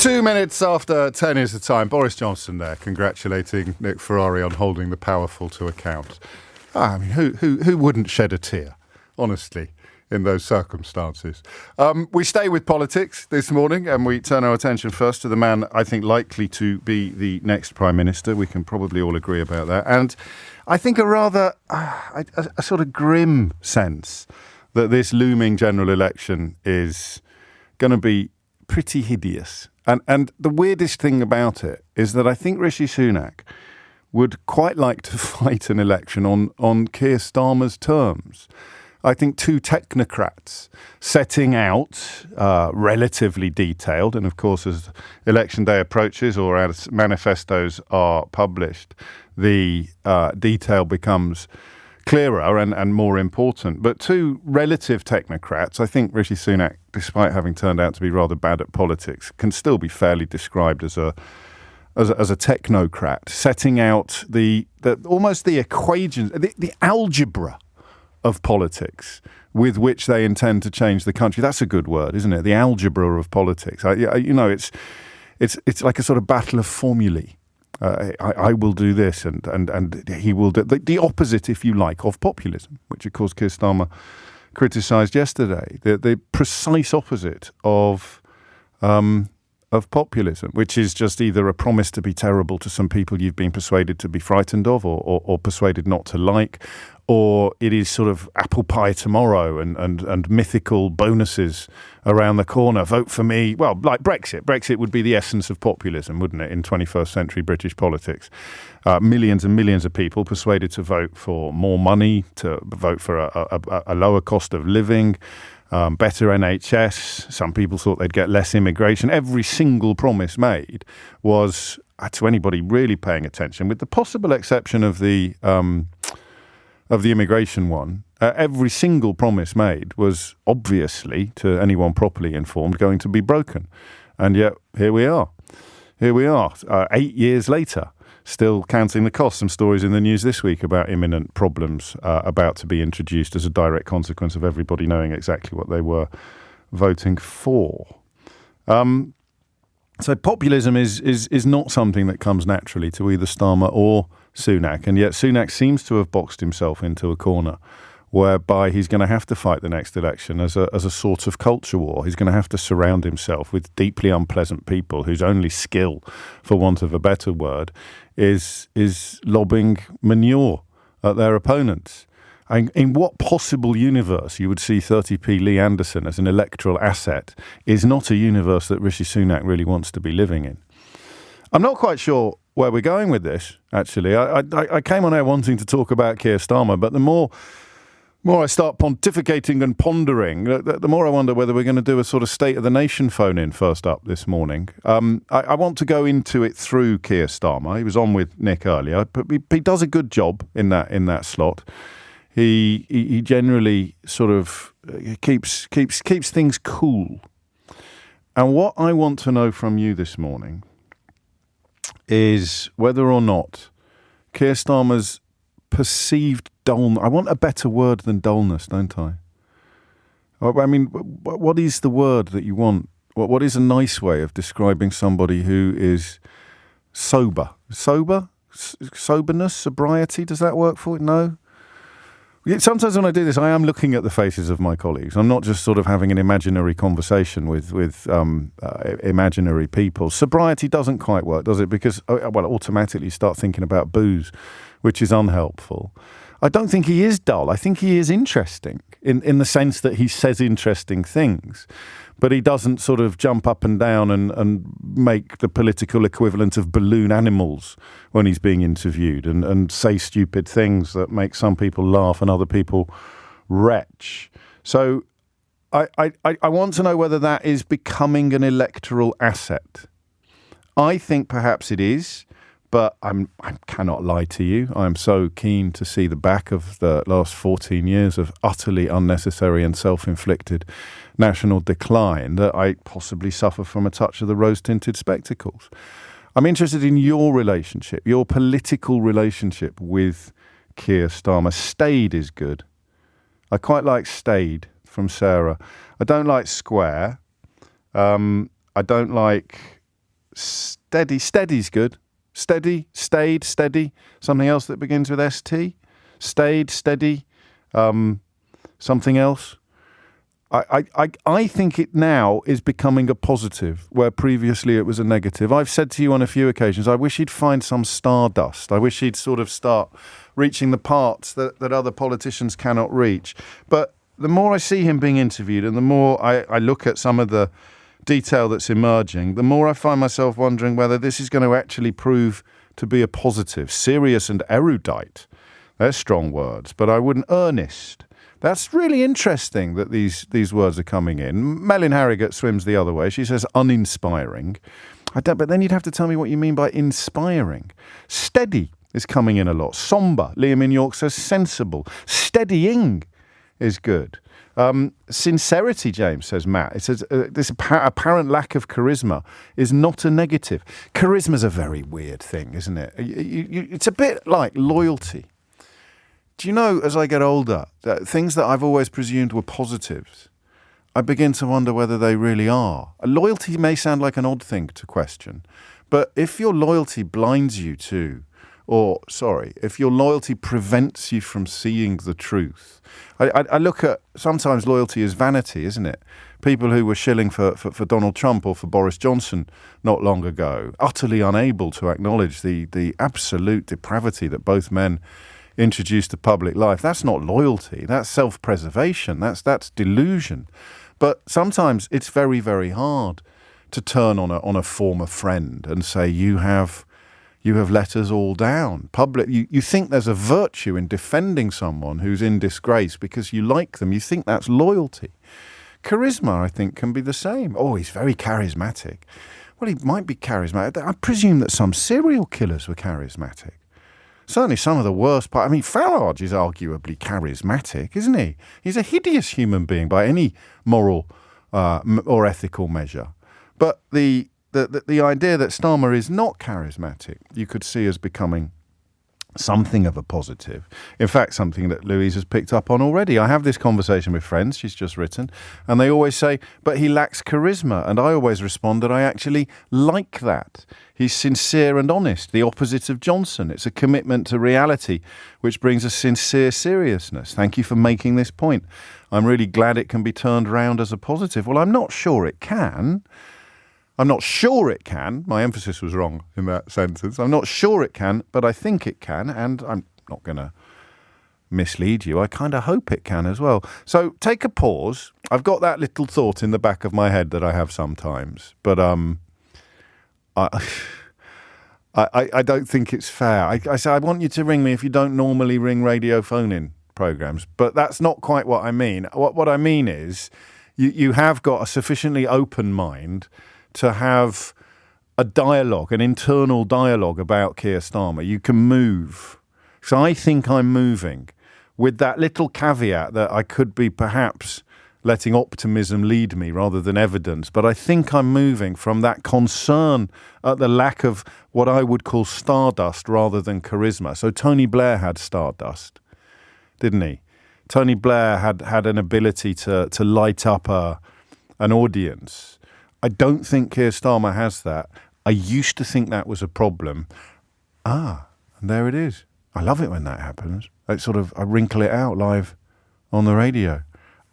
2 minutes after 10 is the time. Boris Johnson there, congratulating Nick Ferrari on holding the powerful to account. I mean, who wouldn't shed a tear, honestly, in those circumstances? We stay with politics this morning, and we turn our attention first to the man I think likely to be the next Prime Minister. We can probably all agree about that. And I think a rather, a sort of grim sense that this looming general election is going to be pretty hideous. And the weirdest thing about it is that I think Rishi Sunak would quite like to fight an election on Keir Starmer's terms. I think two technocrats setting out relatively detailed, and of course as election day approaches or as manifestos are published, the detail becomes clearer and more important. But two relative technocrats, I think Rishi Sunak, despite having turned out to be rather bad at politics, can still be fairly described as a technocrat, setting out almost the equations, the algebra of politics with which they intend to change the country. That's a good word, isn't it? The algebra of politics. It's like a sort of battle of formulae. I will do this, and he will do the opposite, if you like, of populism, which of course Keir Starmer criticised yesterday. The precise opposite of populism, which is just either a promise to be terrible to some people you've been persuaded to be frightened of, or persuaded not to like, or it is sort of apple pie tomorrow and mythical bonuses around the corner. Vote for me. Well, like Brexit. Brexit would be the essence of populism, wouldn't it, in 21st century British politics? Millions and millions of people persuaded to vote for more money, to vote for a lower cost of living, better NHS. Some people thought they'd get less immigration. Every single promise made was, to anybody really paying attention, with the possible exception of the immigration one, every single promise made was obviously, to anyone properly informed, going to be broken. And yet, here we are. 8 years later, still counting the costs. Some stories in the news this week about imminent problems about to be introduced as a direct consequence of everybody knowing exactly what they were voting for. So populism is not something that comes naturally to either Starmer or Sunak, and yet Sunak seems to have boxed himself into a corner whereby he's going to have to fight the next election as a sort of culture war. He's going to have to surround himself with deeply unpleasant people whose only skill, for want of a better word, is lobbing manure at their opponents. In what possible universe you would see 30p Lee Anderson as an electoral asset is not a universe that Rishi Sunak really wants to be living in. I'm not quite sure where we're going with this, actually. I came on air wanting to talk about Keir Starmer, but the more I start pontificating and pondering, the more I wonder whether we're going to do a sort of State of the Nation phone-in first up this morning. I want to go into it through Keir Starmer. He was on with Nick earlier, but he does a good job in that slot. He generally sort of keeps things cool. And what I want to know from you this morning is whether or not Keir Starmer's perceived dullness. I want a better word than dullness, don't I? I mean, what is the word that you want? What is a nice way of describing somebody who is sober? Soberness? Sobriety? Does that work for it? No? Sometimes when I do this, I am looking at the faces of my colleagues. I'm not just sort of having an imaginary conversation with imaginary people. Sobriety doesn't quite work, does it? Because, automatically you start thinking about booze, which is unhelpful. I don't think he is dull. I think he is interesting in the sense that he says interesting things. But he doesn't sort of jump up and down and make the political equivalent of balloon animals when he's being interviewed and say stupid things that make some people laugh and other people retch. So I want to know whether that is becoming an electoral asset. I think perhaps it is, but I cannot lie to you. I'm so keen to see the back of the last 14 years of utterly unnecessary and self-inflicted national decline that I possibly suffer from a touch of the rose-tinted spectacles. I'm interested in your relationship, your political relationship with Keir Starmer. Stayed is good. I quite like stayed from Sarah. I don't like square. I don't like Steady's good. Steady, stayed, steady. Something else that begins with ST. Stayed, steady. Something else. I think it now is becoming a positive, where previously it was a negative. I've said to you on a few occasions, I wish he'd find some stardust. I wish he'd sort of start reaching the parts that other politicians cannot reach. But the more I see him being interviewed and the more I look at some of the detail that's emerging, the more I find myself wondering whether this is going to actually prove to be a positive. Serious and erudite. They're strong words, but I wouldn't earnest. That's really interesting that these words are coming in. Melin Harrogate swims the other way. She says uninspiring. But then you'd have to tell me what you mean by inspiring. Steady is coming in a lot. Somber. Liam in York says sensible. Steadying is good. Sincerity, James, says Matt. It says this apparent lack of charisma is not a negative. Charisma's a very weird thing, isn't it? It's a bit like loyalty. Do you know, as I get older, that things that I've always presumed were positives, I begin to wonder whether they really are. Loyalty may sound like an odd thing to question, but if your loyalty blinds you to, if your loyalty prevents you from seeing the truth, I look at, sometimes loyalty is vanity, isn't it? People who were shilling for Donald Trump or for Boris Johnson not long ago, utterly unable to acknowledge the absolute depravity that both men introduced to public life. That's not loyalty. That's self-preservation. That's delusion. But sometimes it's very, very hard to turn on a former friend and say you have let us all down. You think there's a virtue in defending someone who's in disgrace because you like them. You think that's loyalty. Charisma, I think, can be the same. Oh, he's very charismatic. Well, he might be charismatic. I presume that some serial killers were charismatic. Certainly some of the worst part. I mean, Farage is arguably charismatic, isn't he? He's a hideous human being by any moral or ethical measure. But the idea that Starmer is not charismatic, you could see as becoming something of a positive. In fact, something that Louise has picked up on already. I have this conversation with friends, she's just written, and they always say, but he lacks charisma. And I always respond that I actually like that. He's sincere and honest, the opposite of Johnson. It's a commitment to reality, which brings a sincere seriousness. Thank you for making this point. I'm really glad it can be turned around as a positive. Well, I'm not sure it can. I'm not sure it can. My emphasis was wrong in that sentence. I'm not sure it can, but I think it can, and I'm not going to mislead you. I kind of hope it can as well. So take a pause. I've got that little thought in the back of my head that I have sometimes, but I don't think it's fair. I say I want you to ring me if you don't normally ring radio phone-in programs, but that's not quite what I mean. What I mean is you have got a sufficiently open mind to have a dialogue, an internal dialogue about Keir Starmer. You can move. So I think I'm moving with that little caveat that I could be perhaps letting optimism lead me rather than evidence. But I think I'm moving from that concern at the lack of what I would call stardust rather than charisma. So Tony Blair had stardust, didn't he? Tony Blair had an ability to light up an audience. I don't think Keir Starmer has that. I used to think that was a problem. And there it is. I love it when that happens. I wrinkle it out live on the radio.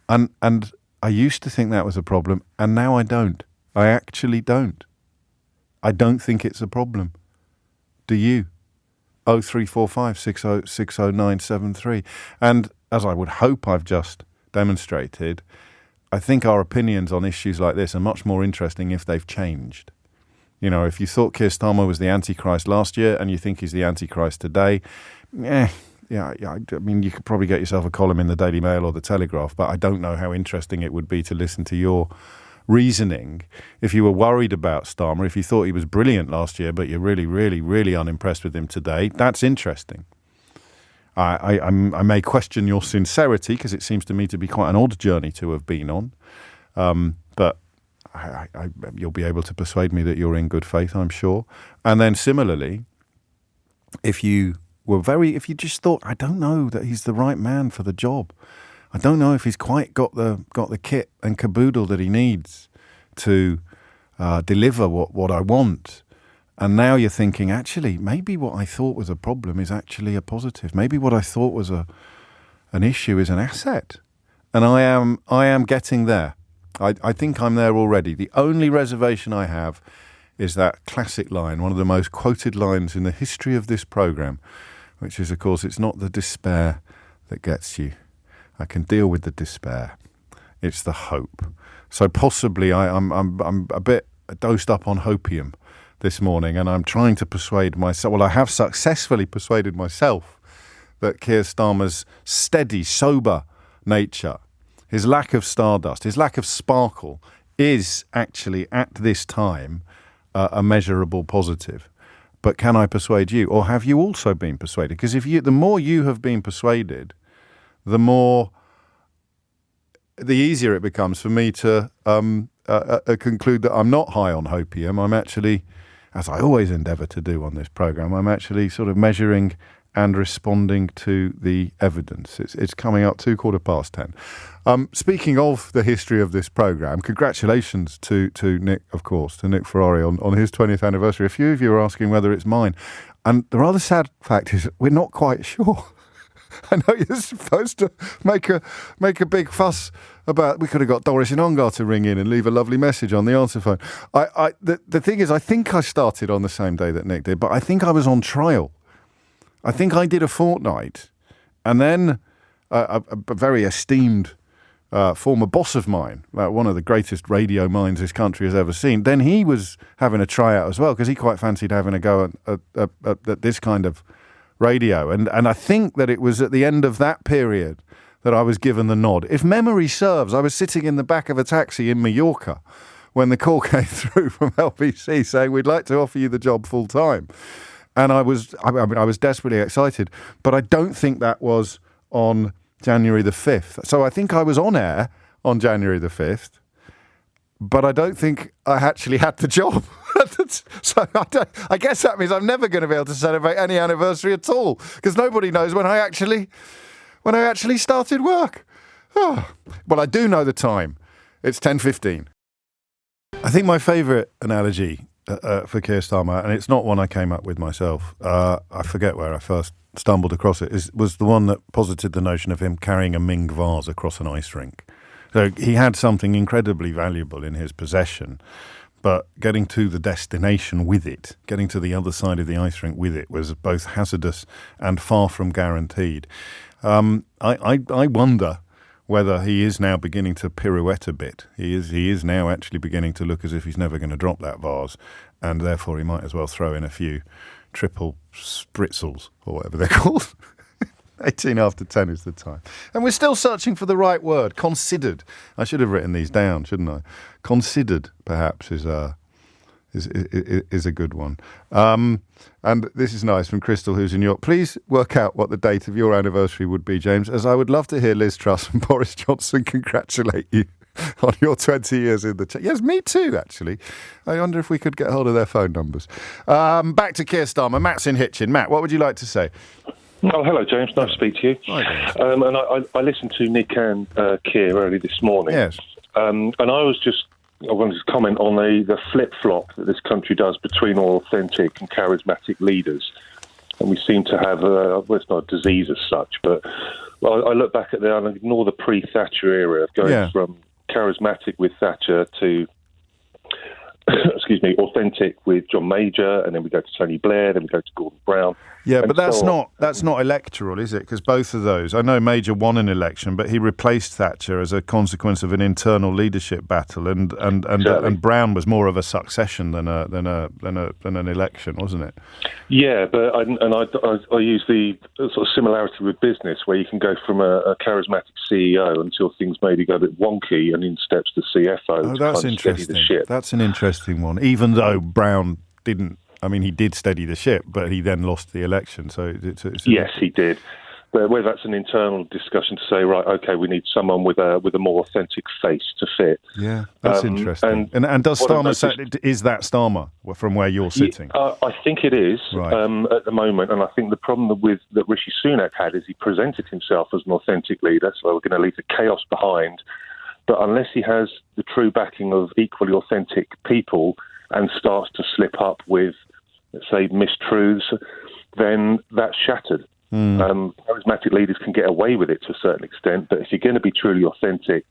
And I used to think that was a problem, and now I don't. I actually don't. I don't think it's a problem. Do you? 0345 60 60973. And as I would hope I've just demonstrated, I think our opinions on issues like this are much more interesting if they've changed. You know, if you thought Keir Starmer was the Antichrist last year and you think he's the Antichrist today, I mean, you could probably get yourself a column in the Daily Mail or the Telegraph, but I don't know how interesting it would be to listen to your reasoning. If you were worried about Starmer, if you thought he was brilliant last year, but you're really, really, really unimpressed with him today, that's interesting. I may question your sincerity because it seems to me to be quite an odd journey to have been on. But you'll be able to persuade me that you're in good faith, I'm sure. And then similarly, if you just thought, I don't know that he's the right man for the job. I don't know if he's quite got the kit and caboodle that he needs to deliver what I want. And now you're thinking, actually, maybe what I thought was a problem is actually a positive. Maybe what I thought was an issue is an asset. And I am getting there. I think I'm there already. The only reservation I have is that classic line, one of the most quoted lines in the history of this programme, which is, of course, it's not the despair that gets you. I can deal with the despair. It's the hope. So possibly I'm a bit dosed up on hopium this morning, and I'm trying to persuade myself. Well, I have successfully persuaded myself that Keir Starmer's steady, sober nature, his lack of stardust, his lack of sparkle, is actually at this time a measurable positive. But can I persuade you, or have you also been persuaded? Because the more you have been persuaded, the easier it becomes for me to conclude that I'm not high on hopium. I'm actually, as I always endeavour to do on this programme, I'm actually sort of measuring and responding to the evidence. It's coming up 10:15. Speaking of the history of this programme, congratulations to Nick, of course, to Nick Ferrari on his 20th anniversary. A few of you are asking whether it's mine. And the rather sad fact is we're not quite sure. I know you're supposed to make a big fuss about. We could have got Doris in Ongar to ring in and leave a lovely message on the answer phone. The thing is, I think I started on the same day that Nick did, but I think I was on trial. I think I did a fortnight, and then a very esteemed former boss of mine, one of the greatest radio minds this country has ever seen, then he was having a tryout as well because he quite fancied having a go at this kind of radio. And I think that it was at the end of that period that I was given the nod. If memory serves, I was sitting in the back of a taxi in Mallorca when the call came through from LBC saying, we'd like to offer you the job full time. And I was desperately excited. But I don't think that was on January the 5th. So I think I was on air on January the 5th, but I don't think I actually had the job. So I guess that means I'm never going to be able to celebrate any anniversary at all because nobody knows when I actually started work. Oh. Well, I do know the time. It's 10:15. I think my favourite analogy for Keir Starmer, and it's not one I came up with myself, I forget where I first stumbled across it, was the one that posited the notion of him carrying a Ming vase across an ice rink. So he had something incredibly valuable in his possession, but getting to the destination with it, getting to the other side of the ice rink with it, was both hazardous and far from guaranteed. I wonder whether he is now beginning to pirouette a bit. He is now actually beginning to look as if he's never going to drop that vase, and therefore he might as well throw in a few triple spritzels, or whatever they're called. 18 after 10 is the time. And we're still searching for the right word. Considered. I should have written these down, shouldn't I? Considered, perhaps, is a good one. And this is nice from Crystal, who's in York. Please work out what the date of your anniversary would be, James, as I would love to hear Liz Truss and Boris Johnson congratulate you on your 20 years in the chat. Yes, me too, actually. I wonder if we could get hold of their phone numbers. Back to Keir Starmer. Matt's in Hitchin. Matt, what would you like to say? Oh, hello, James. Nice to speak to you. Hi, and I listened to Nick and Keir early this morning. Yes. And I wanted to comment on the flip-flop that this country does between authentic and charismatic leaders. And we seem to have, well, it's not a disease as such, but I look back at and ignore the pre-Thatcher era of going from charismatic with Thatcher to, authentic with John Major, and then we go to Tony Blair, then we go to Gordon Brown. Yeah, but that's not electoral, is it? Because both of those, I know Major won an election, but he replaced Thatcher as a consequence of an internal leadership battle, and Brown was more of a succession than an election, wasn't it? Yeah, but I use the sort of similarity with business, where you can go from a charismatic CEO until things maybe go a bit wonky, and in steps the CFO. Oh, that's interesting. The ship. That's an interesting one. Even though Brown didn't. I mean, he did steady the ship, but he then lost the election. So yes, he did. But whether that's an internal discussion to say, right, okay, we need someone with a more authentic face to fit. Yeah, that's interesting. And does Starmer is that Starmer from where you're sitting? I think it is at the moment, and I think the problem that Rishi Sunak had is he presented himself as an authentic leader. So we're going to leave the chaos behind But unless he has the true backing of equally authentic people and starts to slip up with, let's say, mistruths, then that's shattered. Charismatic leaders can get away with it to a certain extent, but if you're going to be truly authentic,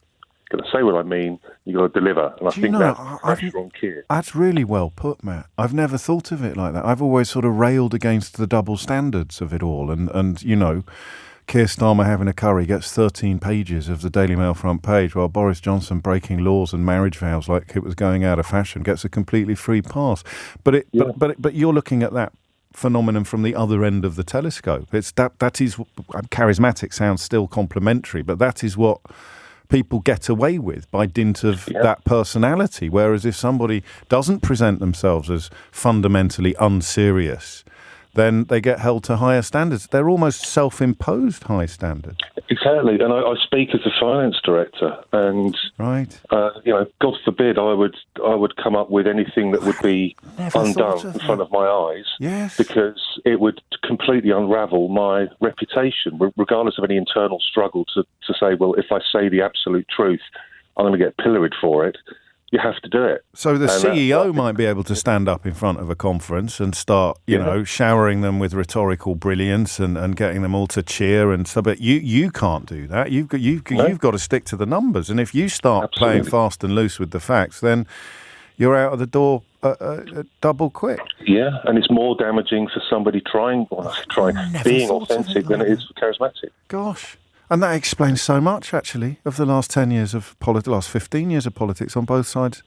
going to say what I mean, you've got to deliver. And I think that's pressure on Keir. That's really well put, Matt. I've never thought of it like that. I've always sort of railed against the double standards of it all. And you know, Keir Starmer having a curry gets 13 pages of the Daily Mail front page, while Boris Johnson breaking laws and marriage vows like it was going out of fashion gets a completely free pass. But you're looking at that phenomenon from the other end of the telescope. It's that is charismatic sounds still complimentary, but that is what people get away with by dint of that personality. Whereas if somebody doesn't present themselves as fundamentally unserious, then they get held to higher standards. They're almost self-imposed high standards. Exactly, and I speak as a finance director, and right, God forbid I would come up with anything that would be undone in front of my eyes, because it would completely unravel my reputation, regardless of any internal struggle to say, well, if I say the absolute truth, I'm going to get pilloried for it. You have to do it. So the CEO might be able to stand up in front of a conference and start, showering them with rhetorical brilliance and getting them all to cheer and stuff. But you can't do that. You've got to stick to the numbers. And if you start playing fast and loose with the facts, then you're out of the door double quick. Yeah, and it's more damaging for somebody being authentic than it is for charismatic. Gosh. And that explains so much, actually, of the last 10 years of last 15 years of politics on both sides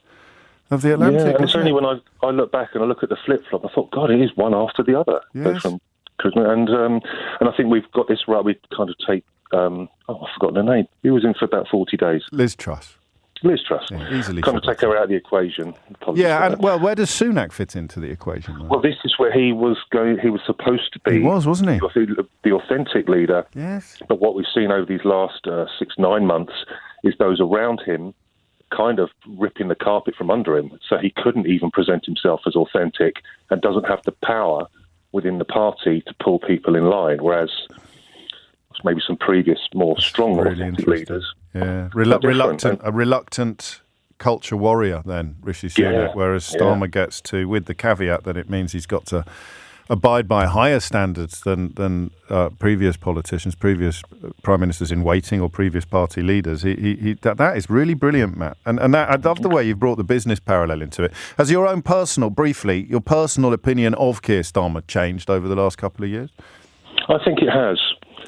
of the Atlantic. Yeah, and it's only when I look back and I look at the flip-flop, I thought, God, it is one after the other. Yes. And I think we've got this right. We kind of take, I've forgotten her name. Who was in for about 40 days? Liz Truss. Yeah, easily kind of take her out of the equation. Yeah, and where does Sunak fit into the equation? Though? Well, this is where he was going. He was supposed to be. He was, wasn't he? The authentic leader. Yes. But what we've seen over these last 6-9 months is those around him kind of ripping the carpet from under him. So he couldn't even present himself as authentic and doesn't have the power within the party to pull people in line. Whereas maybe some previous more strong authentic leaders. Yeah, a reluctant culture warrior then, Rishi Sunak, whereas Starmer gets to, with the caveat that it means he's got to abide by higher standards than previous politicians, previous prime ministers in waiting or previous party leaders. That is really brilliant, Matt. And that, I love the way you've brought the business parallel into it. Has your own personal opinion of Keir Starmer changed over the last couple of years? I think it has.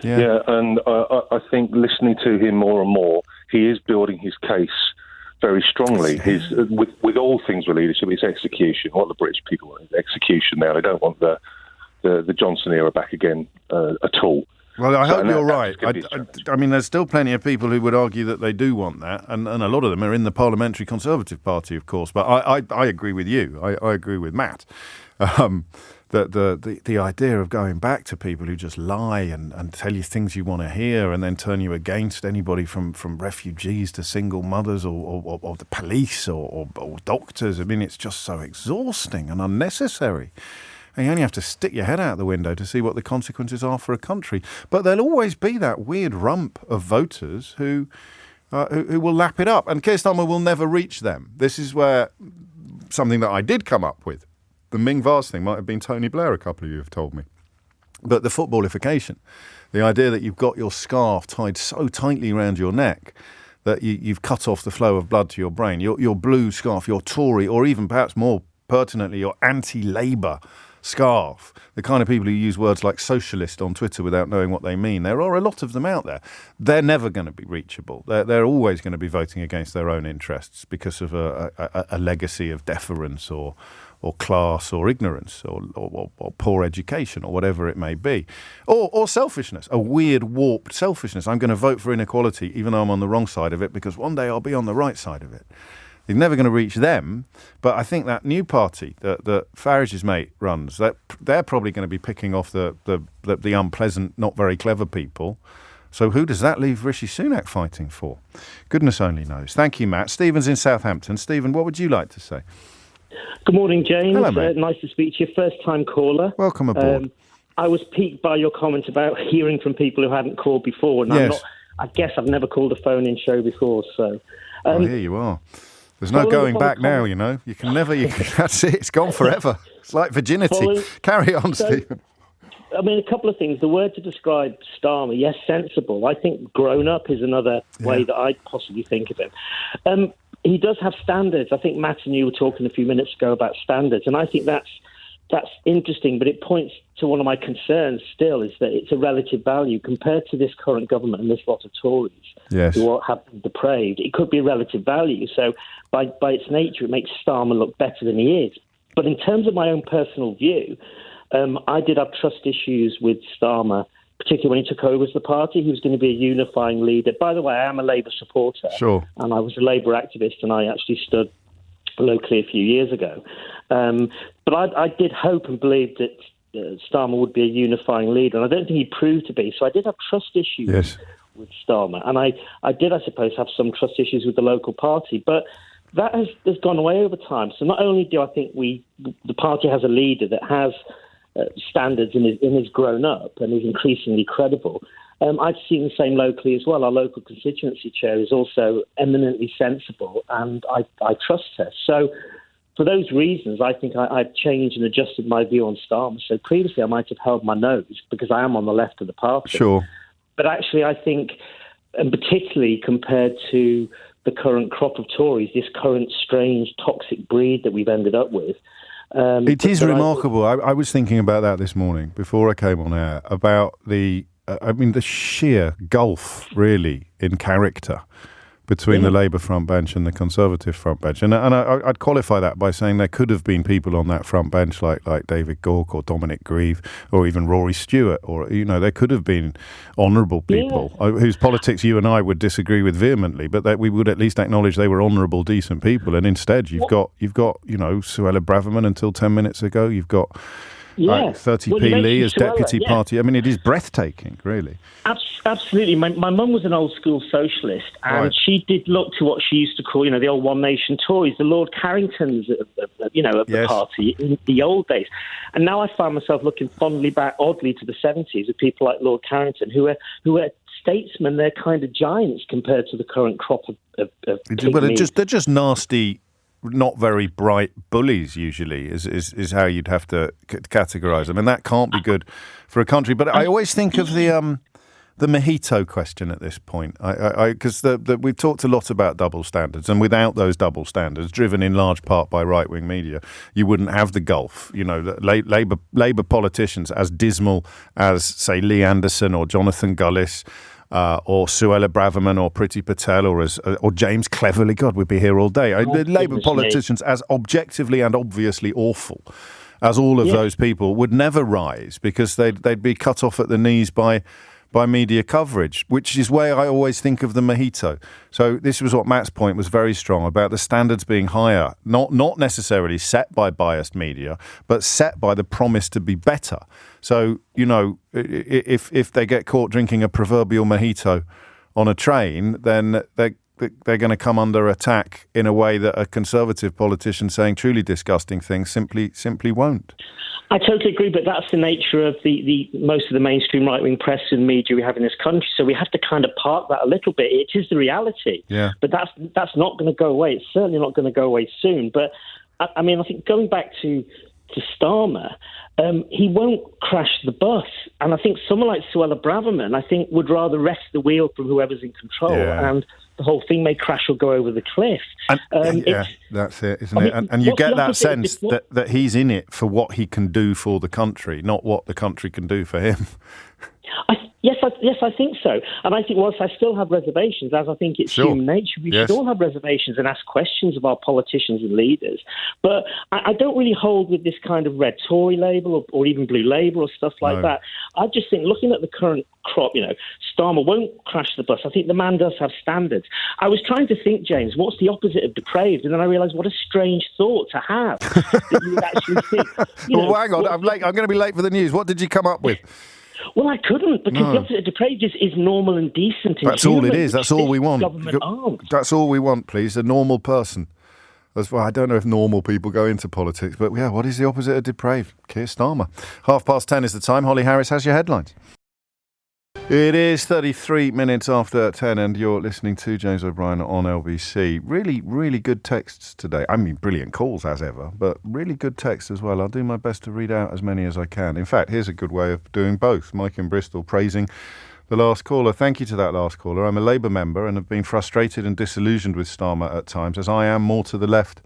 Yeah, and I think listening to him more and more, he is building his case very strongly. With all things with leadership, it's execution. What the British people want is execution now. They don't want the Johnson era back again at all. Well, I hope you're right. I mean, there's still plenty of people who would argue that they do want that, and a lot of them are in the Parliamentary Conservative Party, of course. But I agree with you. I agree with Matt. The idea of going back to people who just lie and tell you things you want to hear and then turn you against anybody from refugees to single mothers or the police or doctors. I mean, it's just so exhausting and unnecessary. And you only have to stick your head out the window to see what the consequences are for a country. But there'll always be that weird rump of voters who will lap it up. And Keir Starmer will never reach them. This is where something that I did come up with. The Ming Vase thing might have been Tony Blair, a couple of you have told me. But the footballification, the idea that you've got your scarf tied so tightly around your neck that you've cut off the flow of blood to your brain, your blue scarf, your Tory, or even perhaps more pertinently, your anti-Labour scarf, the kind of people who use words like socialist on Twitter without knowing what they mean. There are a lot of them out there. They're never going to be reachable. They're always going to be voting against their own interests because of a legacy of deference or class or ignorance or poor education or whatever it may be. Or selfishness, a weird, warped selfishness. I'm going to vote for inequality even though I'm on the wrong side of it because one day I'll be on the right side of it. He's never going to reach them, but I think that new party that Farage's mate runs, they're probably going to be picking off the unpleasant, not very clever people. So who does that leave Rishi Sunak fighting for? Goodness only knows. Thank you, Matt. Stephen's in Southampton. Stephen, what would you like to say? Good morning, James. Hello, mate. Nice to speak to you. First-time caller. Welcome aboard. I was piqued by your comment about hearing from people who hadn't called before. And yes. I guess I've never called a phone-in show before, so... Well, here you are. There's no going back now, you know. You can never, that's it, it's gone forever. It's like virginity. Carry on, Stephen. I mean, a couple of things. The word to describe Starmer, yes, sensible. I think grown up is another way that I'd possibly think of him. He does have standards. I think Matt and you were talking a few minutes ago about standards, and I think that's interesting, but it points to one of my concerns still, is that it's a relative value compared to this current government and this lot of Tories who have been depraved. It could be a relative value. So by its nature, it makes Starmer look better than he is. But in terms of my own personal view, I did have trust issues with Starmer, particularly when he took over as the party. He was going to be a unifying leader. By the way, I am a Labour supporter, and I was a Labour activist, and I actually stood locally a few years ago. But I did hope and believe that Starmer would be a unifying leader, and I don't think he proved to be. So I did have trust issues with Starmer, and I did, I suppose, have some trust issues with the local party. But that has gone away over time. So not only do I think the party has a leader that has standards and is grown up and is increasingly credible, I've seen the same locally as well. Our local constituency chair is also eminently sensible, and I trust her. So for those reasons, I think I've changed and adjusted my view on Starmer. So previously I might have held my nose because I am on the left of the party. Sure. But actually I think, and particularly compared to the current crop of Tories, this current strange toxic breed that we've ended up with. It is remarkable. I was thinking about that this morning before I came on air, about the sheer gulf, really, in character between the Labour front bench and the Conservative front bench. And I'd qualify that by saying there could have been people on that front bench like David Gauke or Dominic Grieve or even Rory Stewart, or, you know, there could have been honourable people whose politics you and I would disagree with vehemently, but that we would at least acknowledge they were honourable, decent people. And instead you've got, you know, Suella Braverman until 10 minutes ago. You've got 30p Lee as deputy party. I mean, it is breathtaking, really. Absolutely. My mum was an old school socialist, and she did look to what she used to call, you know, the old One Nation Tories, the Lord Carringtons, of the party in the old days. And now I find myself looking fondly back, oddly, to the 70s with people like Lord Carrington, who are statesmen. They're kind of giants compared to the current crop of pygmies. They're just nasty, not very bright bullies, usually, is how you'd have to categorise them. And that can't be good for a country. But I always think of the mojito question at this point, because we've talked a lot about double standards, and without those double standards, driven in large part by right-wing media, you wouldn't have the gulf. You know, Labour politicians as dismal as, say, Lee Anderson or Jonathan Gullis, or Suella Braverman or Priti Patel or James Cleverly. God, we'd be here all day. Labour politicians as objectively and obviously awful as all of those people would never rise, because they'd be cut off at the knees by media coverage, which is where I always think of the mojito. So this was what Matt's point was very strong about, the standards being higher, not necessarily set by biased media, but set by the promise to be better. So, you know, if they get caught drinking a proverbial mojito on a train, then they're going to come under attack in a way that a Conservative politician saying truly disgusting things simply won't. I totally agree, but that's the nature of the most of the mainstream right-wing press and media we have in this country. So we have to kind of park that a little bit. It is the reality, but that's not going to go away. It's certainly not going to go away soon. But I mean, I think going back to Starmer, he won't crash the bus. And I think someone like Suella Braverman, I think, would rather wrest the wheel from whoever's in control, and the whole thing may crash or go over the cliff. That's it, isn't it? And you get that sense that he's in it for what he can do for the country, not what the country can do for him. Yes, I think so. And I think whilst I still have reservations, as I think it's human nature, we should all have reservations and ask questions of our politicians and leaders. But I don't really hold with this kind of red Tory label or even blue label or stuff like that. I just think, looking at the current crop, you know, Starmer won't crash the bus. I think the man does have standards. I was trying to think, James, what's the opposite of depraved? And then I realised what a strange thought to have, that you would actually think. Well, hang on, I'm late. I'm going to be late for the news. What did you come up with? Well, I couldn't, because the opposite of depraved is normal and decent. And that's all it is. That's all we want. That's all we want, please. A normal person. As well, I don't know if normal people go into politics, but what is the opposite of depraved? Keir Starmer. 10:30 is the time. Holly Harris has your headlines. It is 33 minutes after 10 and you're listening to James O'Brien on LBC. Really, really good texts today. I mean, brilliant calls as ever, but really good texts as well. I'll do my best to read out as many as I can. In fact, here's a good way of doing both. Mike in Bristol praising the last caller. Thank you to that last caller. I'm a Labour member and have been frustrated and disillusioned with Starmer at times, as I am more to the left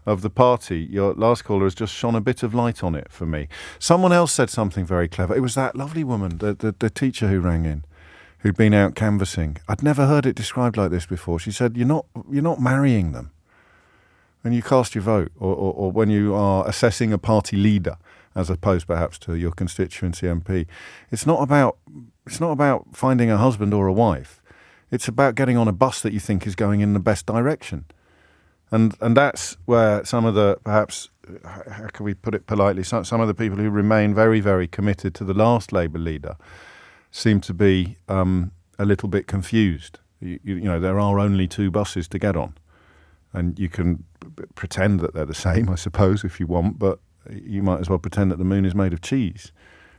of the party. Your last caller has just shone a bit of light on it for me. Someone else said something very clever. It was that lovely woman, the teacher who rang in, who'd been out canvassing. I'd never heard it described like this before. She said, you're not marrying them when you cast your vote, or when you are assessing a party leader, as opposed perhaps to your constituency MP. It's not about finding a husband or a wife. It's about getting on a bus that you think is going in the best direction. And that's where some of the, perhaps, how can we put it politely, some of the people who remain very, very committed to the last Labour leader seem to be a little bit confused. You know, there are only two buses to get on. And you can pretend that they're the same, I suppose, if you want, but you might as well pretend that the moon is made of cheese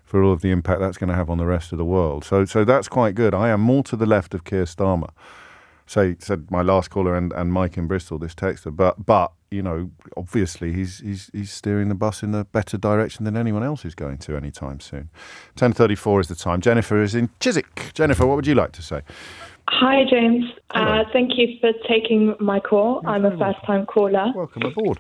for all of the impact that's going to have on the rest of the world. So that's quite good. I am more to the left of Keir Starmer. Said my last caller and Mike in Bristol, this texter. But you know, obviously he's steering the bus in a better direction than anyone else is going to anytime soon. 10:34 is the time. Jennifer is in Chiswick. Jennifer, what would you like to say? Hi, James. Thank you for taking my call. I'm a first-time caller. Welcome aboard.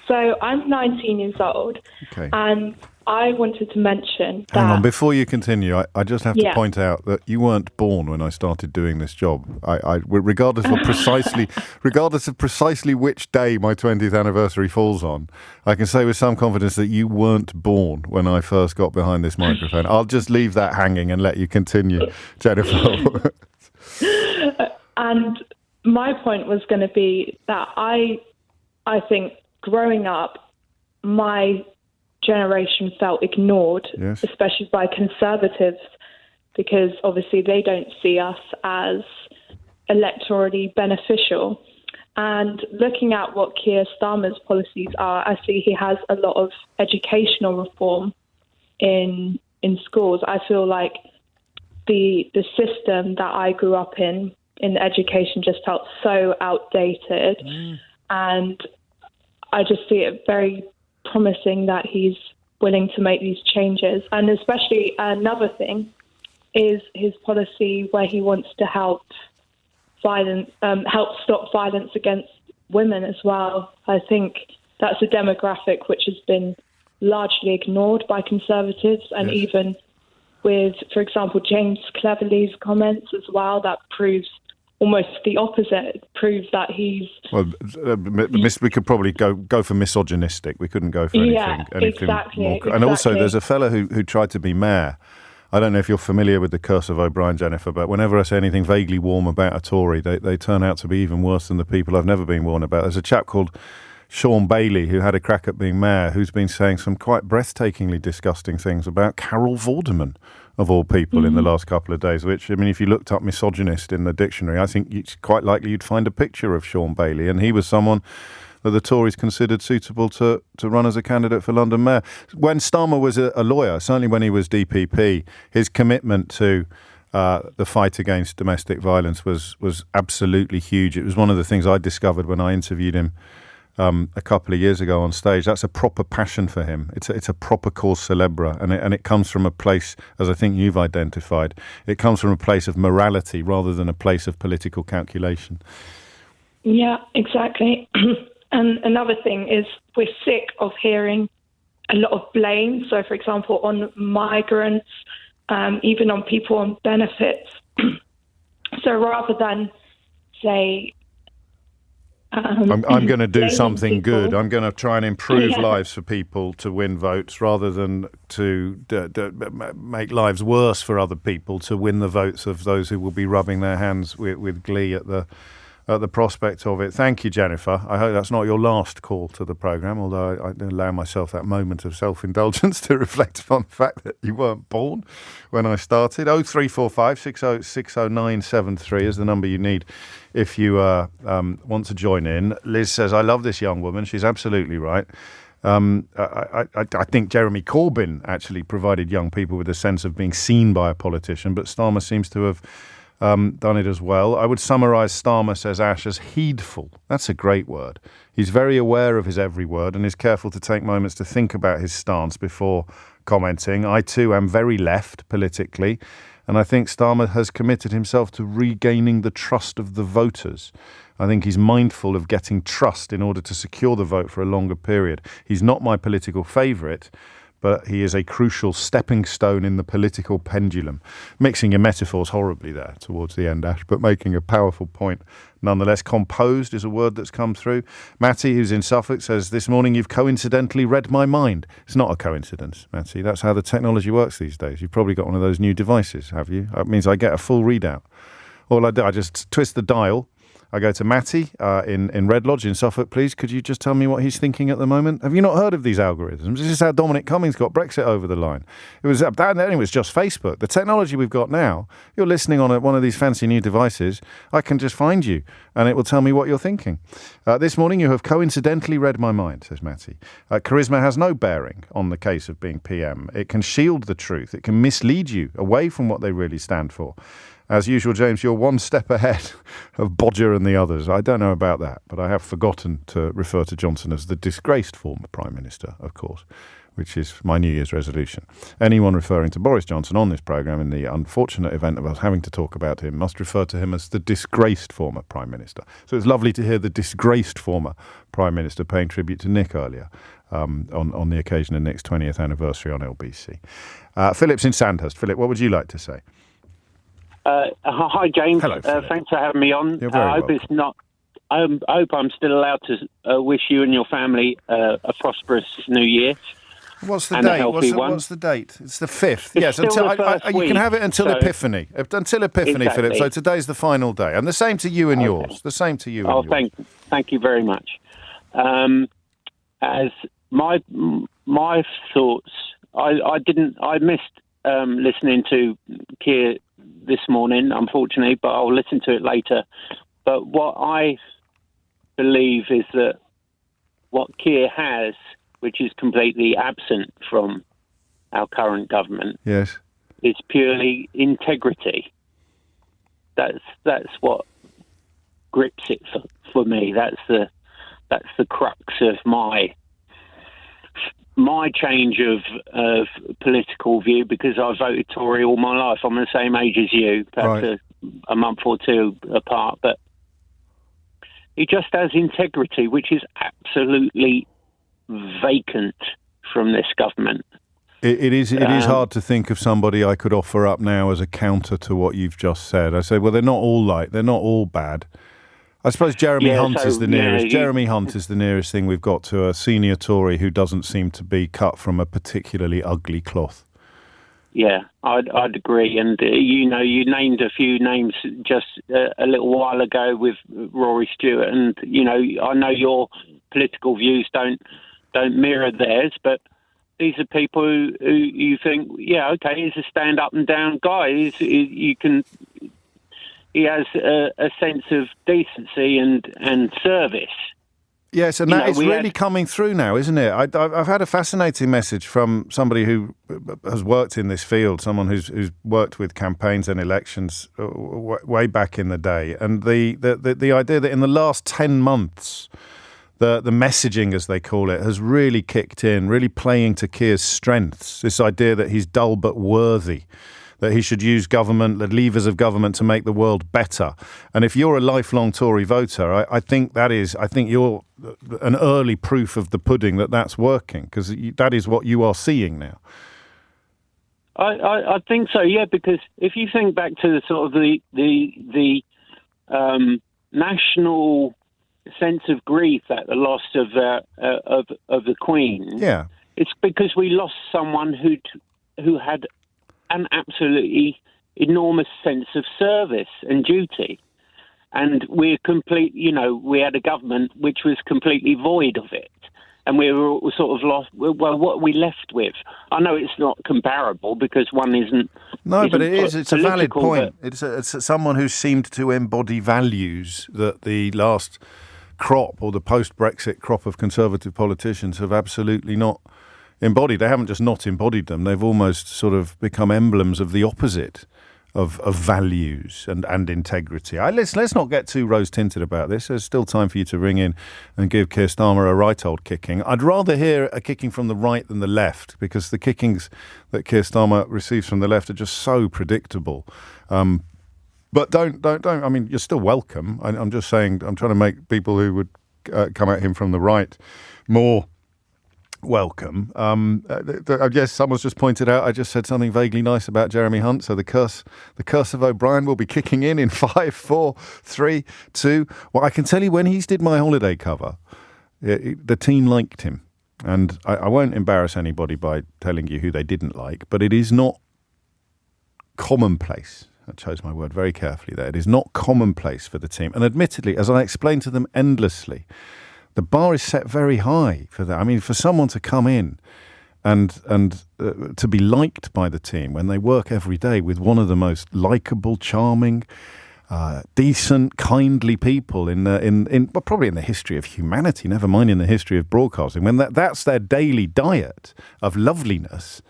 So I'm 19 years old, Okay. and I wanted to mention that... Hang on, before you continue, I just have to point out that you weren't born when I started doing this job. Regardless of precisely which day my 20th anniversary falls on, I can say with some confidence that you weren't born when I first got behind this microphone. I'll just leave that hanging and let you continue, Jennifer. And my point was going to be that I think growing up, my generation felt ignored, yes, especially by conservatives, because obviously they don't see us as electorally beneficial. And looking at what Keir Starmer's policies are, I see he has a lot of educational reform in schools. I feel like the system that I grew up in education just felt so outdated. And I just see it very promising that he's willing to make these changes. And especially another thing is his policy where he wants to help stop violence against women as well. I think that's a demographic which has been largely ignored by conservatives, and yes, even with, for example, James Cleverly's comments as well, that proves almost the opposite. It proves that he's... Well, we could probably go for misogynistic. We couldn't go for anything exactly, more. And also, there's a fella who tried to be mayor. I don't know if you're familiar with the curse of O'Brien, Jennifer, but whenever I say anything vaguely warm about a Tory, they turn out to be even worse than the people I've never been warned about. There's a chap called Sean Bailey, who had a crack at being mayor, who's been saying some quite breathtakingly disgusting things about Carol Vorderman, of all people, in the last couple of days, which, I mean, if you looked up misogynist in the dictionary, I think it's quite likely you'd find a picture of Sean Bailey, and he was someone that the Tories considered suitable to run as a candidate for London mayor. When Starmer was a lawyer, certainly when he was DPP, his commitment to the fight against domestic violence was absolutely huge. It was one of the things I discovered when I interviewed him a couple of years ago on stage. That's a proper passion for him. It's a proper cause célèbre, and it comes from a place, as I think you've identified, it comes from a place of morality rather than a place of political calculation. Yeah, exactly. And another thing is we're sick of hearing a lot of blame. So, for example, on migrants, even on people on benefits. So rather than say... I'm going to do something people. good. I'm going to try and improve lives for people to win votes rather than to make lives worse for other people to win the votes of those who will be rubbing their hands with glee at the prospect of it. Thank you, Jennifer. I hope that's not your last call to the programme, although I allow myself that moment of self-indulgence to reflect upon the fact that you weren't born when I started. 0345 60973 is the number you need if you want to join in. Liz says, I love this young woman. She's absolutely right. I think Jeremy Corbyn actually provided young people with a sense of being seen by a politician, but Starmer seems to have done it as well. I would summarise Starmer, says Ash, as heedful. That's a great word. He's very aware of his every word and is careful to take moments to think about his stance before commenting. I too am very left politically, and I think Starmer has committed himself to regaining the trust of the voters. I think he's mindful of getting trust in order to secure the vote for a longer period. He's not my political favourite, but he is a crucial stepping stone in the political pendulum. Mixing your metaphors horribly there towards the end, Ash, but making a powerful point. Nonetheless, composed is a word that's come through. Matty, who's in Suffolk, says, this morning you've coincidentally read my mind. It's not a coincidence, Matty. That's how the technology works these days. You've probably got one of those new devices, have you? That means I get a full readout. All I do, I just twist the dial. I go to Matty in Red Lodge in Suffolk, please. Could you just tell me what he's thinking at the moment? Have you not heard of these algorithms? This is how Dominic Cummings got Brexit over the line. It was just Facebook. The technology we've got now, you're listening on one of these fancy new devices, I can just find you and it will tell me what you're thinking. This morning you have coincidentally read my mind, says Matty. Charisma has no bearing on the case of being PM. It can shield the truth. It can mislead you away from what they really stand for. As usual, James, you're one step ahead of Bodger and the others. I don't know about that, but I have forgotten to refer to Johnson as the disgraced former Prime Minister, of course, which is my New Year's resolution. Anyone referring to Boris Johnson on this programme in the unfortunate event of us having to talk about him must refer to him as the disgraced former Prime Minister. So it's lovely to hear the disgraced former Prime Minister paying tribute to Nick earlier on the occasion of Nick's 20th anniversary on LBC. Philip's in Sandhurst. Philip, what would you like to say? Hi, James. Hello, thanks for having me on. You're very I hope welcome. it's not. I hope I'm still allowed to wish you and your family a prosperous New Year. What's the and a date? healthy one. What's the date? It's the 5th. It's Yes, still until the first you can week, have it until so- Epiphany. Until Epiphany, Exactly. Philip. So today's the final day, and the same to you and Okay. yours. The same to you. Oh, and yours. thank you very much. As my thoughts, I missed listening to Keir this morning, unfortunately, but I'll listen to it later. But what I believe is that what Keir has, which is completely absent from our current government, Yes. is purely integrity. That's what grips it for me. That's the crux of my change of political view, because I voted Tory all my life. I'm the same age as you, perhaps Right. a month or two apart, but he just has integrity, which is absolutely vacant from this government. It is hard to think of somebody I could offer up now as a counter to what you've just said. I say, well, they're not all bad. I suppose Jeremy Hunt is the nearest. Jeremy Hunt is the nearest thing we've got to a senior Tory who doesn't seem to be cut from a particularly ugly cloth. Yeah, I'd agree. And you named a few names just a little while ago with Rory Stewart, and I know your political views don't mirror theirs, but these are people who you think, yeah, okay, he's a stand up and down guy. He has a sense of decency and service. Yes, and that is really coming through now, isn't it? I've had a fascinating message from somebody who has worked in this field, someone who's worked with campaigns and elections way back in the day, and the idea that in the last 10 months, the messaging, as they call it, has really kicked in, really playing to Keir's strengths. This idea that he's dull but worthy, that he should use government, the levers of government, to make the world better. And if you're a lifelong Tory voter, I think you're an early proof of the pudding that that's working, because that is what you are seeing now. I think so, yeah, because if you think back to the sort of the national sense of grief at the loss of the Queen, Yeah. it's because we lost someone who had an absolutely enormous sense of service and duty. And we had a government which was completely void of it. And we were sort of lost. Well, what are we left with? I know it's not comparable because one isn't. No, but it is. It's a valid political, point. It's someone who seemed to embody values that the last crop or the post-Brexit crop of Conservative politicians have absolutely not embodied. They haven't just not embodied them, they've almost sort of become emblems of the opposite of values and integrity. Let's not get too rose-tinted about this. There's still time for you to ring in and give Keir Starmer a right old kicking. I'd rather hear a kicking from the right than the left, because the kickings that Keir Starmer receives from the left are just so predictable. But don't. I mean, you're still welcome. I'm just saying, I'm trying to make people who would come at him from the right more welcome. Yes, someone's just pointed out I just said something vaguely nice about Jeremy Hunt. So the curse of O'Brien will be kicking in 5, 4, 3, 2. Well, I can tell you, when he's did my holiday cover, the team liked him. And I won't embarrass anybody by telling you who they didn't like, but it is not commonplace. I chose my word very carefully there. It is not commonplace for the team. And admittedly, as I explained to them endlessly, the bar is set very high for that. I mean, for someone to come in and to be liked by the team when they work every day with one of the most likeable, charming, decent, kindly people probably in the history of humanity, never mind in the history of broadcasting, when that's their daily diet of loveliness,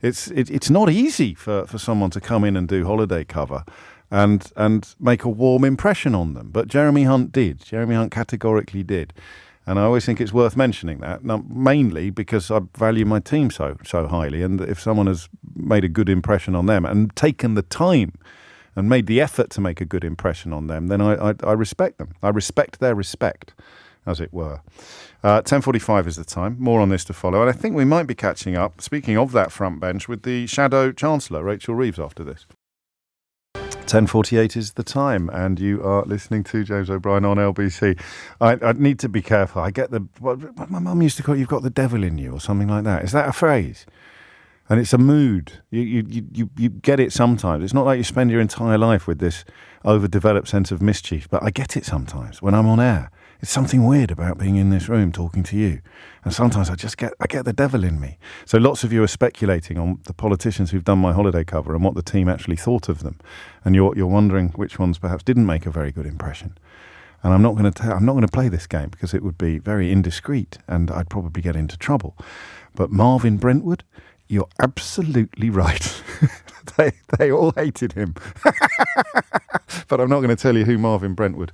it's not easy for someone to come in and do holiday cover and make a warm impression on them. But Jeremy Hunt did. Jeremy Hunt categorically did. And I always think it's worth mentioning that, now, mainly because I value my team so highly. And if someone has made a good impression on them and taken the time and made the effort to make a good impression on them, then I respect them. I respect their respect, as it were. 10:45 is the time. More on this to follow. And I think we might be catching up, speaking of that front bench, with the Shadow Chancellor, Rachel Reeves, after this. 10:48 is the time, and you are listening to James O'Brien on LBC. I need to be careful. I get what my mum used to call it, you've got the devil in you, or something like that. Is that a phrase? And it's a mood. You get it sometimes. It's not like you spend your entire life with this overdeveloped sense of mischief, but I get it sometimes when I'm on air. It's something weird about being in this room talking to you. And sometimes I get the devil in me. So lots of you are speculating on the politicians who've done my holiday cover and what the team actually thought of them. And you're wondering which ones perhaps didn't make a very good impression. And I'm not going to play this game because it would be very indiscreet and I'd probably get into trouble. But Marvin Brentwood, you're absolutely right. They all hated him. But I'm not going to tell you who Marvin Brentwood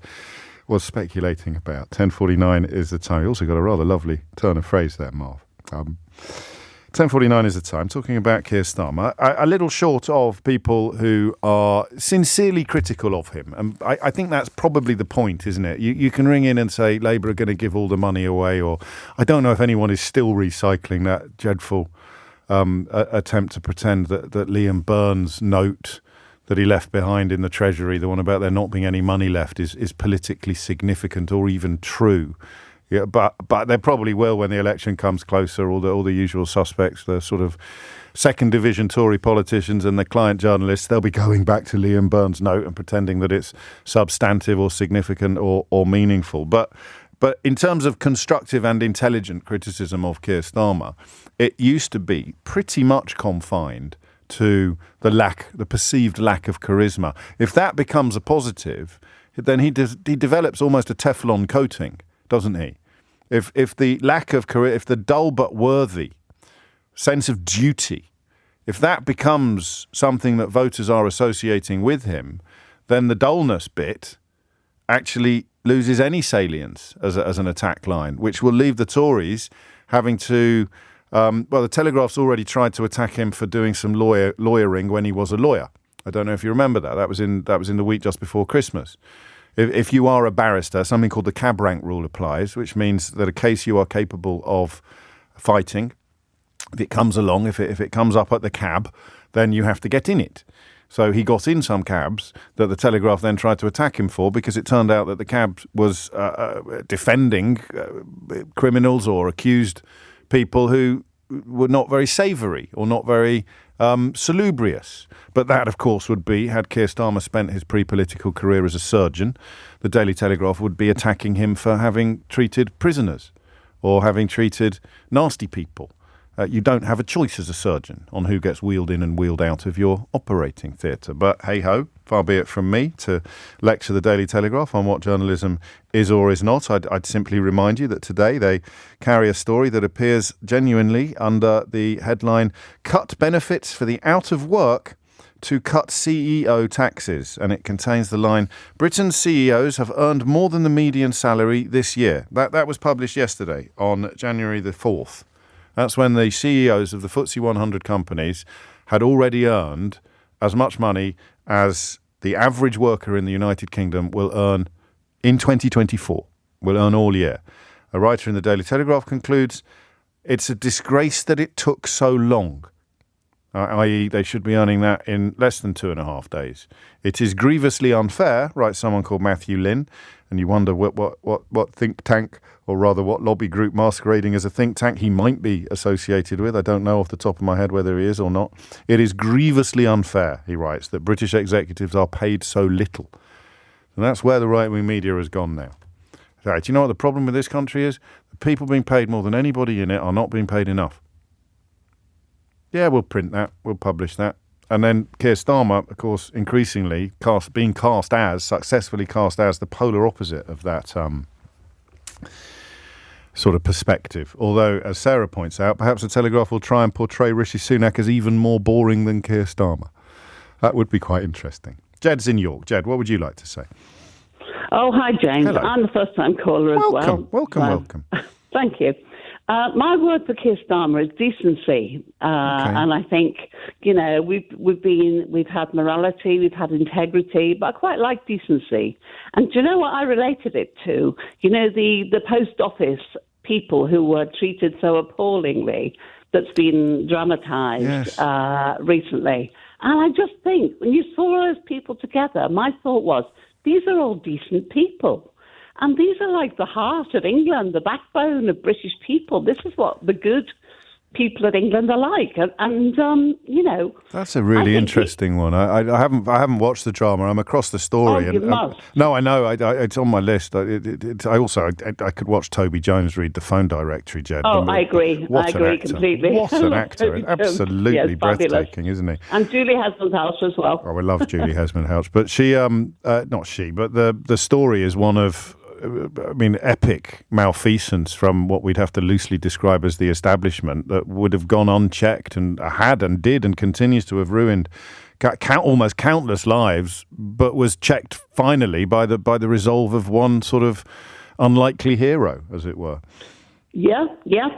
was speculating about. 10:49 is the time. You also got a rather lovely turn of phrase there, Marv. 10:49 is the time. Talking about Keir Starmer, a little short of people who are sincerely critical of him. And I think that's probably the point, isn't it? You can ring in and say Labour are going to give all the money away, or I don't know if anyone is still recycling that dreadful attempt to pretend that Liam Burns' note that he left behind in the Treasury, the one about there not being any money left, is politically significant or even true. Yeah, but there probably will when the election comes closer. All the usual suspects, the sort of second division Tory politicians and the client journalists, they'll be going back to Liam Burns' note and pretending that it's substantive or significant or meaningful. But in terms of constructive and intelligent criticism of Keir Starmer, it used to be pretty much confined to the perceived lack of charisma. If that becomes a positive, then he develops almost a Teflon coating, doesn't he? If the lack of charisma, if the dull but worthy sense of duty, if that becomes something that voters are associating with him, then the dullness bit actually loses any salience as an attack line, which will leave the Tories having to. The Telegraph's already tried to attack him for doing some lawyering when he was a lawyer. I don't know if you remember that. That was in the week just before Christmas. If you are a barrister, something called the cab rank rule applies, which means that a case you are capable of fighting, if it comes along, if it comes up at the cab, then you have to get in it. So he got in some cabs that the Telegraph then tried to attack him for because it turned out that the cab was defending criminals or accused people who were not very savoury or not very salubrious. But that, of course, would be, had Keir Starmer spent his pre-political career as a surgeon, the Daily Telegraph would be attacking him for having treated prisoners or having treated nasty people. you don't have a choice as a surgeon on who gets wheeled in and wheeled out of your operating theatre. But hey-ho, far be it from me to lecture the Daily Telegraph on what journalism is or is not. I'd simply remind you that today they carry a story that appears genuinely under the headline, "Cut benefits for the out of work to cut CEO taxes." And it contains the line, "Britain's CEOs have earned more than the median salary this year." That was published yesterday on January the 4th. That's when the CEOs of the FTSE 100 companies had already earned as much money as the average worker in the United Kingdom will earn in 2024, will earn all year. A writer in the Daily Telegraph concludes, "It's a disgrace that it took so long," i.e. they should be earning that in less than 2.5 days. "It is grievously unfair," writes someone called Matthew Lynn, and you wonder what think tank, or rather what lobby group masquerading as a think tank he might be associated with. I don't know off the top of my head whether he is or not. "It is grievously unfair," he writes, "that British executives are paid so little." And that's where the right-wing media has gone now. Do you know what the problem with this country is? The people being paid more than anybody in it are not being paid enough. Yeah, we'll print that, we'll publish that. And then Keir Starmer, of course, increasingly successfully cast as the polar opposite of that sort of perspective. Although, as Sarah points out, perhaps the Telegraph will try and portray Rishi Sunak as even more boring than Keir Starmer. That would be quite interesting. Jed's in York. Jed, what would you like to say? Oh, hi, James. Hello. I'm the first-time caller as well. Welcome. Thank you. My word for Keir Starmer is decency, and I think we've had morality, we've had integrity, but I quite like decency. And do you know what I related it to? The post office people who were treated so appallingly, that's been dramatised recently. And I just think when you saw those people together, my thought was, these are all decent people. And these are like the heart of England, the backbone of British people. This is what the good people of England are like. And that's a really interesting one. I haven't watched the drama. I'm across the story. Oh, you must. No, I know. It's on my list. I could watch Toby Jones read the phone directory, Jed. Oh, I agree. I agree completely. What an actor. Absolutely breathtaking, isn't he? And Julie Hesmondhalgh as well. Oh, I love Julie Hesmondhalgh. But the story is one of, epic malfeasance from what we'd have to loosely describe as the establishment that would have gone unchecked and did and continues to have ruined almost countless lives, but was checked finally by the resolve of one sort of unlikely hero, as it were. Yeah,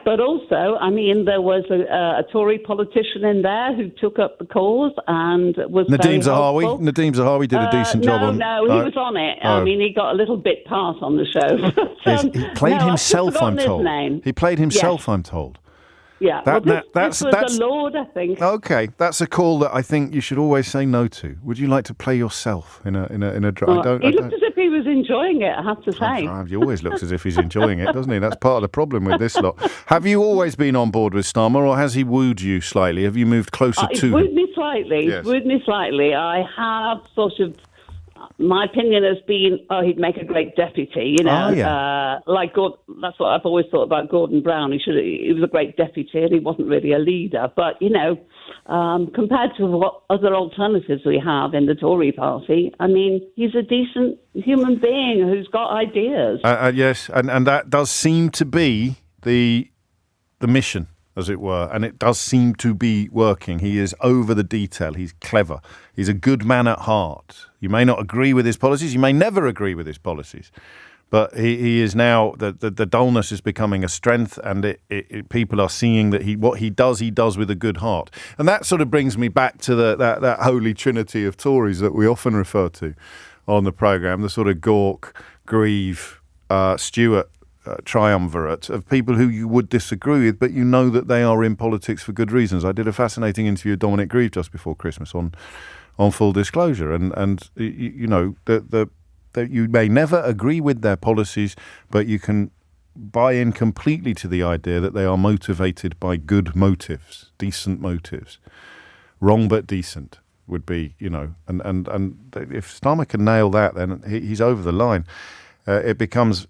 but also, there was a Tory politician in there who took up the cause and was Nadeem very helpful. Nadeem Zahawi did a decent job on it. No, he was on it. He got a little bit part on the show. He played himself, I'm told. He played himself, I'm told. Yeah, this was a lord, I think. Okay, that's a call that I think you should always say no to. Would you like to play yourself in a drama? He looked as if he was enjoying it, I have to say. He always looks as if he's enjoying it, doesn't he? That's part of the problem with this lot. Have you always been on board with Starmer, or has he wooed you slightly? Have you moved closer to him? Wooed me slightly. Yes. Wooed me slightly. I have sort of... My opinion has been, he'd make a great deputy, like Gordon. That's what I've always thought about Gordon Brown. He was a great deputy, and he wasn't really a leader. But compared to what other alternatives we have in the Tory party, he's a decent human being who's got ideas. Yes, and that does seem to be the mission, as it were, and it does seem to be working. He is over the detail. He's clever. He's a good man at heart. You may not agree with his policies. You may never agree with his policies. But he is now, the dullness is becoming a strength, and people are seeing that what he does with a good heart. And that sort of brings me back to that holy trinity of Tories that we often refer to on the programme, the sort of Gawke, Grieve, Stewart triumvirate of people who you would disagree with, but you know that they are in politics for good reasons. I did a fascinating interview with Dominic Grieve just before Christmas on Full Disclosure, and that you may never agree with their policies, but you can buy in completely to the idea that they are motivated by good motives, decent motives. Wrong but decent would be, and if Starmer can nail that, then he's over the line. It becomes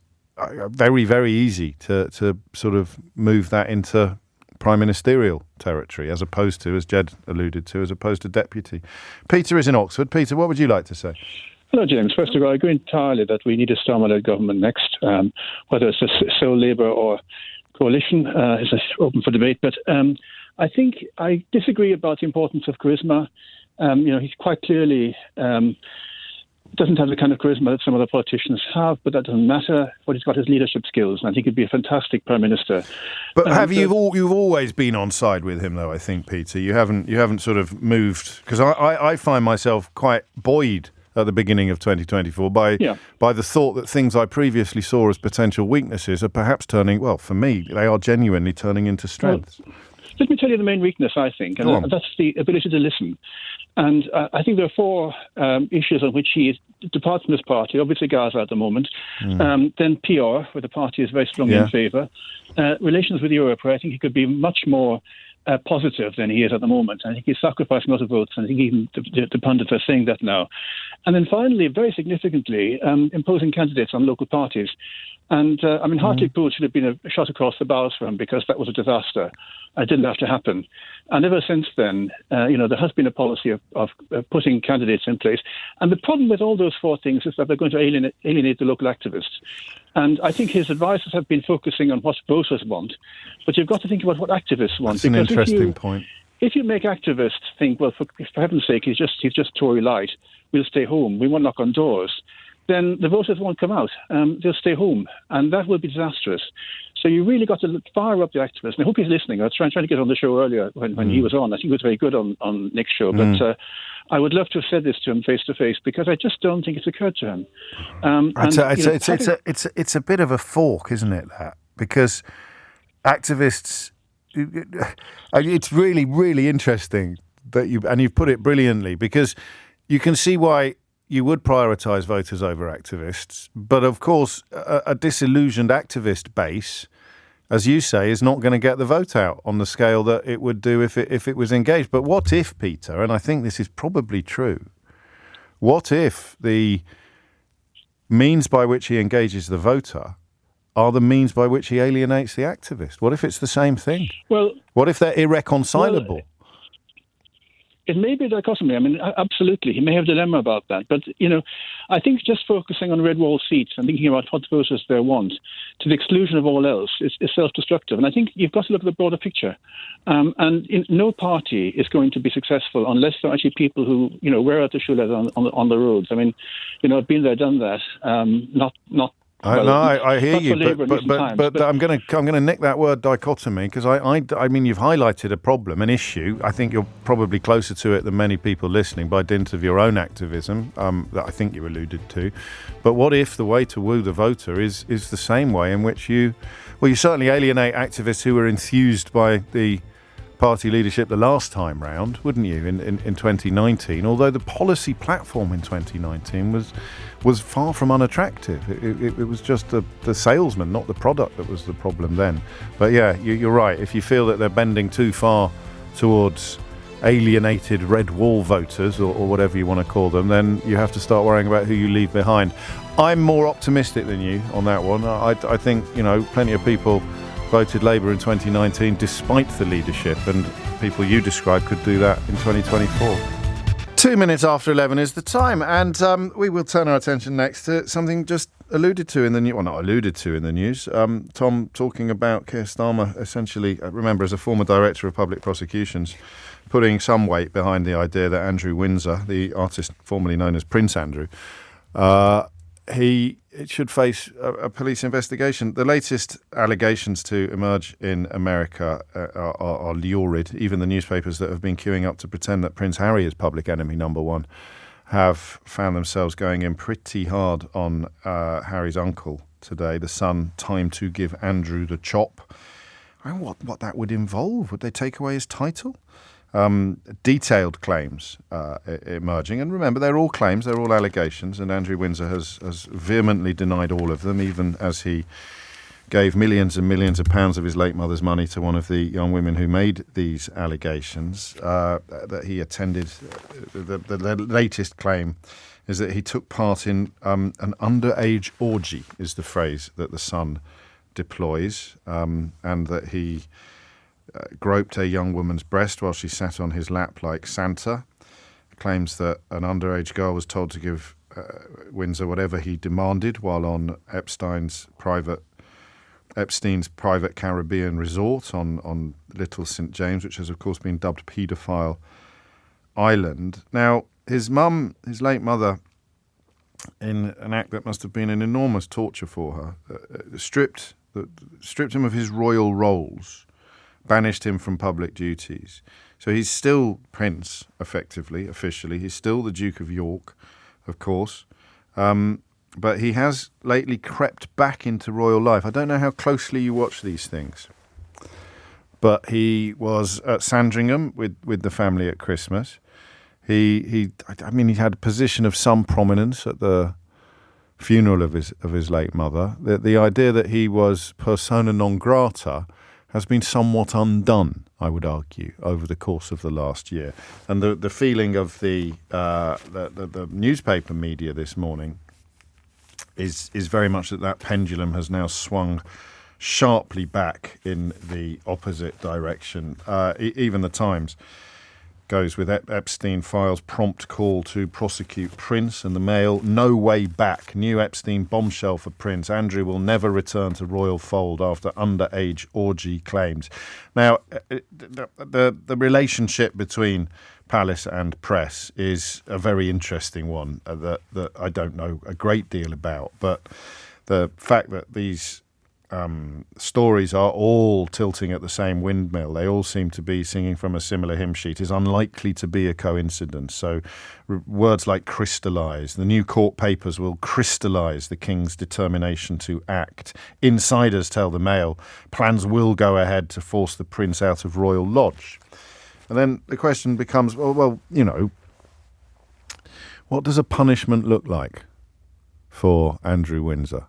very, very easy to sort of move that into prime ministerial territory, as opposed to, as Jed alluded to, as opposed to deputy. Peter is in Oxford. Peter, what would you like to say? Hello, James. First of all, I agree entirely that we need a Starmer-led government next, whether it's a sole Labour or coalition is open for debate. But I think I disagree about the importance of charisma. He's quite clearly doesn't have the kind of charisma that some other politicians have, but that doesn't matter. But he's got his leadership skills, and I think he'd be a fantastic prime minister. But you've always been on side with him, though? I think, Peter, you haven't sort of moved, because I find myself quite buoyed at the beginning of 2024 by the thought that things I previously saw as potential weaknesses are perhaps turning, well, for me, they are genuinely turning into strengths. Well, let me tell you the main weakness, I think, and that's the ability to listen. And I think there are four issues on which he departs from his party. Obviously, Gaza at the moment. Then PR, where the party is very strongly in favour. Relations with Europe, where I think he could be much more positive than he is at the moment. I think he's sacrificing a lot of votes, and I think even the pundits are saying that now. And then finally, very significantly, imposing candidates on local parties. And Hartlepool should have been a shot across the bows for him, because that was a disaster. It didn't have to happen. And ever since then, there has been a policy of putting candidates in place. And the problem with all those four things is that they're going to alienate the local activists. And I think his advisors have been focusing on what voters want. But you've got to think about what activists want. That's an interesting point. If you make activists think, well, for heaven's sake, he's just Tory light, we'll stay home, we won't knock on doors, then the voters won't come out. They'll stay home. And that will be disastrous. So you really got to fire up the activists. And I hope he's listening. I was trying to get on the show earlier when he was on. I think he was very good on Nick's show. But I would love to have said this to him face to face, because I just don't think it's occurred to him. It's a bit of a fork, isn't it, that? Because activists... It's really, really interesting that you've put it brilliantly, because you can see why you would prioritise voters over activists. But of course, a disillusioned activist base, as you say, is not going to get the vote out on the scale that it would do if it was engaged. But what if, Peter, and I think this is probably true, what if the means by which he engages the voter are the means by which he alienates the activist? What if it's the same thing? Well, what if they're irreconcilable? Well, it may be a dichotomy. I mean, absolutely. He may have a dilemma about that. But, I think just focusing on red wall seats and thinking about what voters they want to the exclusion of all else is self-destructive. And I think you've got to look at the broader picture. No party is going to be successful unless there are actually people who, wear out the shoe leather on the roads. I mean, I've been there, done that. I hear you, but I'm going to nick that word dichotomy, because I mean you've highlighted a problem, an issue. I think you're probably closer to it than many people listening by dint of your own activism that I think you alluded to. But what if the way to woo the voter is the same way in which you certainly alienate activists who were enthused by the party leadership the last time round, wouldn't you, in 2019, although the policy platform in 2019 was far from unattractive. It was just the salesman, not the product, that was the problem then. But yeah, you're right. If you feel that they're bending too far towards alienated red wall voters or whatever you want to call them, then you have to start worrying about who you leave behind. I'm more optimistic than you on that one. I think, plenty of people voted Labour in 2019 despite the leadership, and people you described could do that in 2024. 2 minutes after 11 is the time, and we will turn our attention next to something just alluded to in the news. Well, not alluded to in the news. Tom talking about Keir Starmer, essentially, remember, as a former director of public prosecutions, putting some weight behind the idea that Andrew Windsor, the artist formerly known as Prince Andrew, it should face a police investigation. The latest allegations to emerge in America are lurid. Even the newspapers that have been queuing up to pretend that Prince Harry is public enemy number one have found themselves going in pretty hard on Harry's uncle today, the son, time to give Andrew the chop. I don't know what that would involve. Would they take away his title? Detailed claims emerging. And remember, they're all claims, they're all allegations, and Andrew Windsor has vehemently denied all of them, even as he gave millions and millions of pounds of his late mother's money to one of the young women who made these allegations, that he attended. The latest claim is that he took part in an underage orgy, is the phrase that the Sun deploys, and that he groped a young woman's breast while she sat on his lap like Santa. Claims that an underage girl was told to give Windsor whatever he demanded while on Epstein's private Caribbean resort on Little St. James, which has, of course, been dubbed Paedophile Island. Now, his late mother, in an act that must have been an enormous torture for her, stripped him of his royal roles, banished him from public duties. So he's still Prince, effectively, officially. He's still the Duke of York, of course. But he has lately crept back into royal life. I don't know how closely you watch these things, but he was at Sandringham with the family at Christmas. He had a position of some prominence at the funeral of his late mother. The idea that he was persona non grata has been somewhat undone, I would argue, over the course of the last year. And the feeling of the newspaper media this morning is very much that pendulum has now swung sharply back in the opposite direction. Even the Times goes with Epstein files prompt call to prosecute Prince, and the Mail, no way back. New Epstein bombshell for Prince. Andrew will never return to royal fold after underage orgy claims. Now, the relationship between palace and press is a very interesting one that I don't know a great deal about, but the fact that these stories are all tilting at the same windmill, they all seem to be singing from a similar hymn sheet, is unlikely to be a coincidence. So words like crystallise, the new court papers will crystallise the King's determination to act. Insiders tell the Mail plans will go ahead to force the Prince out of Royal Lodge. And then the question becomes, well, what does a punishment look like for Andrew Windsor?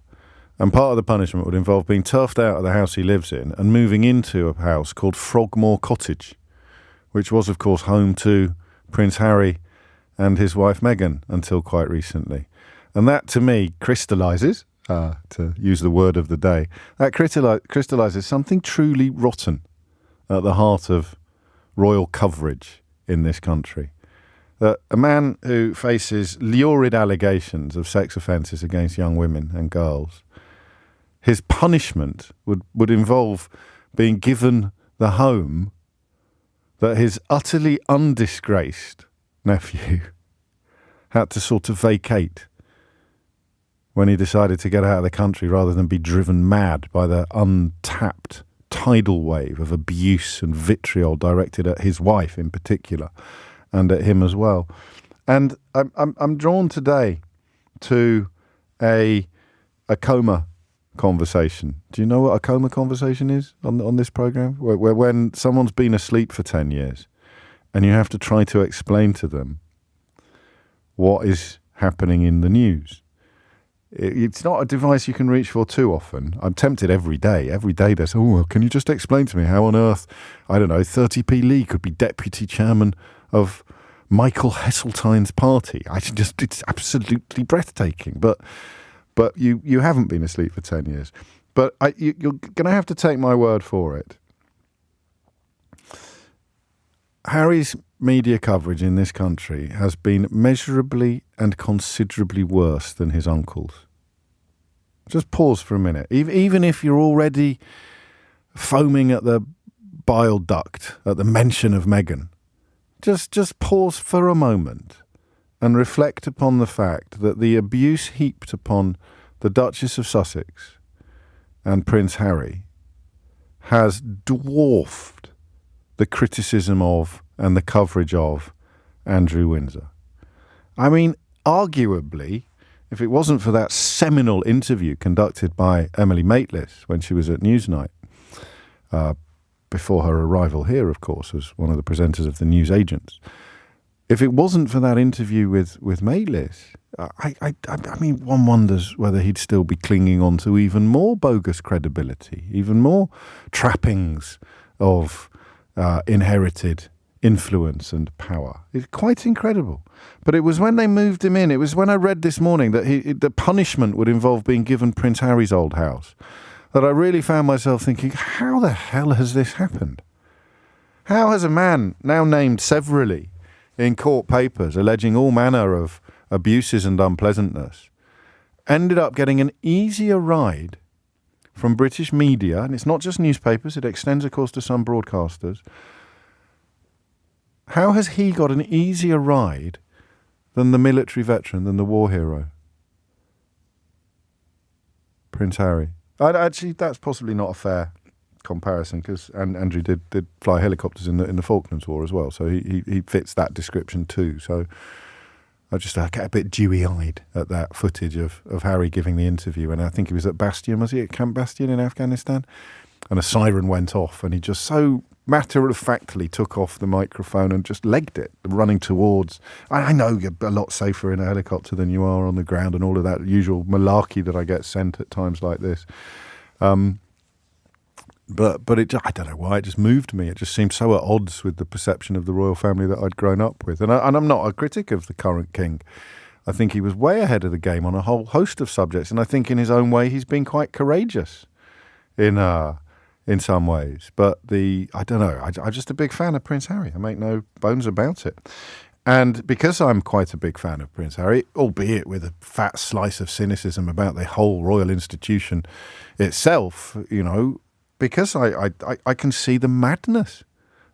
And part of the punishment would involve being turfed out of the house he lives in and moving into a house called Frogmore Cottage, which was, of course, home to Prince Harry and his wife Meghan until quite recently. And that, to me, crystallises, to use the word of the day, that crystallises something truly rotten at the heart of royal coverage in this country. That a man who faces lurid allegations of sex offences against young women and girls, his punishment would involve being given the home that his utterly undisgraced nephew had to sort of vacate when he decided to get out of the country rather than be driven mad by the untapped tidal wave of abuse and vitriol directed at his wife in particular and at him as well. And I'm drawn today to a coma conversation. Do you know what a coma conversation is on this program? Where when someone's been asleep for 10 years and you have to try to explain to them what is happening in the news. It's not a device you can reach for too often. I'm tempted every day. Every day there's, can you just explain to me how on earth, 30p Lee could be deputy chairman of Michael Heseltine's party? It's absolutely breathtaking. But you haven't been asleep for 10 years. But you're going to have to take my word for it. Harry's media coverage in this country has been measurably and considerably worse than his uncle's. Just pause for a minute. Even if you're already foaming at the bile duct at the mention of Meghan, just pause for a moment and reflect upon the fact that the abuse heaped upon the Duchess of Sussex and Prince Harry has dwarfed the criticism of and the coverage of Andrew Windsor. I mean, arguably, if it wasn't for that seminal interview conducted by Emily Maitlis when she was at Newsnight, before her arrival here, of course, as one of the presenters of the News Agents, if it wasn't for that interview with Maitlis, I mean, one wonders whether he'd still be clinging on to even more bogus credibility, even more trappings of inherited influence and power. It's quite incredible. But it was when they moved him in, it was when I read this morning that the punishment would involve being given Prince Harry's old house, that I really found myself thinking, how the hell has this happened? How has a man now named severally in court papers alleging all manner of abuses and unpleasantness ended up getting an easier ride from British media, and it's not just newspapers, it extends, of course, to some broadcasters. How has he got an easier ride than the military veteran, than the war hero? Prince Harry. Actually, that's possibly not a fair comparison, because Andrew did fly helicopters in the Falklands War as well, so he fits that description too. So I get a bit dewy-eyed at that footage of Harry giving the interview, and I think he was at Bastion, was he at Camp Bastion in Afghanistan? And a siren went off, and he just so matter-of-factly took off the microphone and just legged it, running towards... I know you're a lot safer in a helicopter than you are on the ground, and all of that usual malarkey that I get sent at times like this. But it, I don't know why, it just moved me. It just seemed so at odds with the perception of the royal family that I'd grown up with. And I'm not a critic of the current king. I think he was way ahead of the game on a whole host of subjects, and I think in his own way he's been quite courageous in some ways. But I don't know, I'm just a big fan of Prince Harry. I make no bones about it. And because I'm quite a big fan of Prince Harry, albeit with a fat slice of cynicism about the whole royal institution itself, you know, because I can see the madness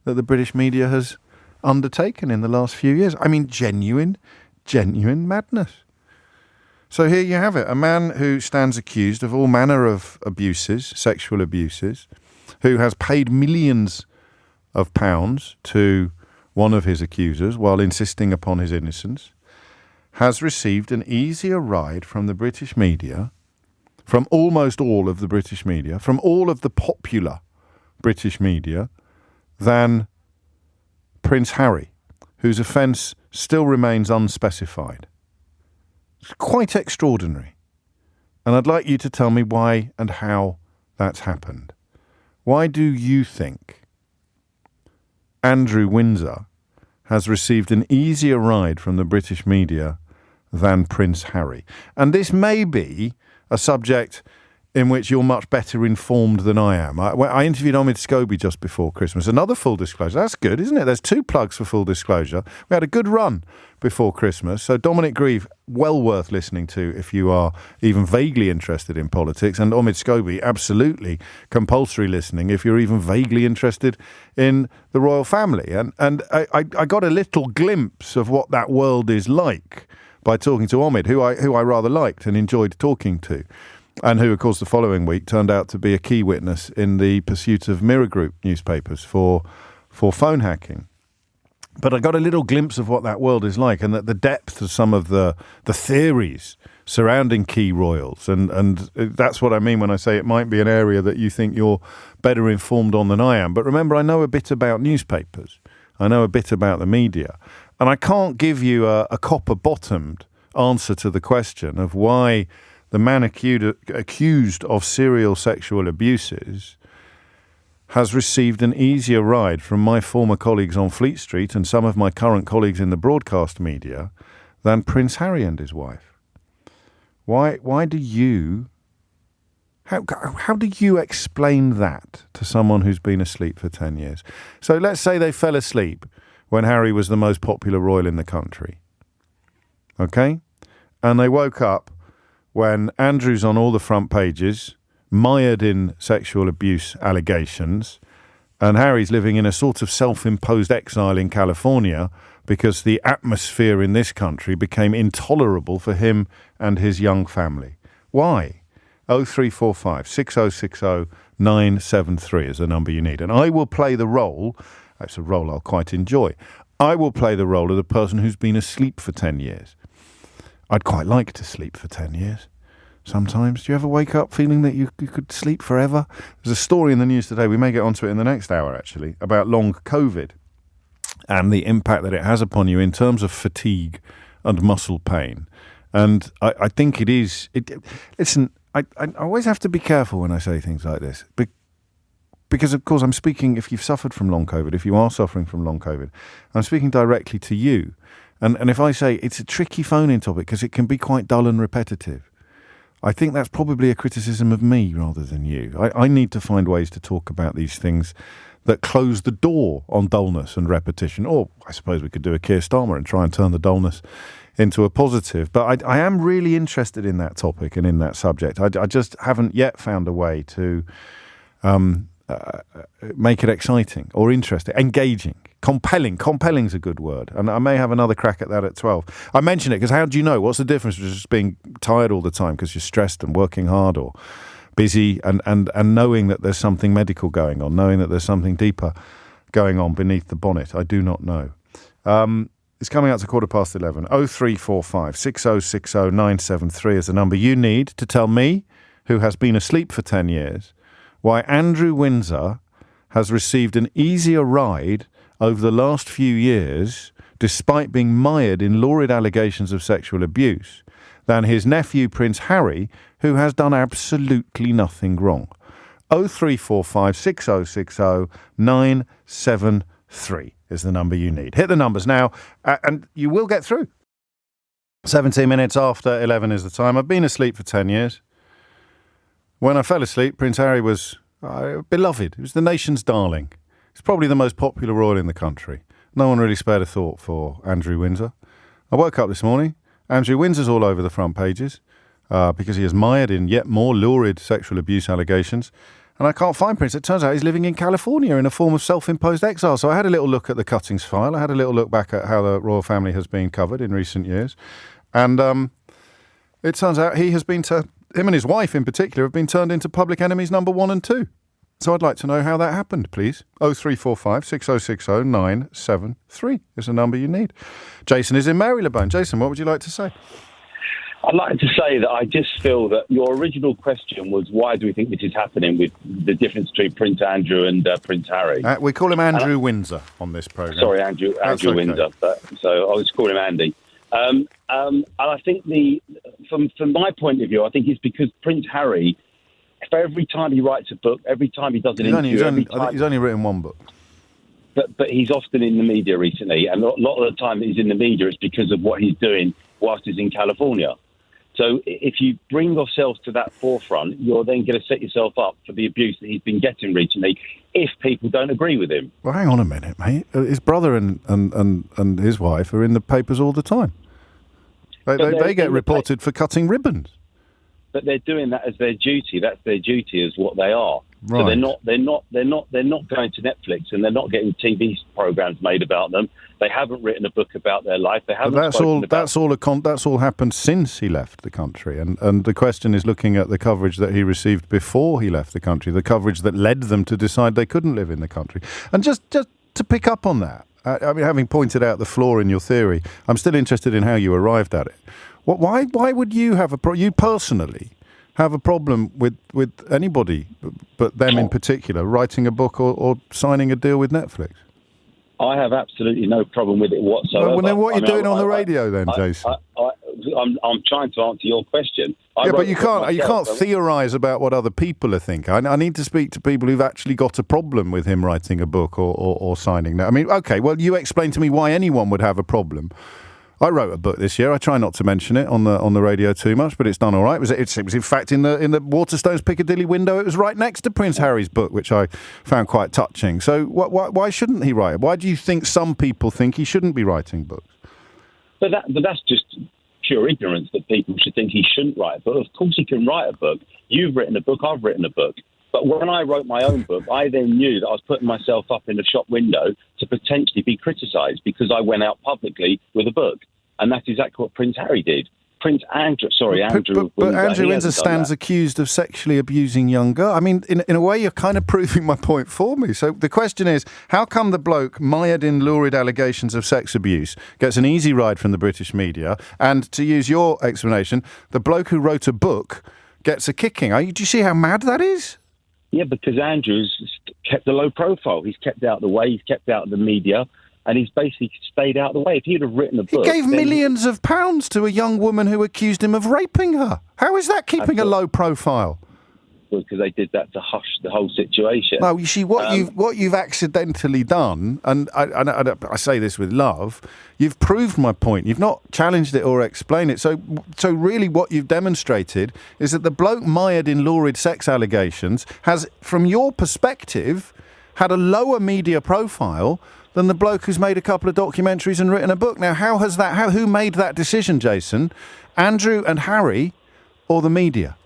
that the British media has undertaken in the last few years. I mean, genuine madness. So here you have it, a man who stands accused of all manner of abuses, sexual abuses, who has paid millions of pounds to one of his accusers while insisting upon his innocence, has received an easier ride from the British media, from almost all of the British media, from all of the popular British media, than Prince Harry, whose offence still remains unspecified. It's quite extraordinary. And I'd like you to tell me why and how that's happened. Why do you think Andrew Windsor has received an easier ride from the British media than Prince Harry? And this may be a subject in which you're much better informed than I am. I interviewed Omid Scobie just before Christmas. Another full disclosure. That's good, isn't it? There's 2 plugs for full disclosure. We had a good run before Christmas. So Dominic Grieve, well worth listening to if you are even vaguely interested in politics. And Omid Scobie, absolutely compulsory listening if you're even vaguely interested in the royal family. And I got a little glimpse of what that world is like by talking to Omid, who I rather liked and enjoyed talking to. And who, of course, the following week turned out to be a key witness in the pursuit of Mirror Group newspapers for phone hacking. But I got a little glimpse of what that world is like, and that the depth of some of the theories surrounding key royals. And that's what I mean when I say it might be an area that you think you're better informed on than I am. But remember, I know a bit about newspapers. I know a bit about the media. And I can't give you a copper-bottomed answer to the question of why the man accused of serial sexual abuses has received an easier ride from my former colleagues on Fleet Street and some of my current colleagues in the broadcast media than Prince Harry and his wife. Why do you... How do you explain that to someone who's been asleep for 10 years? So let's say they fell asleep when Harry was the most popular royal in the country. Okay? And they woke up when Andrew's on all the front pages, mired in sexual abuse allegations, and Harry's living in a sort of self-imposed exile in California because the atmosphere in this country became intolerable for him and his young family. Why? 0345 6060 973 is the number you need. And I will play the role, that's a role I'll quite enjoy, I will play the role of the person who's been asleep for 10 years. I'd quite like to sleep for 10 years sometimes. Do you ever wake up feeling that you could sleep forever? There's a story in the news today, we may get onto it in the next hour actually, about long COVID and the impact that it has upon you in terms of fatigue and muscle pain. And I think it is... Listen, I always have to be careful when I say things like this. Because, of course, I'm speaking, if you've suffered from long COVID, if you are suffering from long COVID, I'm speaking directly to you. And if I say it's a tricky phone-in topic because it can be quite dull and repetitive, I think that's probably a criticism of me rather than you. I need to find ways to talk about these things that close the door on dullness and repetition. Or I suppose we could do a Keir Starmer and try and turn the dullness into a positive. But I am really interested in that topic and in that subject. I just haven't yet found a way to make it exciting or interesting, engaging, compelling. Compelling's a good word. And I may have another crack at that at 12. I mention it because how do you know? What's the difference between just being tired all the time because you're stressed and working hard, or busy and knowing that there's something medical going on, knowing that there's something deeper going on beneath the bonnet? I do not know. It's coming out to 11:15. 0345 6060 973 is the number you need to tell me, who has been asleep for 10 years, why Andrew Windsor has received an easier ride over the last few years, despite being mired in lurid allegations of sexual abuse, than his nephew Prince Harry, who has done absolutely nothing wrong. 0345 6060 973 is the number you need. Hit the numbers now, and you will get through. 17 minutes after 11 is the time. I've been asleep for 10 years. When I fell asleep, Prince Harry was beloved. He was the nation's darling. He's probably the most popular royal in the country. No one really spared a thought for Andrew Windsor. I woke up this morning. Andrew Windsor's all over the front pages because he is mired in yet more lurid sexual abuse allegations. And I can't find Prince. It turns out he's living in California in a form of self-imposed exile. So I had a little look at the cuttings file. I had a little look back at how the royal family has been covered in recent years. And it turns out him and his wife in particular have been turned into public enemies number 1 and 2. So I'd like to know how that happened, please. 0345 6060 973 is the number you need. Jason is in Marylebone. Jason, what would you like to say? I'd like to say that I just feel that your original question was, why do we think this is happening with the difference between Prince Andrew and Prince Harry? We call him Andrew Windsor on this programme. Sorry, Andrew okay. Windsor. So I was calling him Andy. And I think from my point of view, I think it's because Prince Harry, for every time he writes a book, every time he does an interview... He's only written one book. But he's often in the media recently, and a lot of the time that he's in the media is because of what he's doing whilst he's in California. So if you bring yourself to that forefront, you're then going to set yourself up for the abuse that he's been getting recently if people don't agree with him. Well, hang on a minute, mate. His brother and his wife are in the papers all the time. They get reported for cutting ribbons. But they're doing that as their duty. That's their duty, is what they are. Right. So they're not going to Netflix, and they're not getting TV programs made about them. They haven't written a book about their life. They haven't. That's all happened since he left the country, and the question is looking at the coverage that he received before he left the country, the coverage that led them to decide they couldn't live in the country, and just to pick up on that. I mean, having pointed out the flaw in your theory, I'm still interested in how you arrived at it. Why would you you personally have a problem with anybody, but them in particular, writing a book or signing a deal with Netflix? I have absolutely no problem with it whatsoever. Well, then what are you doing on the radio then, Jason? I'm trying to answer your question. But you can't theorise about what other people are thinking. I need to speak to people who've actually got a problem with him writing a book or signing that. I mean, okay, well, you explain to me why anyone would have a problem. I wrote a book this year. I try not to mention it on the radio too much, but it's done all right. It was in fact in the Waterstones Piccadilly window. It was right next to Prince Harry's book, which I found quite touching. So why shouldn't he write it? Why do you think some people think he shouldn't be writing books? But that's just pure ignorance, that people should think he shouldn't write a book. Of course he can write a book. You've written a book. I've written a book. But when I wrote my own book, I then knew that I was putting myself up in the shop window to potentially be criticised because I went out publicly with a book. And that's exactly what Prince Harry did. Andrew Windsor stands accused of sexually abusing young girls. I mean, in a way, you're kind of proving my point for me. So the question is, how come the bloke mired in lurid allegations of sex abuse gets an easy ride from the British media? And to use your explanation, the bloke who wrote a book gets a kicking. Do you see how mad that is? Yeah, because Andrew's kept a low profile. He's kept out of the way. He's kept out of the media. And he's basically stayed out of the way. If he'd have written a book... He gave millions of pounds to a young woman who accused him of raping her. How is that keeping a low profile? because they did that to hush the whole situation. No, you see, what you've accidentally done, and I say this with love, you've proved my point. You've not challenged it or explained it. So really what you've demonstrated is that the bloke mired in lurid sex allegations has, from your perspective, had a lower media profile than the bloke who's made a couple of documentaries and written a book. Now, who made that decision, Jason? Andrew and Harry or the media?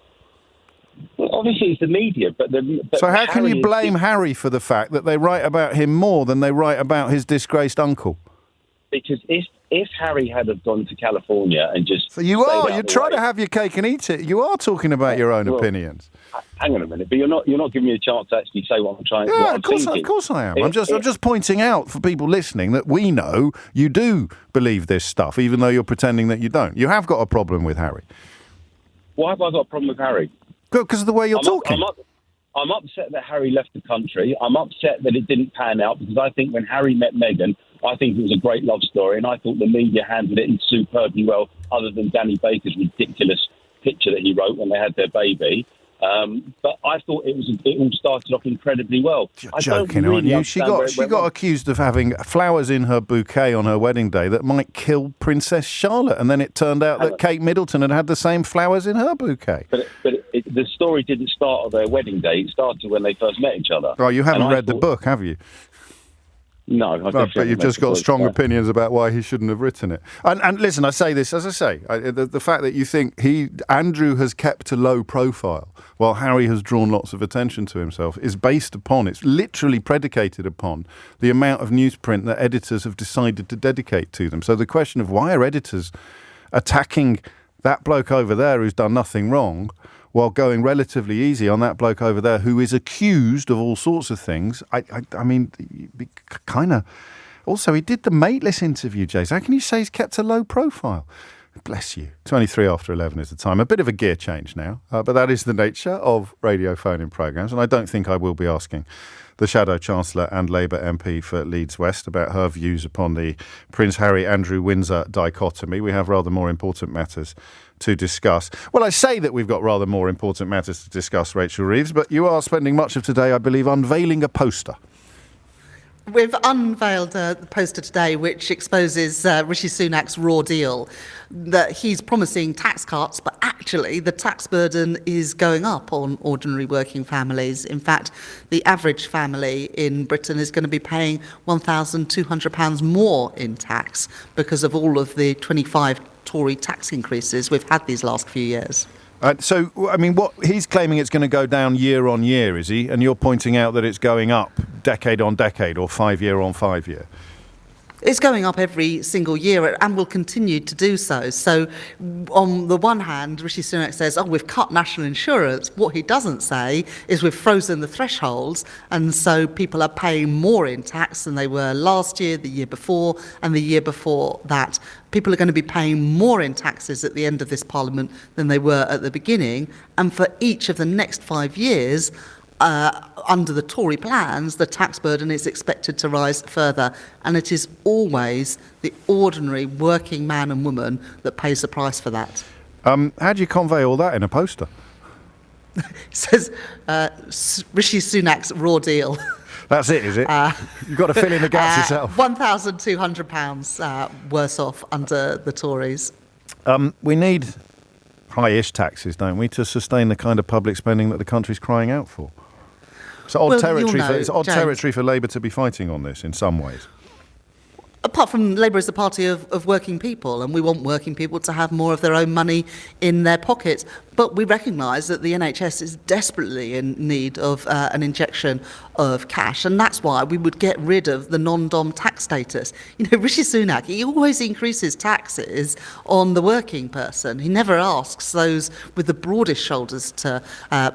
Well, obviously it's the media, but so how can you blame Harry for the fact that they write about him more than they write about his disgraced uncle? Because if Harry had have gone to California and just... So you're trying to have your cake and eat it. You are talking about your own opinions. Hang on a minute, but you're not giving me a chance to actually say what I'm trying. Yeah, of course I am. I'm just pointing out for people listening that we know you do believe this stuff, even though you're pretending that you don't. You have got a problem with Harry. Why have I got a problem with Harry? Because of the way you're talking. I'm upset that Harry left the country. I'm upset that it didn't pan out, because I think when Harry met Meghan, I think it was a great love story, and I thought the media handled it superbly well, other than Danny Baker's ridiculous picture that he wrote when they had their baby. But I thought it all started off incredibly well. You're joking, aren't you? She got accused of having flowers in her bouquet on her wedding day that might kill Princess Charlotte, and then it turned out that Kate Middleton had the same flowers in her bouquet. But the story didn't start on their wedding day. It started when they first met each other. Oh, you haven't read the book, have you? No, but you've just got strong opinions about why he shouldn't have written it. And listen, I say this, as I say, the fact that you think Andrew has kept a low profile while Harry has drawn lots of attention to himself is based upon, it's literally predicated upon the amount of newsprint that editors have decided to dedicate to them. So the question of why are editors attacking that bloke over there who's done nothing wrong while going relatively easy on that bloke over there who is accused of all sorts of things. I mean, kind of... Also, he did the Mateless interview, Jason. How can you say he's kept a low profile? Bless you. 23 after 11 is the time. A bit of a gear change now, but that is the nature of radio phone-in programmes, and I don't think I will be asking the Shadow Chancellor and Labour MP for Leeds West about her views upon the Prince Harry-Andrew Windsor dichotomy. We have rather more important matters to discuss. Well, I say that we've got rather more important matters to discuss, Rachel Reeves, but you are spending much of today, I believe, unveiling a poster. We've unveiled the poster today which exposes Rishi Sunak's raw deal, that he's promising tax cuts, but actually the tax burden is going up on ordinary working families. In fact, the average family in Britain is going to be paying £1,200 more in tax because of all of the 25 Tory tax increases we've had these last few years. So, I mean, what he's claiming it's going to go down year on year, is he? And you're pointing out that it's going up decade on decade or 5 year on 5 year. It's going up every single year and will continue to do so. So on the one hand, Rishi Sunak says, we've cut national insurance. What he doesn't say is we've frozen the thresholds, and so people are paying more in tax than they were last year, the year before, and the year before that. People are going to be paying more in taxes at the end of this Parliament than they were at the beginning, and for each of the next 5 years, under the Tory plans, the tax burden is expected to rise further, and it is always the ordinary working man and woman that pays the price for that. How do you convey all that in a poster? It says Rishi Sunak's raw deal. That's it, is it? You've got to fill in the gaps yourself. £1,200 worse off under the Tories. We need high-ish taxes, don't we, to sustain the kind of public spending that the country's crying out for? It's odd territory for Labour to be fighting on this in some ways. Apart from Labour is the party of working people, and we want working people to have more of their own money in their pockets. But we recognise that the NHS is desperately in need of an injection of cash, and that's why we would get rid of the non-dom tax status. You know, Rishi Sunak, he always increases taxes on the working person. He never asks those with the broadest shoulders to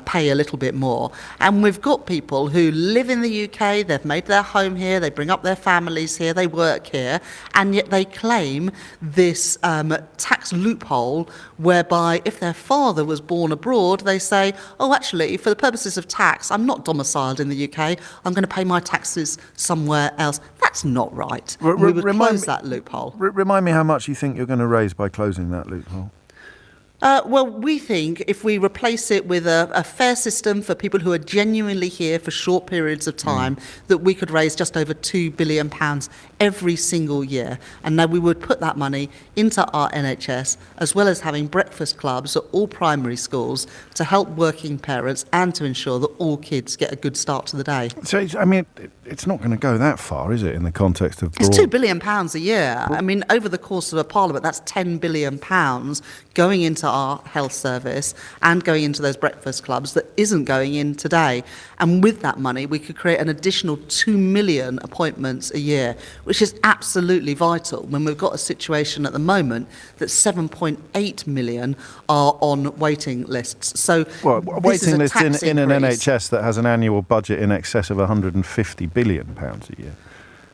pay a little bit more. And we've got people who live in the UK, they've made their home here, they bring up their families here, they work here, and yet they claim this tax loophole whereby if their father was born abroad, they say, actually, for the purposes of tax, I'm not domiciled in the UK, I'm going to pay my taxes somewhere else. That's not right. We would close that loophole. Remind me how much you think you're going to raise by closing that loophole. Well, we think if we replace it with a fair system for people who are genuinely here for short periods of time, that we could raise just over £2 billion every single year. And now we would put that money into our NHS, as well as having breakfast clubs at all primary schools to help working parents and to ensure that all kids get a good start to the day. So, it's not going to go that far, is it, in the context of broad... It's £2 billion a year. I mean, over the course of a parliament, that's £10 billion going into our health service and going into those breakfast clubs that isn't going in today. And with that money, we could create an additional 2 million appointments a year, which is absolutely vital when we've got a situation at the moment that 7.8 million are on waiting lists. So, waiting lists in an NHS that has an annual budget in excess of £150 billion a year.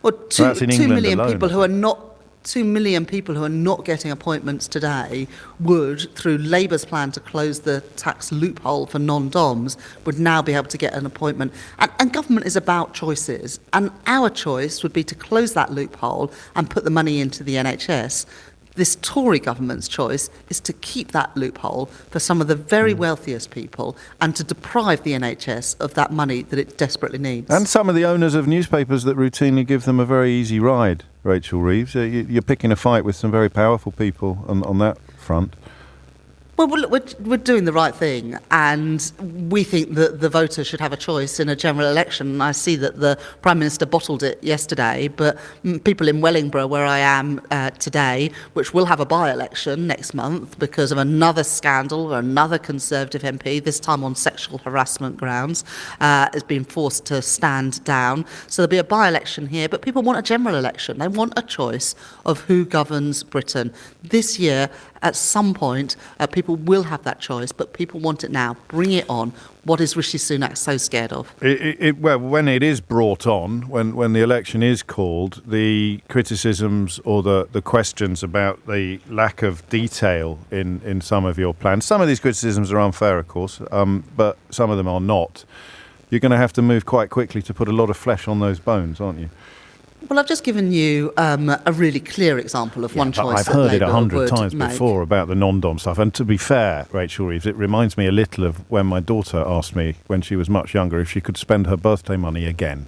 Well, that's in 2 England million alone, people who are not 2 million people who are not getting appointments today would, through Labour's plan to close the tax loophole for non-DOMs, would now be able to get an appointment. And government is about choices. And our choice would be to close that loophole and put the money into the NHS. This Tory government's choice is to keep that loophole for some of the very wealthiest people and to deprive the NHS of that money that it desperately needs. And some of the owners of newspapers that routinely give them a very easy ride, Rachel Reeves. You're picking a fight with some very powerful people on that front. Well, we're doing the right thing, and we think that the voters should have a choice in a general election. I see that the Prime Minister bottled it yesterday, but people in Wellingborough, where I am today, which will have a by-election next month because of another scandal or another Conservative MP, this time on sexual harassment grounds, has been forced to stand down. So there'll be a by-election here, but people want a general election. They want a choice of who governs Britain. This year, at some point, people will have that choice, but people want it now. Bring it on. What is Rishi Sunak so scared of? Well, when it is brought on, when the election is called, the criticisms or the questions about the lack of detail in some of your plans, some of these criticisms are unfair, of course, but some of them are not. You're going to have to move quite quickly to put a lot of flesh on those bones, aren't you? Well, I've just given you a really clear example of one choice. I've heard it 100 times make. before about the non-dom stuff. And to be fair, Rachel Reeves, it reminds me a little of when my daughter asked me, when she was much younger, if she could spend her birthday money again.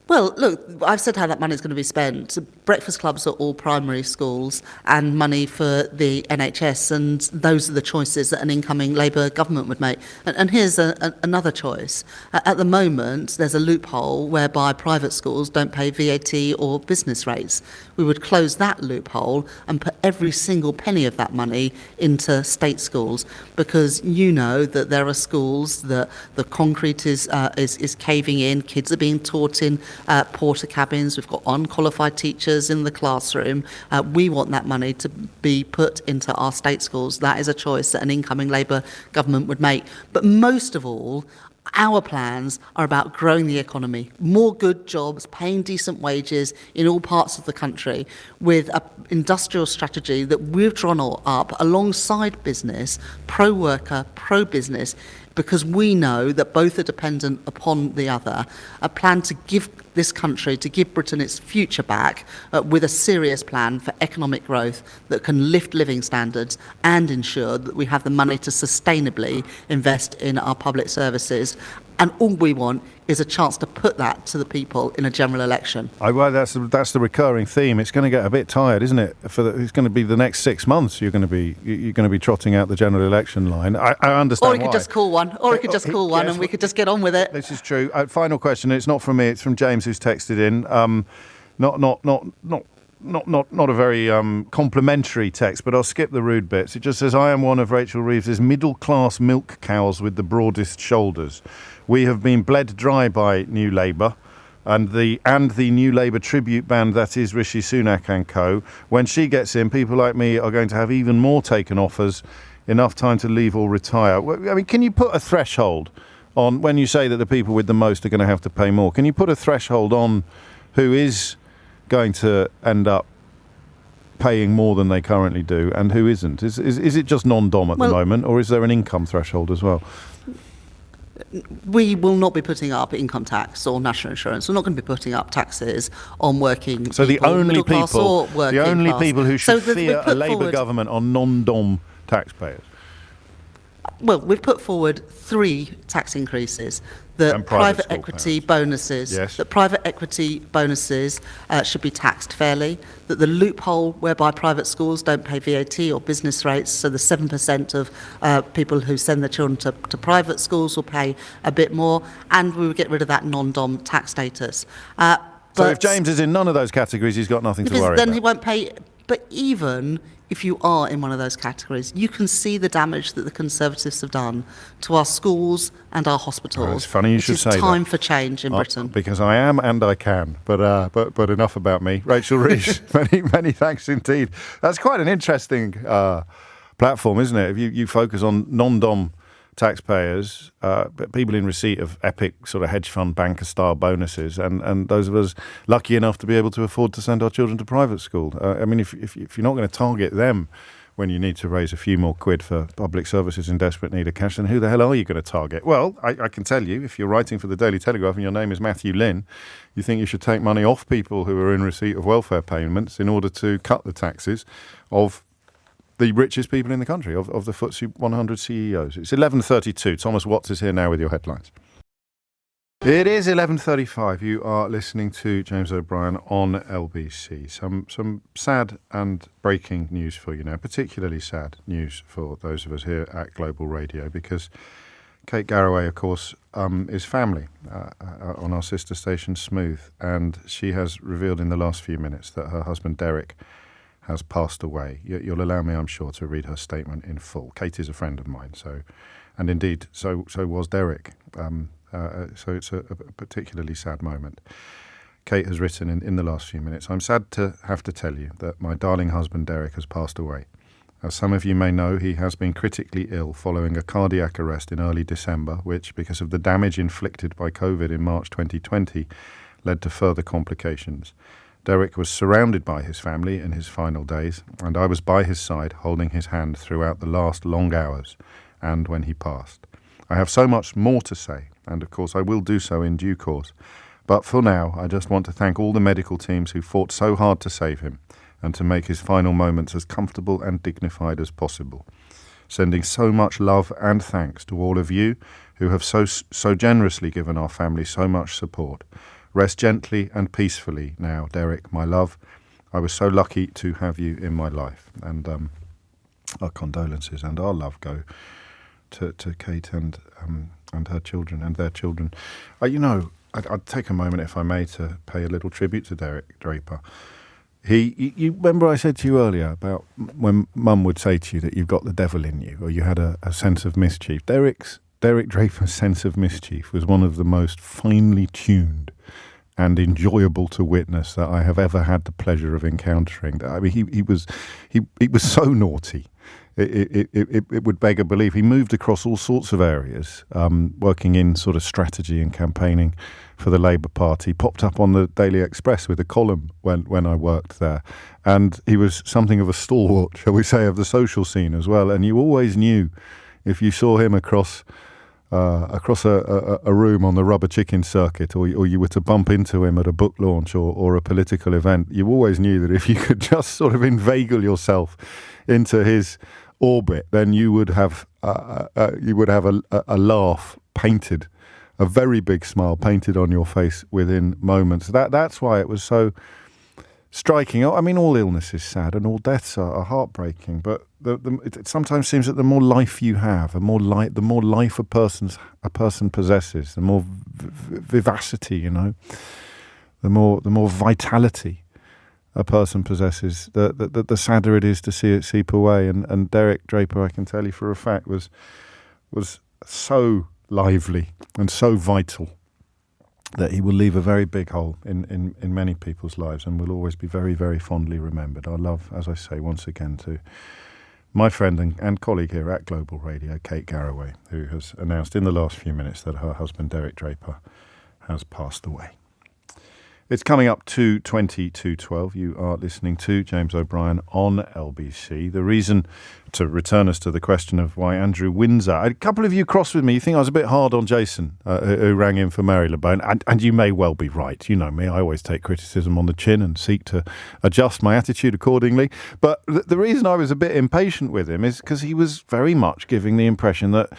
Well, look, I've said how that money is going to be spent. Breakfast clubs are all primary schools and money for the NHS, and those are the choices that an incoming Labour government would make. And here's another choice. At the moment, there's a loophole whereby private schools don't pay VAT or business rates. We would close that loophole and put every single penny of that money into state schools, because you know that there are schools that the concrete is caving in, kids are being taught in porter cabins, we've got unqualified teachers in the classroom. We want that money to be put into our state schools. That is a choice that an incoming Labour government would make. But most of all, our plans are about growing the economy, more good jobs, paying decent wages in all parts of the country, with an industrial strategy that we've drawn up alongside business, pro-worker, pro-business, because we know that both are dependent upon the other. A plan to give this country, to give Britain its future back, with a serious plan for economic growth that can lift living standards and ensure that we have the money to sustainably invest in our public services. And all we want is a chance to put that to the people in a general election. Well, that's the recurring theme. It's going to get a bit tired, isn't it? It's going to be the next 6 months. You're going to be trotting out the general election line. I understand. Or he could just call one. Or he could just call one, and we could just get on with it. This is true. Final question. It's not from me. It's from James, who's texted in. Not a very complimentary text, but I'll skip the rude bits. It just says, I am one of Rachel Reeves's middle-class milk cows with the broadest shoulders. We have been bled dry by New Labour and the New Labour tribute band that is Rishi Sunak and co. When she gets in, people like me are going to have even more taken offers, enough time to leave or retire. I mean, can you put a threshold on, when you say that the people with the most are going to have to pay more, can you put a threshold on who is going to end up paying more than they currently do and who isn't? Is it just non-dom at the moment, or is there an income threshold as well? We will not be putting up income tax or national insurance. We're not going to be putting up taxes on working people. So the only people who should fear fear a Labour government are non-dom taxpayers. Well, we've put forward 3 tax increases. That private equity bonuses, that private equity bonuses should be taxed fairly. That the loophole whereby private schools don't pay VAT or business rates, so the 7% of people who send their children to private schools will pay a bit more, and we would get rid of that non-dom tax status. So if James is in none of those categories, he's got nothing to worry about. Then he won't pay. But even if you are in one of those categories, you can see the damage that the Conservatives have done to our schools and our hospitals. Well, it's funny you should say that. It's time for change in Britain. Because I am and I can. But enough about me. Rachel Rees, many thanks indeed. That's quite an interesting platform, isn't it? If you focus on non-dom taxpayers, people in receipt of epic sort of hedge fund banker style bonuses, and those of us lucky enough to be able to afford to send our children to private school. I mean, if you're not going to target them when you need to raise a few more quid for public services in desperate need of cash, then who the hell are you going to target? Well, I can tell you, if you're writing for the Daily Telegraph and your name is Matthew Lynn, you think you should take money off people who are in receipt of welfare payments in order to cut the taxes of the richest people in the country, of the FTSE 100 CEOs. It's 11:32. Thomas Watts is here now with your headlines. It is 11:35. You are listening to James O'Brien on LBC. Some sad and breaking news for you now, particularly sad news for those of us here at Global Radio, because Kate Garraway, of course, is family on our sister station Smooth, and she has revealed in the last few minutes that her husband Derek has passed away. You'll allow me, I'm sure, to read her statement in full. Kate is a friend of mine, and indeed, so was Derek. So it's a particularly sad moment. Kate has written in the last few minutes, "I'm sad to have to tell you that my darling husband Derek has passed away. As some of you may know, he has been critically ill following a cardiac arrest in early December, which, because of the damage inflicted by COVID in March 2020, led to further complications. Derek was surrounded by his family in his final days, and I was by his side holding his hand throughout the last long hours and when he passed. I have so much more to say, and of course I will do so in due course, but for now I just want to thank all the medical teams who fought so hard to save him and to make his final moments as comfortable and dignified as possible. Sending so much love and thanks to all of you who have so generously given our family so much support. Rest gently and peacefully now, Derek, my love. I was so lucky to have you in my life." And our condolences and our love go to Kate and her children and their children. I'd take a moment, if I may, to pay a little tribute to Derek Draper. You remember I said to you earlier about when Mum would say to you that you've got the devil in you, or you had a sense of mischief. Derek Draper's sense of mischief was one of the most finely tuned and enjoyable to witness that I have ever had the pleasure of encountering. I mean, he was so naughty. It would beg a belief. He moved across all sorts of areas, working in sort of strategy and campaigning for the Labour Party. Popped up on the Daily Express with a column when I worked there, and he was something of a stalwart, shall we say, of the social scene as well. And you always knew if you saw him across a room on the rubber chicken circuit, or you were to bump into him at a book launch or a political event, you always knew that if you could just sort of inveigle yourself into his orbit, then you would have a laugh painted, a very big smile painted on your face within moments. That's why it was so striking. I mean, all illness is sad and all deaths are heartbreaking, but it sometimes seems that the more life you have, the more life a person possesses, the more vivacity, the more vitality a person possesses, the sadder it is to see it seep away. And Derek Draper, I can tell you for a fact, was so lively and so vital that he will leave a very big hole in many people's lives and will always be very, very fondly remembered. Our love, as I say, once again to my friend and colleague here at Global Radio, Kate Garraway, who has announced in the last few minutes that her husband, Derek Draper, has passed away. It's coming up to 22:12. You are listening to James O'Brien on LBC. The reason, to return us to the question of why Andrew Windsor, a couple of you crossed with me. You think I was a bit hard on Jason, who rang in for Mary LeBone, and you may well be right. You know me, I always take criticism on the chin and seek to adjust my attitude accordingly. But the reason I was a bit impatient with him is because he was very much giving the impression that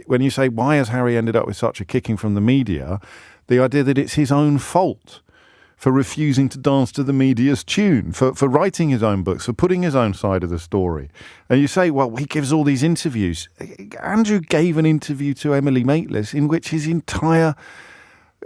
when you say, why has Harry ended up with such a kicking from the media, the idea that it's his own fault for refusing to dance to the media's tune, for writing his own books, for putting his own side of the story. And you say, well, he gives all these interviews. Andrew gave an interview to Emily Maitlis in which his entire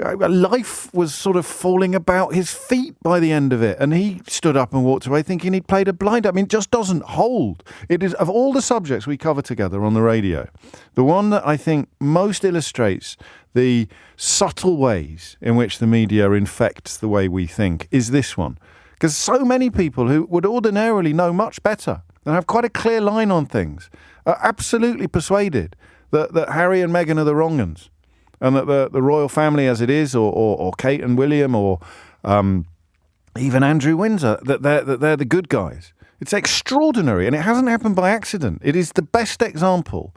life was sort of falling about his feet by the end of it. And he stood up and walked away thinking he'd played a blind. I mean, it just doesn't hold. It is, of all the subjects we cover together on the radio, the one that I think most illustrates the subtle ways in which the media infects the way we think is this one. Because so many people who would ordinarily know much better and have quite a clear line on things are absolutely persuaded that Harry and Meghan are the wrong uns, and that the royal family as it is, or Kate and William, or even Andrew Windsor, that they're the good guys. It's extraordinary, and it hasn't happened by accident. It is the best example,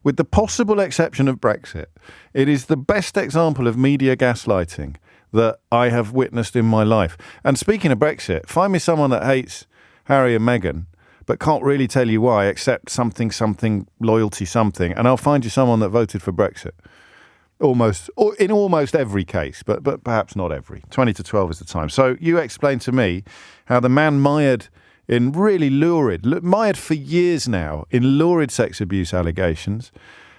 with the possible exception of Brexit, it is the best example of media gaslighting that I have witnessed in my life. And speaking of Brexit, find me someone that hates Harry and Meghan, but can't really tell you why, except something, loyalty, something, and I'll find you someone that voted for Brexit. In almost every case, but perhaps not every. 20-12 is the time. So you explain to me how the man mired in really mired for years now in lurid sex abuse allegations,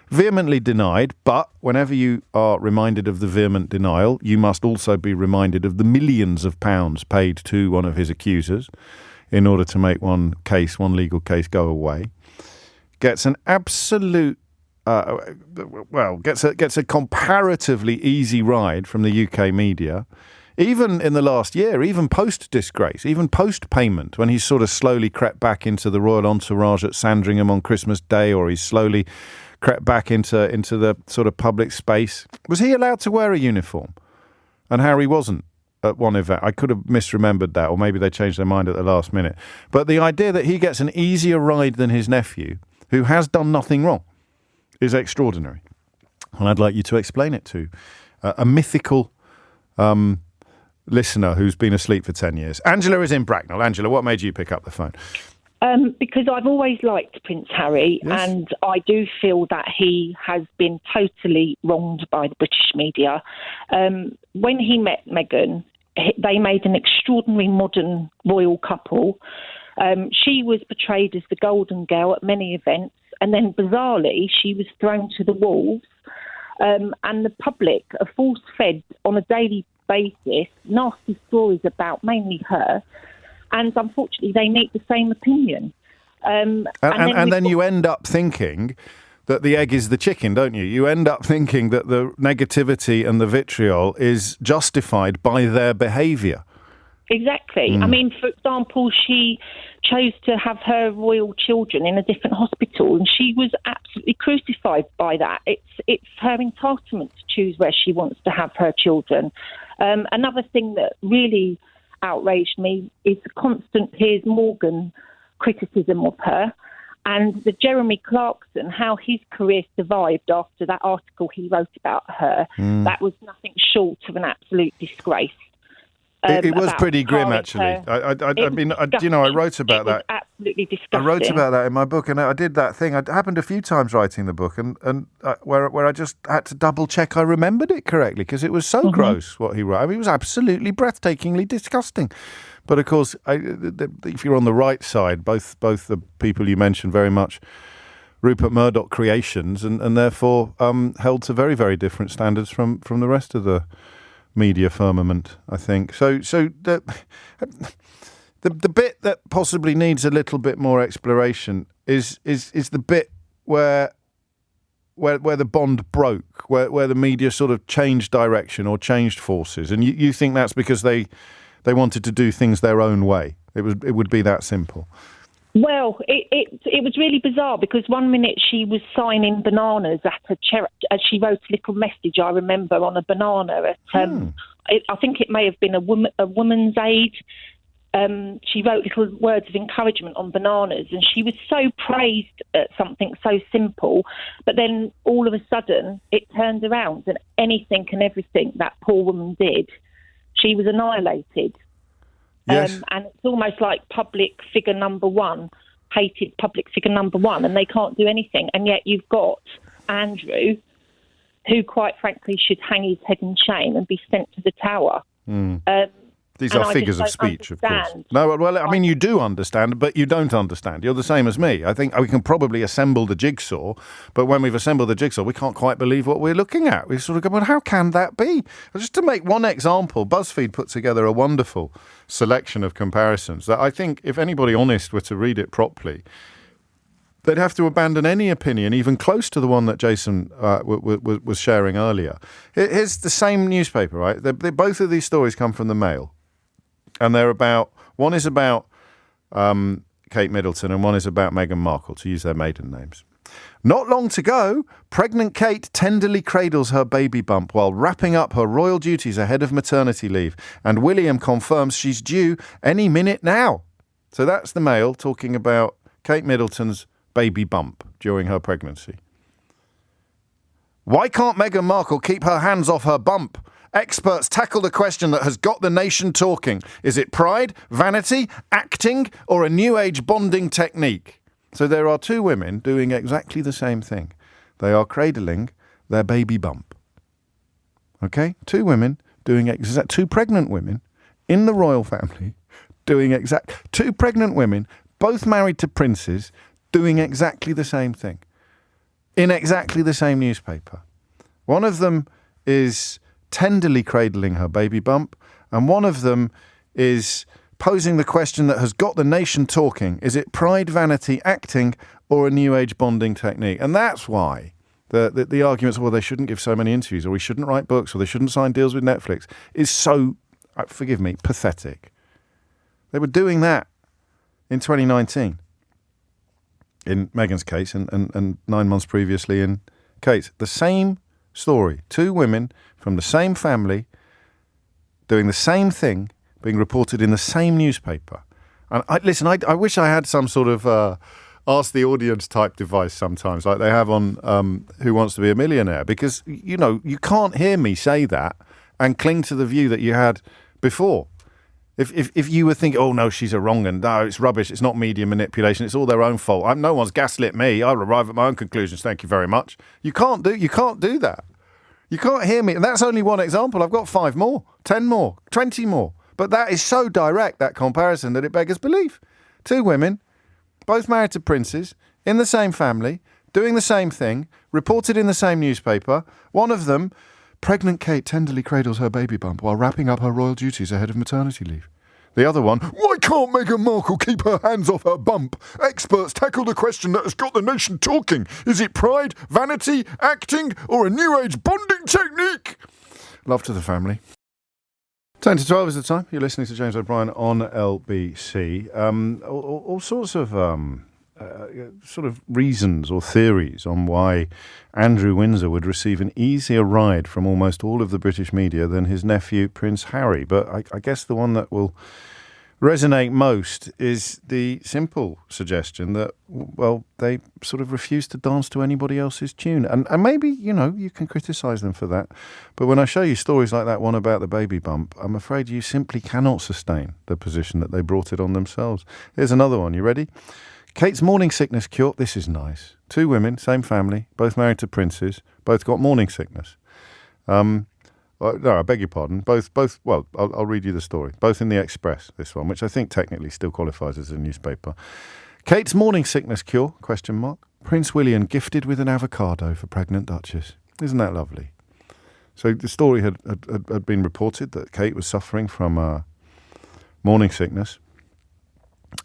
vehemently denied, but whenever you are reminded of the vehement denial, you must also be reminded of the millions of pounds paid to one of his accusers in order to make one legal case go away. Gets an absolute gets a comparatively easy ride from the UK media, even in the last year, even post-disgrace, even post-payment, when he's sort of slowly crept back into the royal entourage at Sandringham on Christmas Day, or he's slowly crept back into the sort of public space. Was he allowed to wear a uniform? And Harry wasn't at one event. I could have misremembered that, or maybe they changed their mind at the last minute. But the idea that he gets an easier ride than his nephew, who has done nothing wrong, is extraordinary. And I'd like you to explain it to a mythical listener who's been asleep for 10 years. Angela is in Bracknell. Angela, what made you pick up the phone? Because I've always liked Prince Harry, yes. And I do feel that he has been totally wronged by the British media. When he met Meghan, they made an extraordinary modern royal couple. She was portrayed as the golden girl at many events, and then bizarrely she was thrown to the wolves, and the public are force-fed on a daily basis nasty stories about mainly her, and unfortunately they meet the same opinion. And then you end up thinking that the egg is the chicken, don't you? You end up thinking that the negativity and the vitriol is justified by their behaviour. Exactly. I mean, for example, she chose to have her royal children in a different hospital, and she was absolutely crucified by that. It's her entitlement to choose where she wants to have her children. Another thing that really outraged me is the constant Piers Morgan criticism of her, and the Jeremy Clarkson, how his career survived after that article he wrote about her. That was nothing short of an absolute disgrace. It was pretty grim, actually. I wrote about that. Absolutely disgusting. I wrote about that in my book, and I did that thing. It happened a few times writing the book, and where I just had to double check I remembered it correctly, because it was so gross what he wrote. I mean, it was absolutely breathtakingly disgusting. But of course, if you're on the right side, both the people you mentioned very much Rupert Murdoch creations, and therefore held to very, very different standards from the rest of the media firmament, I think. So the bit that possibly needs a little bit more exploration is the bit where the bond broke, where the media sort of changed direction or changed forces, and you think that's because they wanted to do things their own way. It would be that simple. Well, it was really bizarre, because one minute she was signing bananas at a charity. She wrote a little message, I remember, on a banana at I think it may have been a woman's aid. She wrote little words of encouragement on bananas, and she was so praised at something so simple, but then all of a sudden it turned around, and anything and everything that poor woman did, she was annihilated. Yes. And it's almost like public figure number one, hated public figure number one, and they can't do anything. And yet you've got Andrew, who quite frankly should hang his head in shame and be sent to the tower. These are figures of speech, of course. No, well, I mean, you do understand, but you don't understand. You're the same as me. I think we can probably assemble the jigsaw, but when we've assembled the jigsaw, we can't quite believe what we're looking at. We sort of go, well, how can that be? Just to make one example, BuzzFeed put together a wonderful selection of comparisons that I think if anybody honest were to read it properly, they'd have to abandon any opinion, even close to the one that Jason was sharing earlier. Here's the same newspaper, right? Both of these stories come from the Mail. And they're about, one is about Kate Middleton and one is about Meghan Markle, to use their maiden names. Not long to go, pregnant Kate tenderly cradles her baby bump while wrapping up her royal duties ahead of maternity leave. And William confirms she's due any minute now. So that's the Mail talking about Kate Middleton's baby bump during her pregnancy. Why can't Meghan Markle keep her hands off her bump? Experts tackle the question that has got the nation talking. Is it pride, vanity, acting, or a new age bonding technique? So there are two women doing exactly the same thing. They are cradling their baby bump. Okay? Two women doing two pregnant women in the royal family doing two pregnant women, both married to princes, doing exactly the same thing. In exactly the same newspaper. One of them is tenderly cradling her baby bump, and one of them is posing the question that has got the nation talking. Is it pride, vanity, acting, or a new age bonding technique? And that's why the arguments, well, they shouldn't give so many interviews, or we shouldn't write books, or they shouldn't sign deals with Netflix, is so, forgive me, pathetic. They were doing that in 2019 in Meghan's case and 9 months previously in Kate's. The same story. Two women from the same family doing the same thing, being reported in the same newspaper. And I wish I had some sort of ask the audience type device sometimes, like they have on Who Wants to Be a Millionaire, because, you know, you can't hear me say that and cling to the view that you had before. If you were thinking, oh, no, she's a wrong and no, it's rubbish, it's not media manipulation, it's all their own fault. No one's gaslit me. I'll arrive at my own conclusions. Thank you very much. You can't do that. You can't hear me. And that's only one example. I've got 5 more, 10 more, 20 more. But that is so direct, that comparison, that it beggars belief. Two women, both married to princes, in the same family, doing the same thing, reported in the same newspaper. One of them, pregnant Kate tenderly cradles her baby bump while wrapping up her royal duties ahead of maternity leave. The other one, why can't Meghan Markle keep her hands off her bump? Experts tackle the question that has got the nation talking. Is it pride, vanity, acting, or a new age bonding technique? Love to the family. 10 to 12 is the time. You're listening to James O'Brien on LBC. All sorts of sort of reasons or theories on why Andrew Windsor would receive an easier ride from almost all of the British media than his nephew Prince Harry. But I guess the one that will resonate most is the simple suggestion that, well, they sort of refuse to dance to anybody else's tune. And maybe, you know, you can criticise them for that. But when I show you stories like that one about the baby bump, I'm afraid you simply cannot sustain the position that they brought it on themselves. Here's another one. You ready? Kate's morning sickness cure. This is nice. Two women, same family, both married to princes, both got morning sickness. No, I beg your pardon. Both. Well, I'll read you the story. Both in the Express, this one, which I think technically still qualifies as a newspaper. Kate's morning sickness cure, ? Prince William gifted with an avocado for pregnant Duchess. Isn't that lovely? So the story had been reported that Kate was suffering from morning sickness,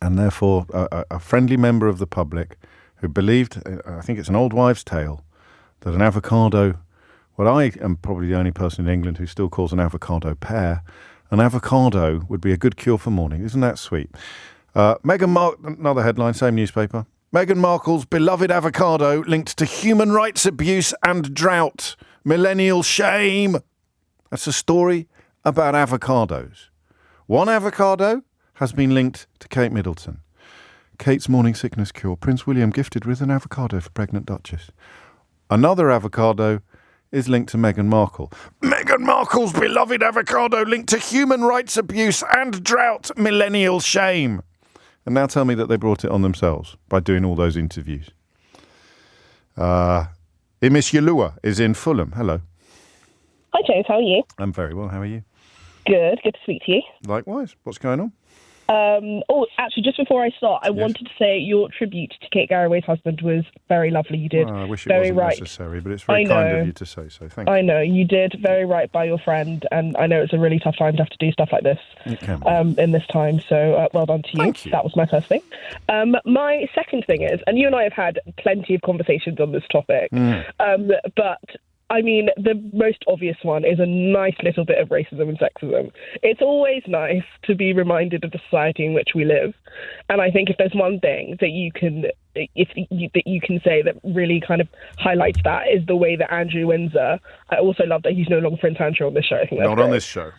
and therefore a friendly member of the public who believed, I think it's an old wives' tale, that an avocado, well, I am probably the only person in England who still calls an avocado pear, an avocado would be a good cure for morning. Isn't that sweet? Meghan Markle, another headline, same newspaper. Meghan Markle's beloved avocado linked to human rights abuse and drought. Millennial shame. That's a story about avocados. One avocado has been linked to Kate Middleton. Kate's morning sickness cure. Prince William gifted with an avocado for pregnant Duchess. Another avocado is linked to Meghan Markle. Meghan Markle's beloved avocado linked to human rights abuse and drought, millennial shame. And now tell me that they brought it on themselves by doing all those interviews. Imis Yalua is in Fulham. Hello. Hi, James. How are you? I'm very well. How are you? Good. Good to speak to you. Likewise. What's going on? Actually, just before I start, I wanted to say your tribute to Kate Garraway's husband was very lovely. You did. I wish it very wasn't right. necessary, but it's very kind of you to say so. Thank you. I know. You did very right by your friend, and I know it's a really tough time to have to do stuff like this in this time, so well done to you. Thank you. That was my first thing. My second thing is, and you and I have had plenty of conversations on this topic, but I mean, the most obvious one is a nice little bit of racism and sexism. It's always nice to be reminded of the society in which we live. And I think if there's one thing that you can say that really kind of highlights that is the way that Andrew Windsor, I also love that he's no longer Prince Andrew on this show. I think that's Not great. on this show.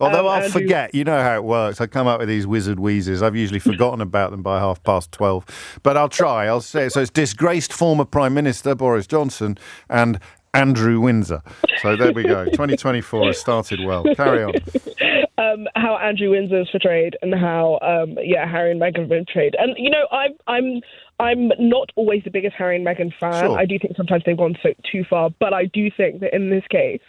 Although I'll forget, you know how it works. I come up with these wizard wheezes. I've usually forgotten about them by 12:30. But I'll try. I'll say it. So it's disgraced former Prime Minister Boris Johnson and Andrew Windsor. So there we go. 2024 has started well. Carry on. How Andrew Windsor is portrayed and how, Harry and Meghan have been portrayed. And, you know, I'm not always the biggest Harry and Meghan fan. Sure. I do think sometimes they've gone too far. But I do think that in this case,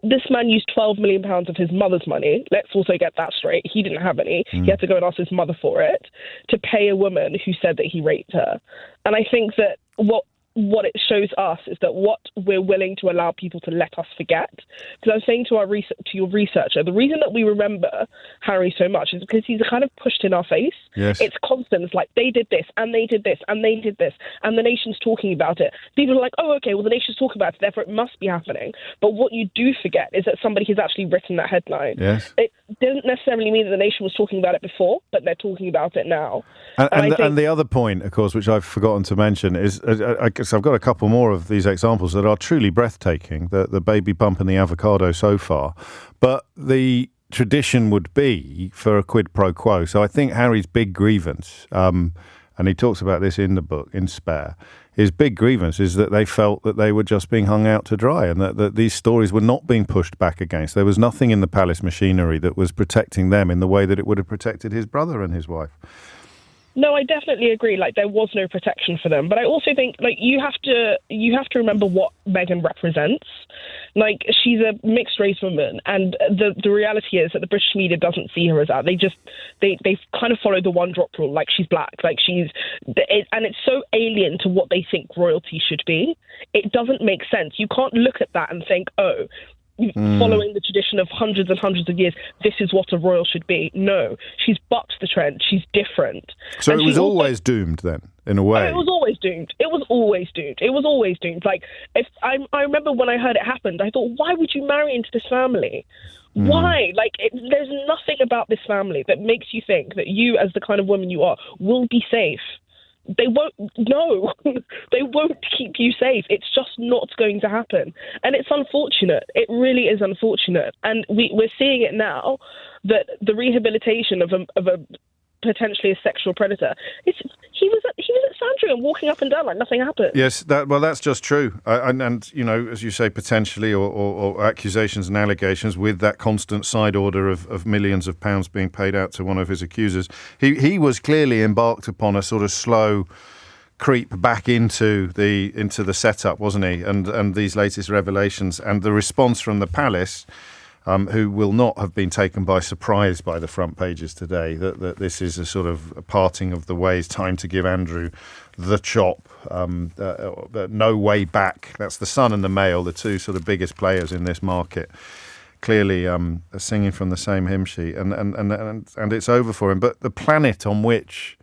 this man used £12 million of his mother's money. Let's also get that straight. He didn't have any. He had to go and ask his mother for it to pay a woman who said that he raped her. And I think that what it shows us is that what we're willing to allow people to let us forget. Because I was saying to your researcher, the reason that we remember Harry so much is because he's kind of pushed in our face. Yes. It's constant. It's like, they did this, and they did this, and they did this, and the nation's talking about it. People are like, oh, okay, well, the nation's talking about it, therefore it must be happening. But what you do forget is that somebody has actually written that headline. Yes. It doesn't necessarily mean that the nation was talking about it before, but they're talking about it now. And the other point, of course, which I've forgotten to mention is, I guess I've got a couple more of these examples that are truly breathtaking, the baby bump and the avocado so far. But the tradition would be for a quid pro quo. So I think Harry's big grievance, and he talks about this in the book, in Spare, his big grievance is that they felt that they were just being hung out to dry and that these stories were not being pushed back against. There was nothing in the palace machinery that was protecting them in the way that it would have protected his brother and his wife. No, I definitely agree. Like, there was no protection for them. But I also think, like, you have to remember what Meghan represents. Like, she's a mixed race woman, and the reality is that the British media doesn't see her as that. They kind of follow the one drop rule. Like, she's black. Like, and it's so alien to what they think royalty should be. It doesn't make sense. You can't look at that and think, oh, following the tradition of hundreds and hundreds of years, this is what a royal should be. No, she's bucked the trend. She's different. So it was always doomed then, in a way. It was always doomed. It was always doomed. It was always doomed. Like, I remember when I heard it happened, I thought, why would you marry into this family? Why? Like, there's nothing about this family that makes you think that you, as the kind of woman you are, will be safe. They won't. No, they won't keep you safe. It's just not going to happen, and it's unfortunate. It really is unfortunate, and we're seeing it now that the rehabilitation of a potentially a sexual predator. He was at Sandringham walking up and down like nothing happened. Yes, that's just true. And you know, as you say, potentially or accusations and allegations with that constant side order of millions of pounds being paid out to one of his accusers. He was clearly embarked upon a sort of slow creep back into the setup, wasn't he? And these latest revelations and the response from the palace. Who will not have been taken by surprise by the front pages today, that this is a sort of a parting of the ways, time to give Andrew the chop, no way back. That's the Sun and the Mail, the two sort of biggest players in this market, clearly are singing from the same hymn sheet, and it's over for him. But the planet on which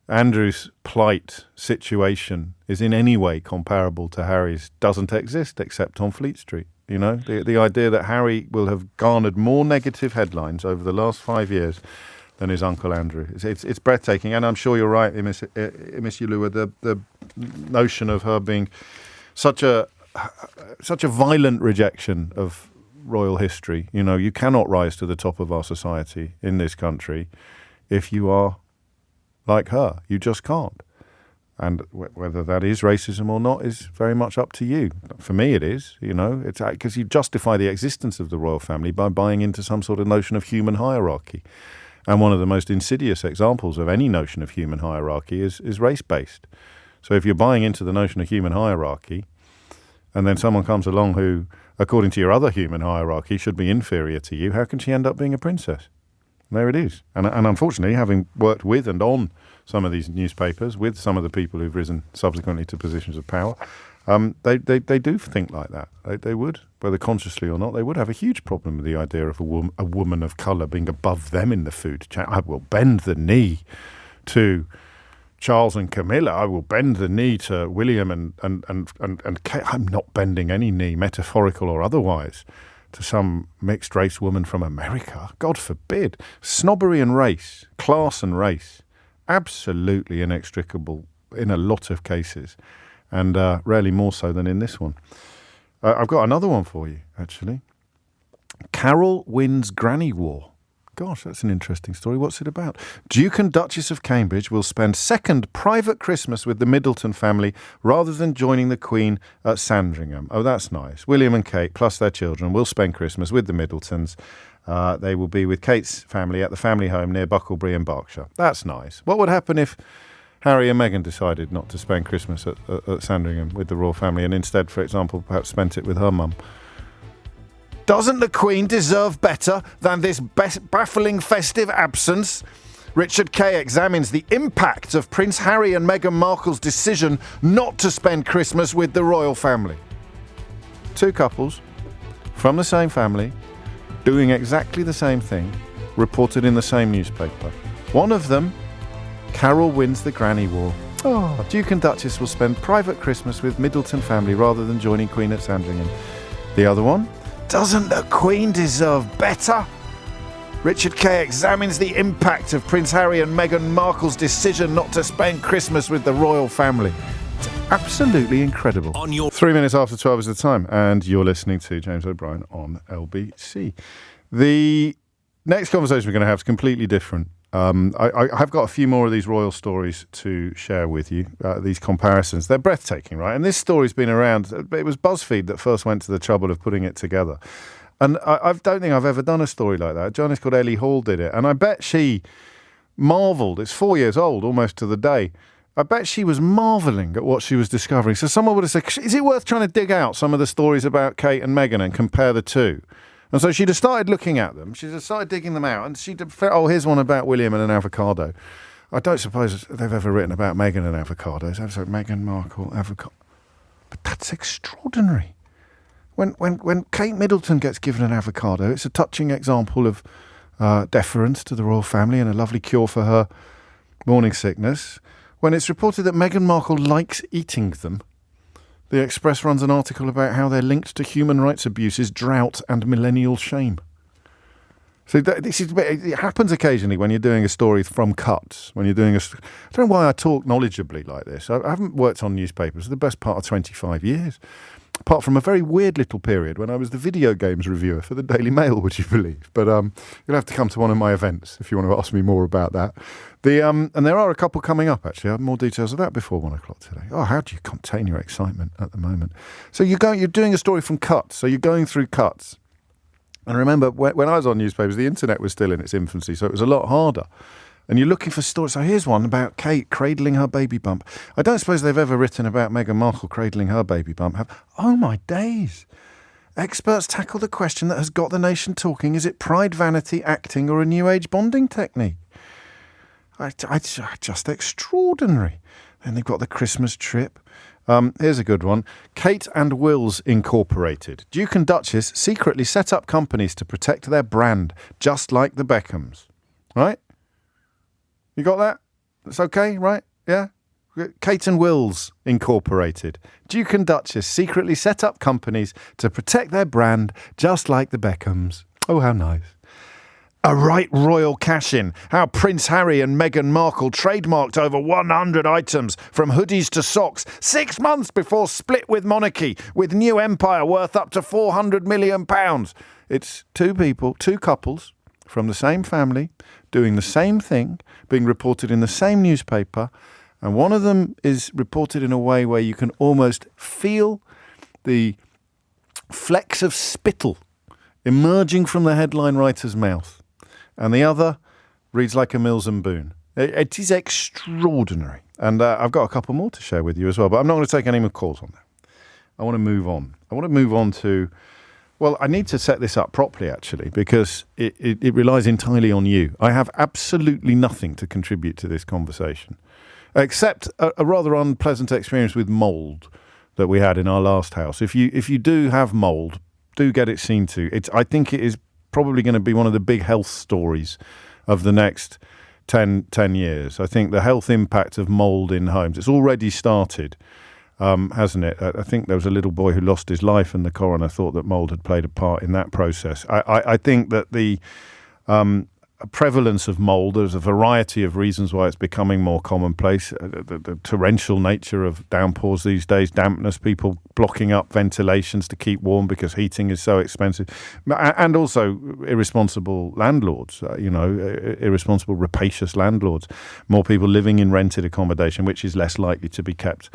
Andrew's plight situation is in any way comparable to Harry's doesn't exist except on Fleet Street. You know, the idea that Harry will have garnered more negative headlines over the last 5 years than his uncle Andrew. It's breathtaking, and I'm sure you're right, Miss Yalua, the notion of her being such a violent rejection of royal history. You know, you cannot rise to the top of our society in this country if you are like her. You just can't. And whether that is racism or not is very much up to you. For me, it is, you know, it's because you justify the existence of the royal family by buying into some sort of notion of human hierarchy. And one of the most insidious examples of any notion of human hierarchy is race-based. So if you're buying into the notion of human hierarchy, and then someone comes along who, according to your other human hierarchy, should be inferior to you, how can she end up being a princess? There it is. And unfortunately, having worked with and on some of these newspapers, with some of the people who've risen subsequently to positions of power, they do think like that. They would, whether consciously or not, they would have a huge problem with the idea of a woman of colour being above them in the food chain. I will bend the knee to Charles and Camilla. I will bend the knee to William and Kate. I'm not bending any knee, metaphorical or otherwise, to some mixed-race woman from America. God forbid. Snobbery and race, class and race, absolutely inextricable in a lot of cases, and rarely more so than in this one. I've got another one for you, actually. Carol wins granny war. Gosh, that's an interesting story. What's it about? Duke and Duchess of Cambridge will spend second private Christmas with the Middleton family rather than joining the Queen at Sandringham. Oh, that's nice. William and Kate, plus their children, will spend Christmas with the Middletons. They will be with Kate's family at the family home near Bucklebury in Berkshire. That's nice. What would happen if Harry and Meghan decided not to spend Christmas at Sandringham with the royal family and instead, for example, perhaps spent it with her mum? Doesn't the Queen deserve better than this baffling festive absence? Richard Kay examines the impact of Prince Harry and Meghan Markle's decision not to spend Christmas with the royal family. Two couples from the same family doing exactly the same thing, reported in the same newspaper. One of them, Carol wins the granny war. Oh, Duke and Duchess will spend private Christmas with Middleton family rather than joining Queen at Sandringham. The other one, doesn't the Queen deserve better? Richard Kay examines the impact of Prince Harry and Meghan Markle's decision not to spend Christmas with the royal family. It's absolutely incredible. 3 minutes after 12 is the time, and you're listening to James O'Brien on LBC. The next conversation we're going to have is completely different. I've got a few more of these royal stories to share with you, these comparisons. They're breathtaking, right? And this story's been around. It was BuzzFeed that first went to the trouble of putting it together. And I don't think I've ever done a story like that. A journalist called Ellie Hall did it. And I bet she marvelled. It's 4 years old, almost to the day. I bet she was marvelling at what she was discovering. So someone would have said, is it worth trying to dig out some of the stories about Kate and Meghan and compare the two? And so she'd have started looking at them. She'd have started digging them out. And she'd have felt, here's one about William and an avocado. I don't suppose they've ever written about Meghan and avocados. I've said Meghan Markle, avocado. But that's extraordinary. When Kate Middleton gets given an avocado, it's a touching example of deference to the royal family and a lovely cure for her morning sickness. When it's reported that Meghan Markle likes eating them, The Express runs an article about how they're linked to human rights abuses, drought and millennial shame. So it happens occasionally when you're doing a story from cuts, when you're doing I don't know why I talk knowledgeably like this. I haven't worked on newspapers for the best part of 25 years, apart from a very weird little period when I was the video games reviewer for the Daily Mail, would you believe? But you'll have to come to one of my events if you want to ask me more about that. And there are a couple coming up, actually. I have more details of that before 1 o'clock today. Oh, how do you contain your excitement at the moment? So you're doing a story from cuts. So you're going through cuts. And remember, when I was on newspapers, the internet was still in its infancy, so it was a lot harder. And you're looking for stories. So here's one about Kate cradling her baby bump. I don't suppose they've ever written about Meghan Markle cradling her baby bump. Oh, my days. Experts tackle the question that has got the nation talking. Is it pride, vanity, acting, or a new age bonding technique? Just extraordinary. Then they've got the Christmas trip. Here's a good one. Kate and Wills Incorporated. Duke and Duchess secretly set up companies to protect their brand, just like the Beckhams. Right? You got that? That's okay, right? Yeah? Kate and Wills Incorporated. Duke and Duchess secretly set up companies to protect their brand, just like the Beckhams. Oh, how nice. A right royal cash-in. How Prince Harry and Meghan Markle trademarked over 100 items, from hoodies to socks, 6 months before split with monarchy, with new empire worth up to £400 million. It's two couples from the same family, doing the same thing, being reported in the same newspaper, and one of them is reported in a way where you can almost feel the flecks of spittle emerging from the headline writer's mouth, and the other reads like a Mills and Boon. It is extraordinary. And I've got a couple more to share with you as well, but I'm not going to take any more calls on that. I want to move on. I want to move on to, well, I need to set this up properly, actually, because it relies entirely on you. I have absolutely nothing to contribute to this conversation, except a rather unpleasant experience with mould that we had in our last house. If you do have mould, do get it seen to. I think it is probably going to be one of the big health stories of the next 10 years. I think the health impact of mould in homes, it's already started, hasn't it? I think there was a little boy who lost his life, and the coroner thought that mould had played a part in that process. I think that the prevalence of mould, there's a variety of reasons why it's becoming more commonplace. The torrential nature of downpours these days, dampness, people blocking up ventilations to keep warm because heating is so expensive, and also irresponsible landlords, irresponsible, rapacious landlords. More people living in rented accommodation, which is less likely to be kept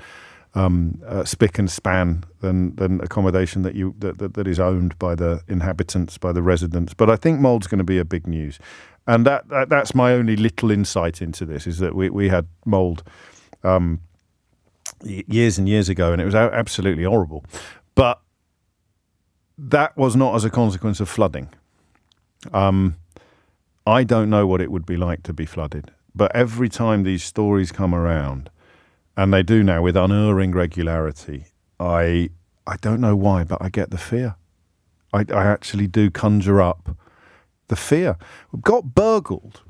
spick and span than accommodation that is owned by the inhabitants, by the residents. But I think mould's going to be a big news. And that's my only little insight into this, is that we had mould years and years ago, and it was absolutely horrible. But that was not as a consequence of flooding. I don't know what it would be like to be flooded. But every time these stories come around, and they do now with unerring regularity, I don't know why, but I get the fear. I actually do conjure up the fear. Got burgled.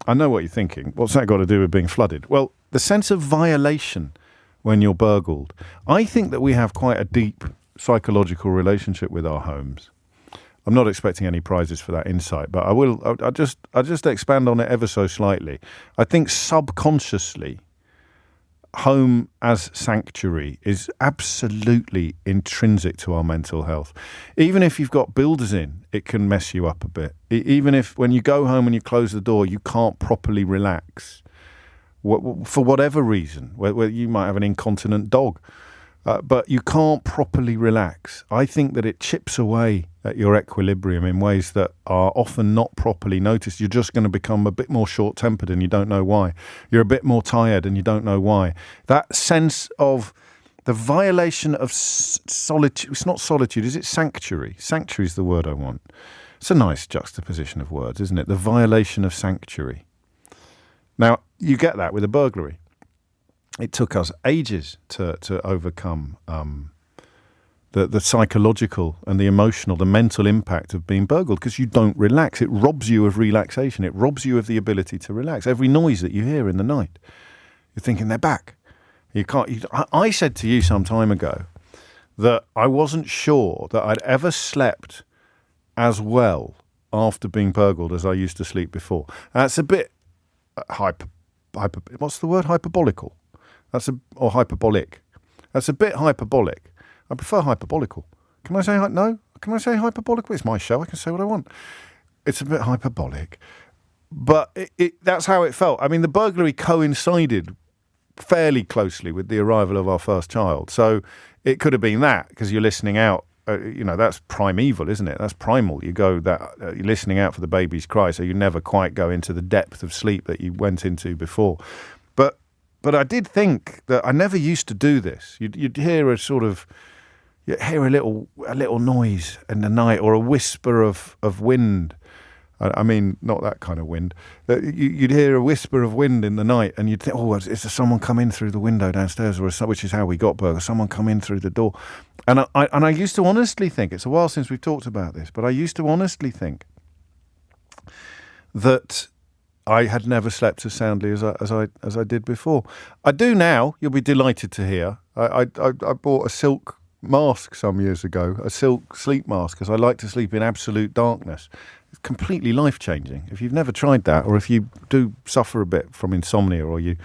I know what you're thinking. What's that got to do with being flooded? Well, the sense of violation when you're burgled. I think that we have quite a deep psychological relationship with our homes. I'm not expecting any prizes for that insight, but I'll just expand on it ever so slightly. I think subconsciously, home as sanctuary is absolutely intrinsic to our mental health. Even if you've got builders in, it can mess you up a bit. Even if when you go home and you close the door, you can't properly relax for whatever reason, where you might have an incontinent dog, but you can't properly relax. I think that it chips away at your equilibrium in ways that are often not properly noticed. You're just going to become a bit more short-tempered and you don't know why. You're a bit more tired and you don't know why. That sense of the violation of solitude. It's not solitude, is it? Sanctuary. Sanctuary is the word I want. It's a nice juxtaposition of words, isn't it? The violation of sanctuary. Now, you get that with a burglary. It took us ages to overcome the psychological and the emotional, the mental impact of being burgled, because you don't relax. It robs you of relaxation. It robs you of the ability to relax. Every noise that you hear in the night, you're thinking they're back. You can't. I said to you some time ago that I wasn't sure that I'd ever slept as well after being burgled as I used to sleep before. That's a bit what's the word? Hyperbolical. Or hyperbolic. That's a bit hyperbolic. I prefer hyperbolical. Can I say no? Can I say hyperbolical? It's my show. I can say what I want. It's a bit hyperbolic. But that's how it felt. I mean, the burglary coincided fairly closely with the arrival of our first child. So it could have been that, because you're listening out. That's primeval, isn't it? That's primal. You go you're listening out for the baby's cry, so you never quite go into the depth of sleep that you went into before. But I did think that I never used to do this. You'd hear a little noise in the night, or a whisper of wind. I mean, not that kind of wind. You'd hear a whisper of wind in the night, and you'd think, oh, is there someone come in through the window downstairs, which is how we got burgled? Someone come in through the door. And I used to honestly think, it's a while since we've talked about this, but I used to honestly think that I had never slept as soundly as I did before. I do now. You'll be delighted to hear. I bought a silk mask some years ago, a silk sleep mask, because I like to sleep in absolute darkness. It's completely life-changing. If you've never tried that, or if you do suffer a bit from insomnia, or you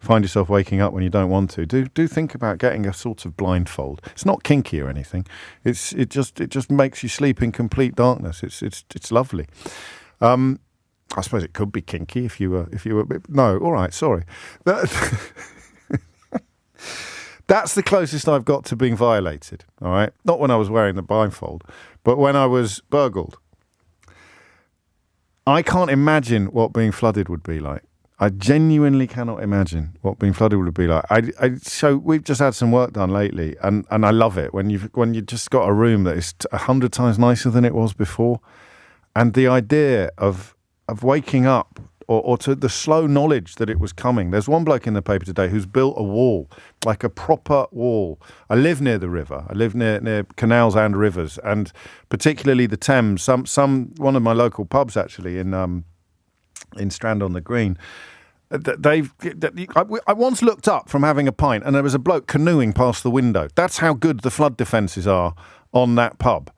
find yourself waking up when you don't want to, do think about getting a sort of blindfold. It's not kinky or anything. It just makes you sleep in complete darkness. It's lovely. I suppose it could be kinky if you were a bit. No, all right, sorry. That's the closest I've got to being violated, all right? Not when I was wearing the blindfold, but when I was burgled. I can't imagine what being flooded would be like. I genuinely cannot imagine what being flooded would be like. So we've just had some work done lately, and I love it when you just got a room that is 100 times nicer than it was before, and the idea of waking up or to the slow knowledge that it was coming. There's one bloke in the paper today who's built a wall, like a proper wall. I live near the river. I live near canals and rivers, and particularly the Thames. One of my local pubs actually in Strand on the Green. I once looked up from having a pint, and there was a bloke canoeing past the window. That's how good the flood defences are on that pub.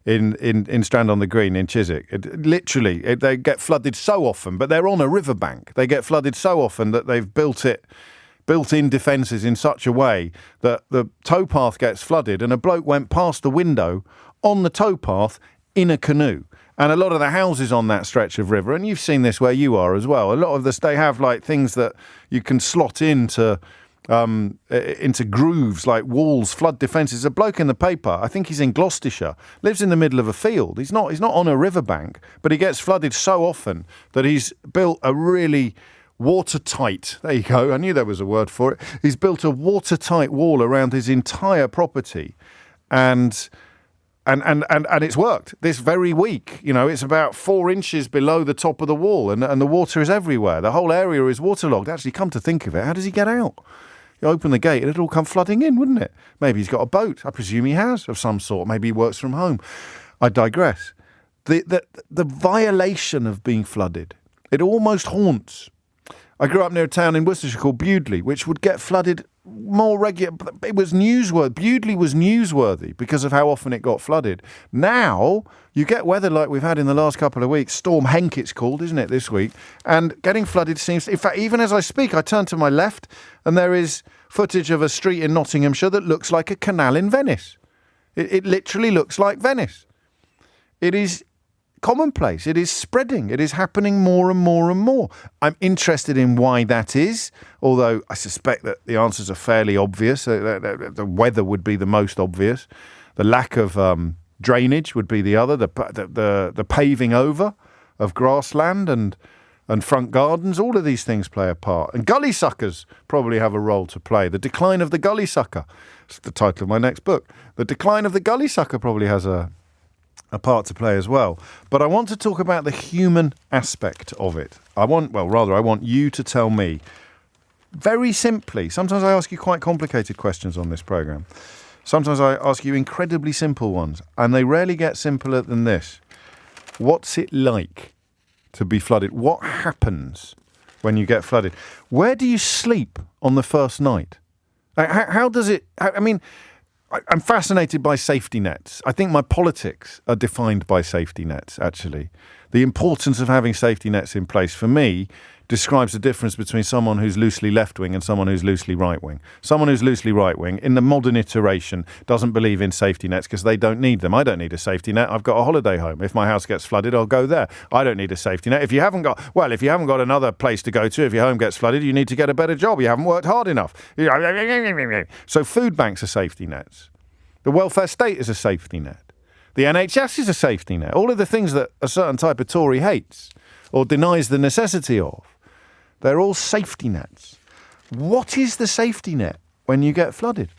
In Strand on the Green in Chiswick. They get flooded so often, but they're on a riverbank. They get flooded so often that they've built-in defences in such a way that the towpath gets flooded, and a bloke went past the window on the towpath in a canoe. And a lot of the houses on that stretch of river, and you've seen this where you are as well, a lot of this, they have like things that you can slot into grooves like walls, flood defences. A bloke in the paper, I think he's in Gloucestershire, lives in the middle of a field. He's not on a riverbank, but he gets flooded so often that he's built a really watertight, there you go, I knew there was a word for it. He's built a watertight wall around his entire property, and it's worked this very week. You know, it's about 4 inches below the top of the wall, and the water is everywhere. The whole area is waterlogged. Actually, come to think of it, how does he get out? You open the gate and it'd all come flooding in, wouldn't it? Maybe he's got a boat. I presume he has, of some sort. Maybe he works from home. I digress. The violation of being flooded, it almost haunts. I grew up near a town in Worcestershire called Bewdley, which would get flooded more regular. It was newsworthy. Bewdley was newsworthy because of how often it got flooded. Now you get weather like we've had in the last couple of weeks. Storm Henk, it's called, isn't it, this week? And getting flooded seems. In fact, even as I speak, I turn to my left, and there is footage of a street in Nottinghamshire that looks like a canal in Venice. It literally looks like Venice. It is commonplace. It is spreading. It is happening more and more and more. I'm interested in why that is, although I suspect that the answers are fairly obvious. The weather would be the most obvious. The lack of drainage would be the other. The paving over of grassland and front gardens. All of these things play a part. And gully suckers probably have a role to play. The decline of the gully sucker. It's the title of my next book. The decline of the gully sucker probably has a part to play as well. But I want to talk about the human aspect of it. I want you to tell me very simply. Sometimes I ask you quite complicated questions on this programme. Sometimes I ask you incredibly simple ones, and they rarely get simpler than this. What's it like to be flooded? What happens when you get flooded? Where do you sleep on the first night? How does it... I mean... I'm fascinated by safety nets. I think my politics are defined by safety nets, actually. The importance of having safety nets in place, for me, describes the difference between someone who's loosely left-wing and someone who's loosely right-wing. Someone who's loosely right-wing, in the modern iteration, doesn't believe in safety nets because they don't need them. I don't need a safety net. I've got a holiday home. If my house gets flooded, I'll go there. I don't need a safety net. If you haven't got another place to go to, if your home gets flooded, you need to get a better job. You haven't worked hard enough. So food banks are safety nets. The welfare state is a safety net. The NHS is a safety net. All of the things that a certain type of Tory hates or denies the necessity of, they're all safety nets. What is the safety net when you get flooded?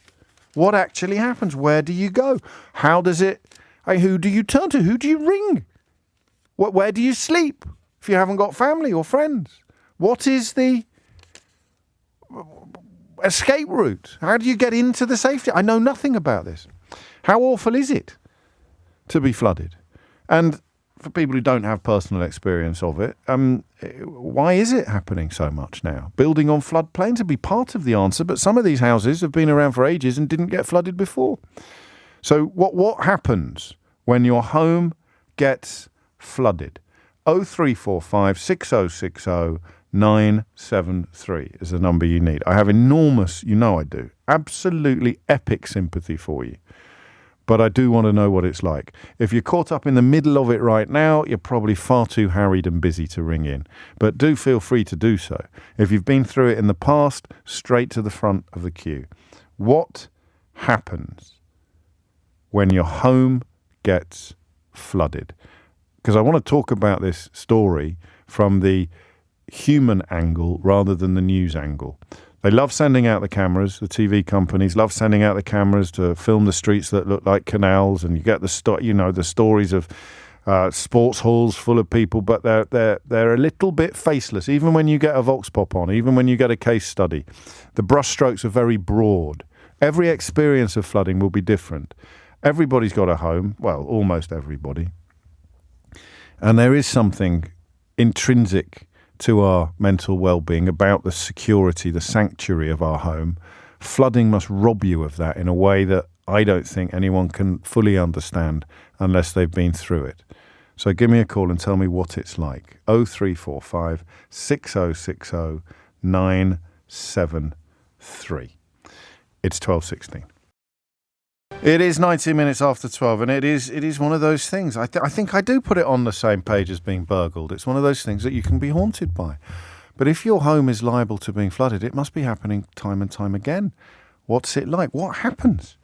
What actually happens? Where do you go? How does it... who do you turn to? Who do you ring? Where do you sleep if you haven't got family or friends? What is the escape route? How do you get into the safety? I know nothing about this. How awful is it to be flooded? And for people who don't have personal experience of it, why is it happening so much now? Building on floodplains would be part of the answer, but some of these houses have been around for ages and didn't get flooded before. So what happens when your home gets flooded? 0345 6060 973 is the number you need. I have enormous, I do, absolutely epic sympathy for you. But I do want to know what it's like. If you're caught up in the middle of it right now, you're probably far too harried and busy to ring in. But do feel free to do so. If you've been through it in the past, straight to the front of the queue. What happens when your home gets flooded? Because I want to talk about this story from the human angle rather than the news angle. They love sending out the cameras. The TV companies love sending out the cameras to film the streets that look like canals, and you get the stories of sports halls full of people, but they're a little bit faceless. Even when you get a vox pop on, even when you get a case study, the brushstrokes are very broad. Every experience of flooding will be different. Everybody's got a home, well, almost everybody, and there is something intrinsic to our mental well-being about the security, the sanctuary of our home. Flooding must rob you of that in a way that I don't think anyone can fully understand unless they've been through it. So give me a call and tell me what it's like. 0345 6060 973. It's 12:16. It is 90 minutes after 12, and it is one of those things. I think I do put it on the same page as being burgled. It's one of those things that you can be haunted by. But if your home is liable to being flooded, it must be happening time and time again. What's it like? What happens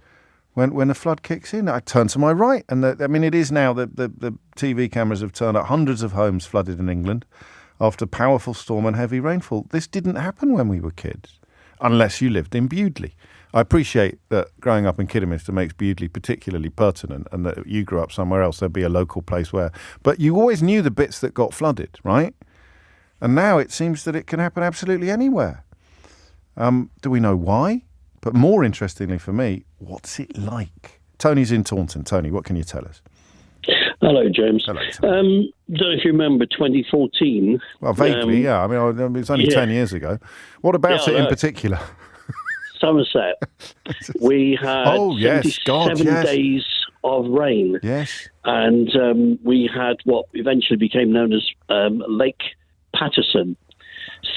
when a flood kicks in? I turn to my right, and it is now that the TV cameras have turned up hundreds of homes flooded in England after powerful storm and heavy rainfall. This didn't happen when we were kids, unless you lived in Bewdley. I appreciate that growing up in Kidderminster makes Bewdley particularly pertinent, and that you grew up somewhere else, there'd be a local place where... But you always knew the bits that got flooded, right? And now it seems that it can happen absolutely anywhere. Do we know why? But more interestingly for me, what's it like? Tony's in Taunton. Tony, what can you tell us? Hello, James. Hello, don't know if you remember 2014. Well, vaguely, yeah. I mean, it was only 10 years ago. What about it in particular? Somerset, we had 77 days of rain. Yes. And we had what eventually became known as Lake Patterson,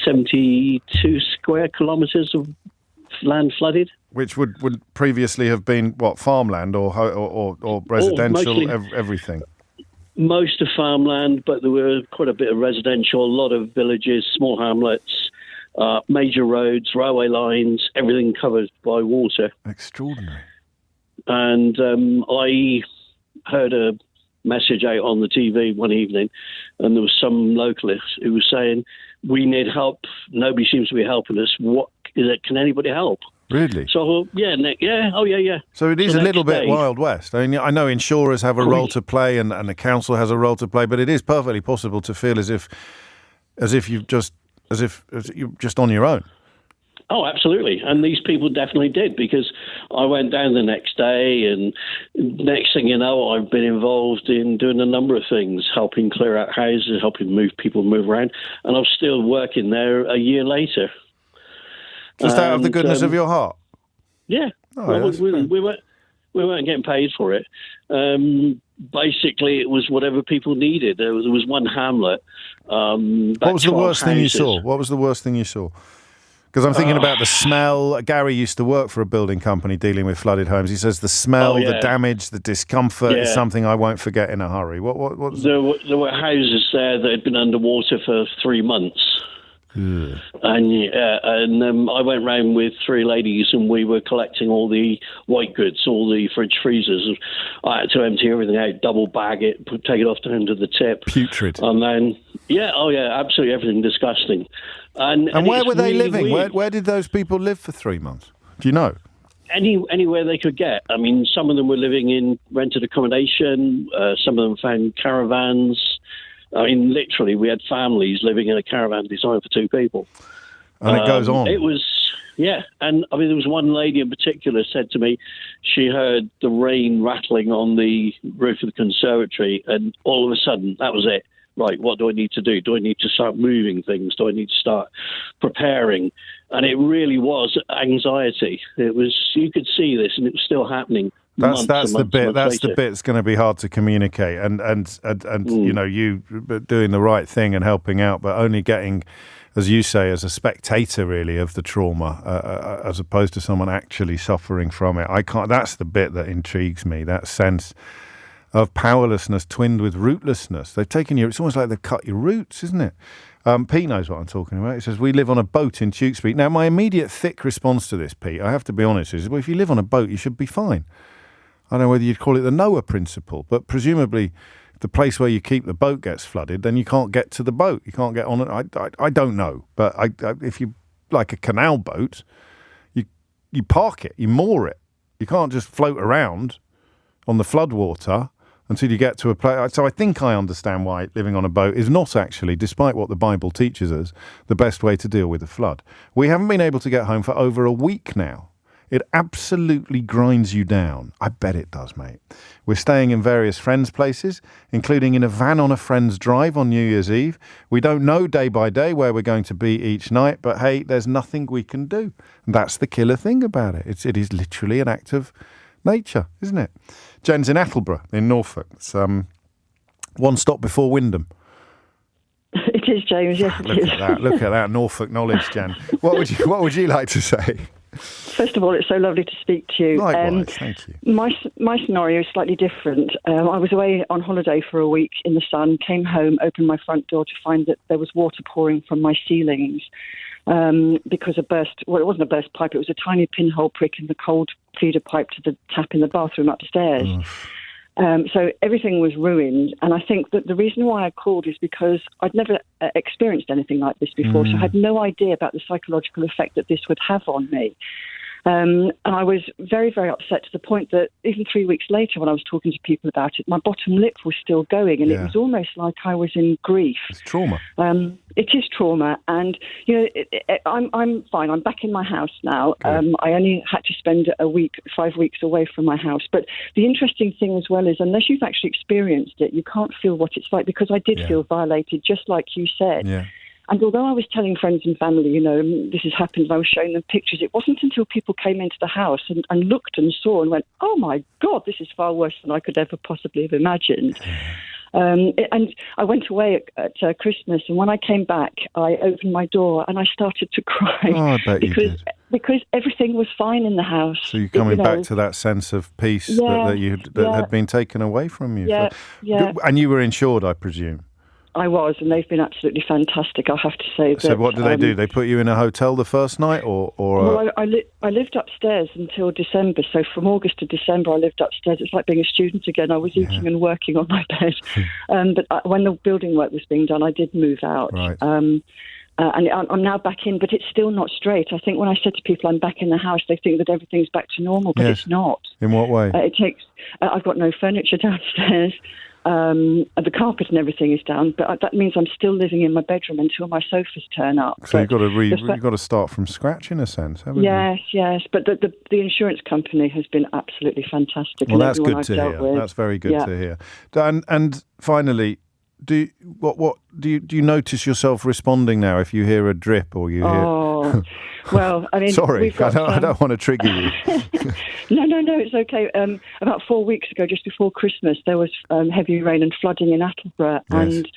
72 square kilometres of land flooded. Which would previously have been, what, farmland or residential, everything? Most of farmland, but there were quite a bit of residential, a lot of villages, small hamlets, major roads, railway lines, everything covered by water. Extraordinary. And I heard a message out on the TV one evening, and there was some localist who was saying, "We need help. Nobody seems to be helping us. What is it? Can anybody help?" Really? So I thought, yeah. So it is a little bit Wild West. I mean, I know insurers have a role to play, and the council has a role to play, but it is perfectly possible to feel as if you're just on your own. Oh, absolutely. And these people definitely did, because I went down the next day, and next thing you know, I've been involved in doing a number of things, helping clear out houses, helping people move around, and I'm still working there a year later. Just out of the goodness of your heart? Yeah. Oh, we weren't getting paid for it. Basically, it was whatever people needed. There was one hamlet. What was the worst thing you saw? What was the worst thing you saw? Because I'm thinking about the smell. Gary used to work for a building company dealing with flooded homes. He says the smell, the damage, the discomfort is something I won't forget in a hurry. What there were houses there that had been underwater for 3 months. Ugh. And I went round with 3 ladies, and we were collecting all the white goods, all the fridge freezers. I had to empty everything out, double bag it, take it off down to the tip. Putrid. And then, absolutely everything disgusting. And where were they living? Where did those people live for 3 months? Do you know? Anywhere they could get. I mean, some of them were living in rented accommodation. Some of them found caravans. I mean, literally, we had families living in a caravan designed for 2 people. And it goes on. It was, and I mean, there was one lady in particular said to me, she heard the rain rattling on the roof of the conservatory, and all of a sudden, that was it. Right, what do I need to do? Do I need to start moving things? Do I need to start preparing? And it really was anxiety. It was, you could see this, and it was still happening That's the bit. That's the later. bit that's going to be hard to communicate, and you know, you doing the right thing and helping out, but only getting, as you say, as a spectator really of the trauma, as opposed to someone actually suffering from it. I can't. That's the bit that intrigues me. That sense of powerlessness twinned with rootlessness. They've taken you. It's almost like they've cut your roots, isn't it? Pete knows what I'm talking about. He says, we live on a boat in Tewkesbury. Now, my immediate thick response to this, Pete, I have to be honest, is, well, if you live on a boat, you should be fine. I don't know whether you'd call it the Noah principle, but presumably if the place where you keep the boat gets flooded, then you can't get to the boat. You can't get on it. I don't know. But if you, like a canal boat, you park it, you moor it. You can't just float around on the floodwater until you get to a place. So I think I understand why living on a boat is not actually, despite what the Bible teaches us, the best way to deal with a flood. We haven't been able to get home for over a week now. It absolutely grinds you down. I bet it does, mate. We're staying in various friends' places, including in a van on a friend's drive on New Year's Eve. We don't know day by day where we're going to be each night, but hey, there's nothing we can do. And that's the killer thing about it. It is literally an act of nature, isn't it? Jen's in Attleborough in Norfolk. It's one stop before Wyndham. It is, James. Yes, it is. Look at that Norfolk knowledge, Jen. What would you like to say? First of all, it's so lovely to speak to you. Likewise, thank you. My scenario is slightly different. I was away on holiday for a week in the sun, came home, opened my front door to find that there was water pouring from my ceilings because it wasn't a burst pipe, it was a tiny pinhole prick in the cold feeder pipe to the tap in the bathroom upstairs. So everything was ruined, and I think that the reason why I called is because I'd never experienced anything like this before, so I had no idea about the psychological effect that this would have on me. And I was very, very upset to the point that even 3 weeks later, when I was talking to people about it, my bottom lip was still going, and it was almost like I was in grief. It's trauma. It is trauma, and I'm fine. I'm back in my house now. I only had to spend 5 weeks away from my house. But the interesting thing as well is, unless you've actually experienced it, you can't feel what it's like, because I did feel violated, just like you said. Yeah. And although I was telling friends and family, this has happened, and I was showing them pictures, it wasn't until people came into the house and looked and saw and went, oh my God, this is far worse than I could ever possibly have imagined. And I went away at Christmas, and when I came back, I opened my door and I started to cry. Oh, I bet you did. Because everything was fine in the house. So you're coming back to that sense of peace that had been taken away from you. Yeah. And you were insured, I presume? I was, and they've been absolutely fantastic, I have to say. So what did they do? They put you in a hotel the first night, or? Well, I lived upstairs until December. So from August to December, I lived upstairs. It's like being a student again. I was eating and working on my bed. But when the building work was being done, I did move out. Right. And I'm now back in, but it's still not straight. I think when I said to people I'm back in the house, they think that everything's back to normal, but it's not. In what way? I've got no furniture downstairs. The carpet and everything is down, but that means I'm still living in my bedroom until my sofas turn up. So you've got to start from scratch in a sense, haven't you? Yes. But the insurance company has been absolutely fantastic. Well, that's good to hear. That's very good to hear. And finally, do you notice yourself responding now if you hear a drip or you hear? Oh, well, I mean, sorry, I don't want to trigger you. No, it's okay. About 4 weeks ago, just before Christmas, there was heavy rain and flooding in Attleborough, and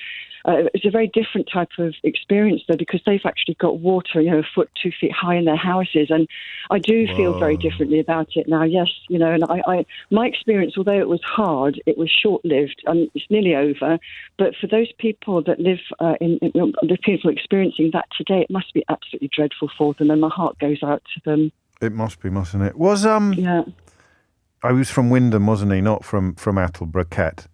it's a very different type of experience, though, because they've actually got water, a foot, 2 feet high in their houses, and I do feel very differently about it now. Yes, and my experience, although it was hard, it was short-lived, and it's nearly over. But for those people that live the people experiencing that today, it must be absolutely dreadful for them, and my heart goes out to them. It must be, mustn't it? I was from Wyndham, wasn't he? Not from Attleborough, Ket.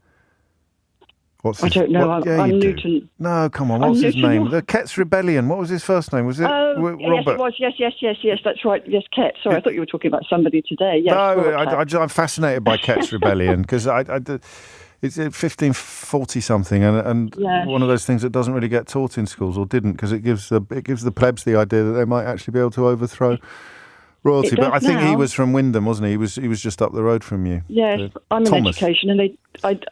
I don't know. I'm Newton. No, come on. What's his name? The Ket's Rebellion. What was his first name? Was it Robert? Yes, it was. Yes, that's right. Yes, Ket. Sorry, I thought you were talking about somebody today. Yes, no, I'm fascinated by Ket's Rebellion because it's 1540 something, and one of those things that doesn't really get taught in schools, or didn't, because it gives the plebs the idea that they might actually be able to overthrow royalty. But I think he was from Wyndham, wasn't he? He was just up the road from you. Yes, I'm in education, and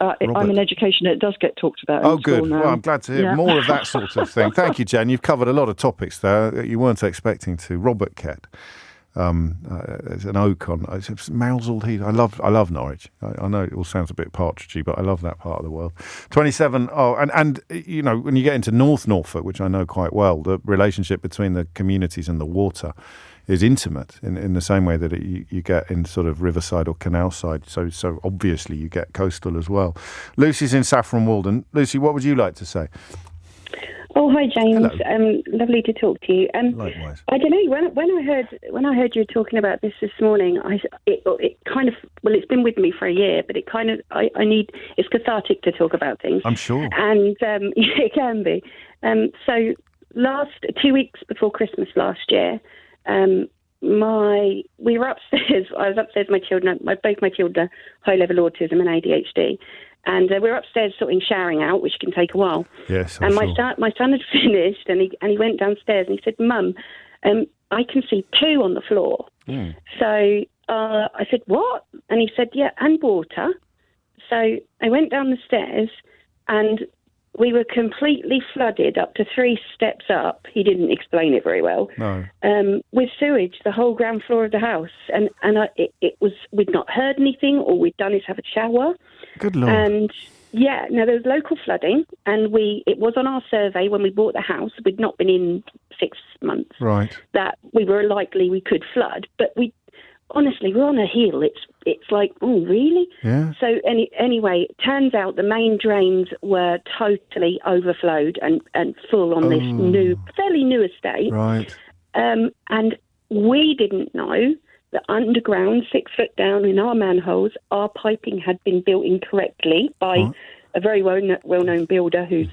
I'm in education. It does get talked about. Oh, good. Well, I'm glad to hear more of that sort of thing. Thank you, Jen. You've covered a lot of topics there you weren't expecting to. Robert Ket, There's an oak on it's Mouseld Heath. I love Norwich. I know it all sounds a bit partridgey, but I love that part of the world. 27. Oh, and you know, when you get into North Norfolk, which I know quite well, the relationship between the communities and the water is intimate in the same way that you get in sort of riverside or canal side. So obviously you get coastal as well. Lucy's in Saffron Walden. Lucy, what would you like to say? Oh, hi, James. Hello. Lovely to talk to you. Likewise. I don't know, when I heard you talking about this morning, it kind of, well, it's been with me for a year, but it kind of, it's cathartic to talk about things. I'm sure. And it can be. So 2 weeks before Christmas last year, we were upstairs. I was upstairs. Both my children are high-level autism and ADHD. And we were upstairs showering out, which can take a while. Yes, and my son had finished, and he went downstairs and he said, "Mum, I can see poo on the floor." Mm. So I said, "What?" And he said, "Yeah, and water." So I went down the stairs, and we were completely flooded up to 3 steps up. He didn't explain it very well. No. With sewage, the whole ground floor of the house, and it was, we'd not heard anything. All we'd done is have a shower. Good Lord. And yeah, now there was local flooding, and it was on our survey when we bought the house. We'd not been in 6 months. Right. That we were likely we could flood, but honestly, we're on a hill. It's like, oh, really? Yeah. So anyway, it turns out the main drains were totally overflowed and full on this fairly new estate. Right. And we didn't know that underground, 6 foot down in our manholes, our piping had been built incorrectly by a very well-known builder who's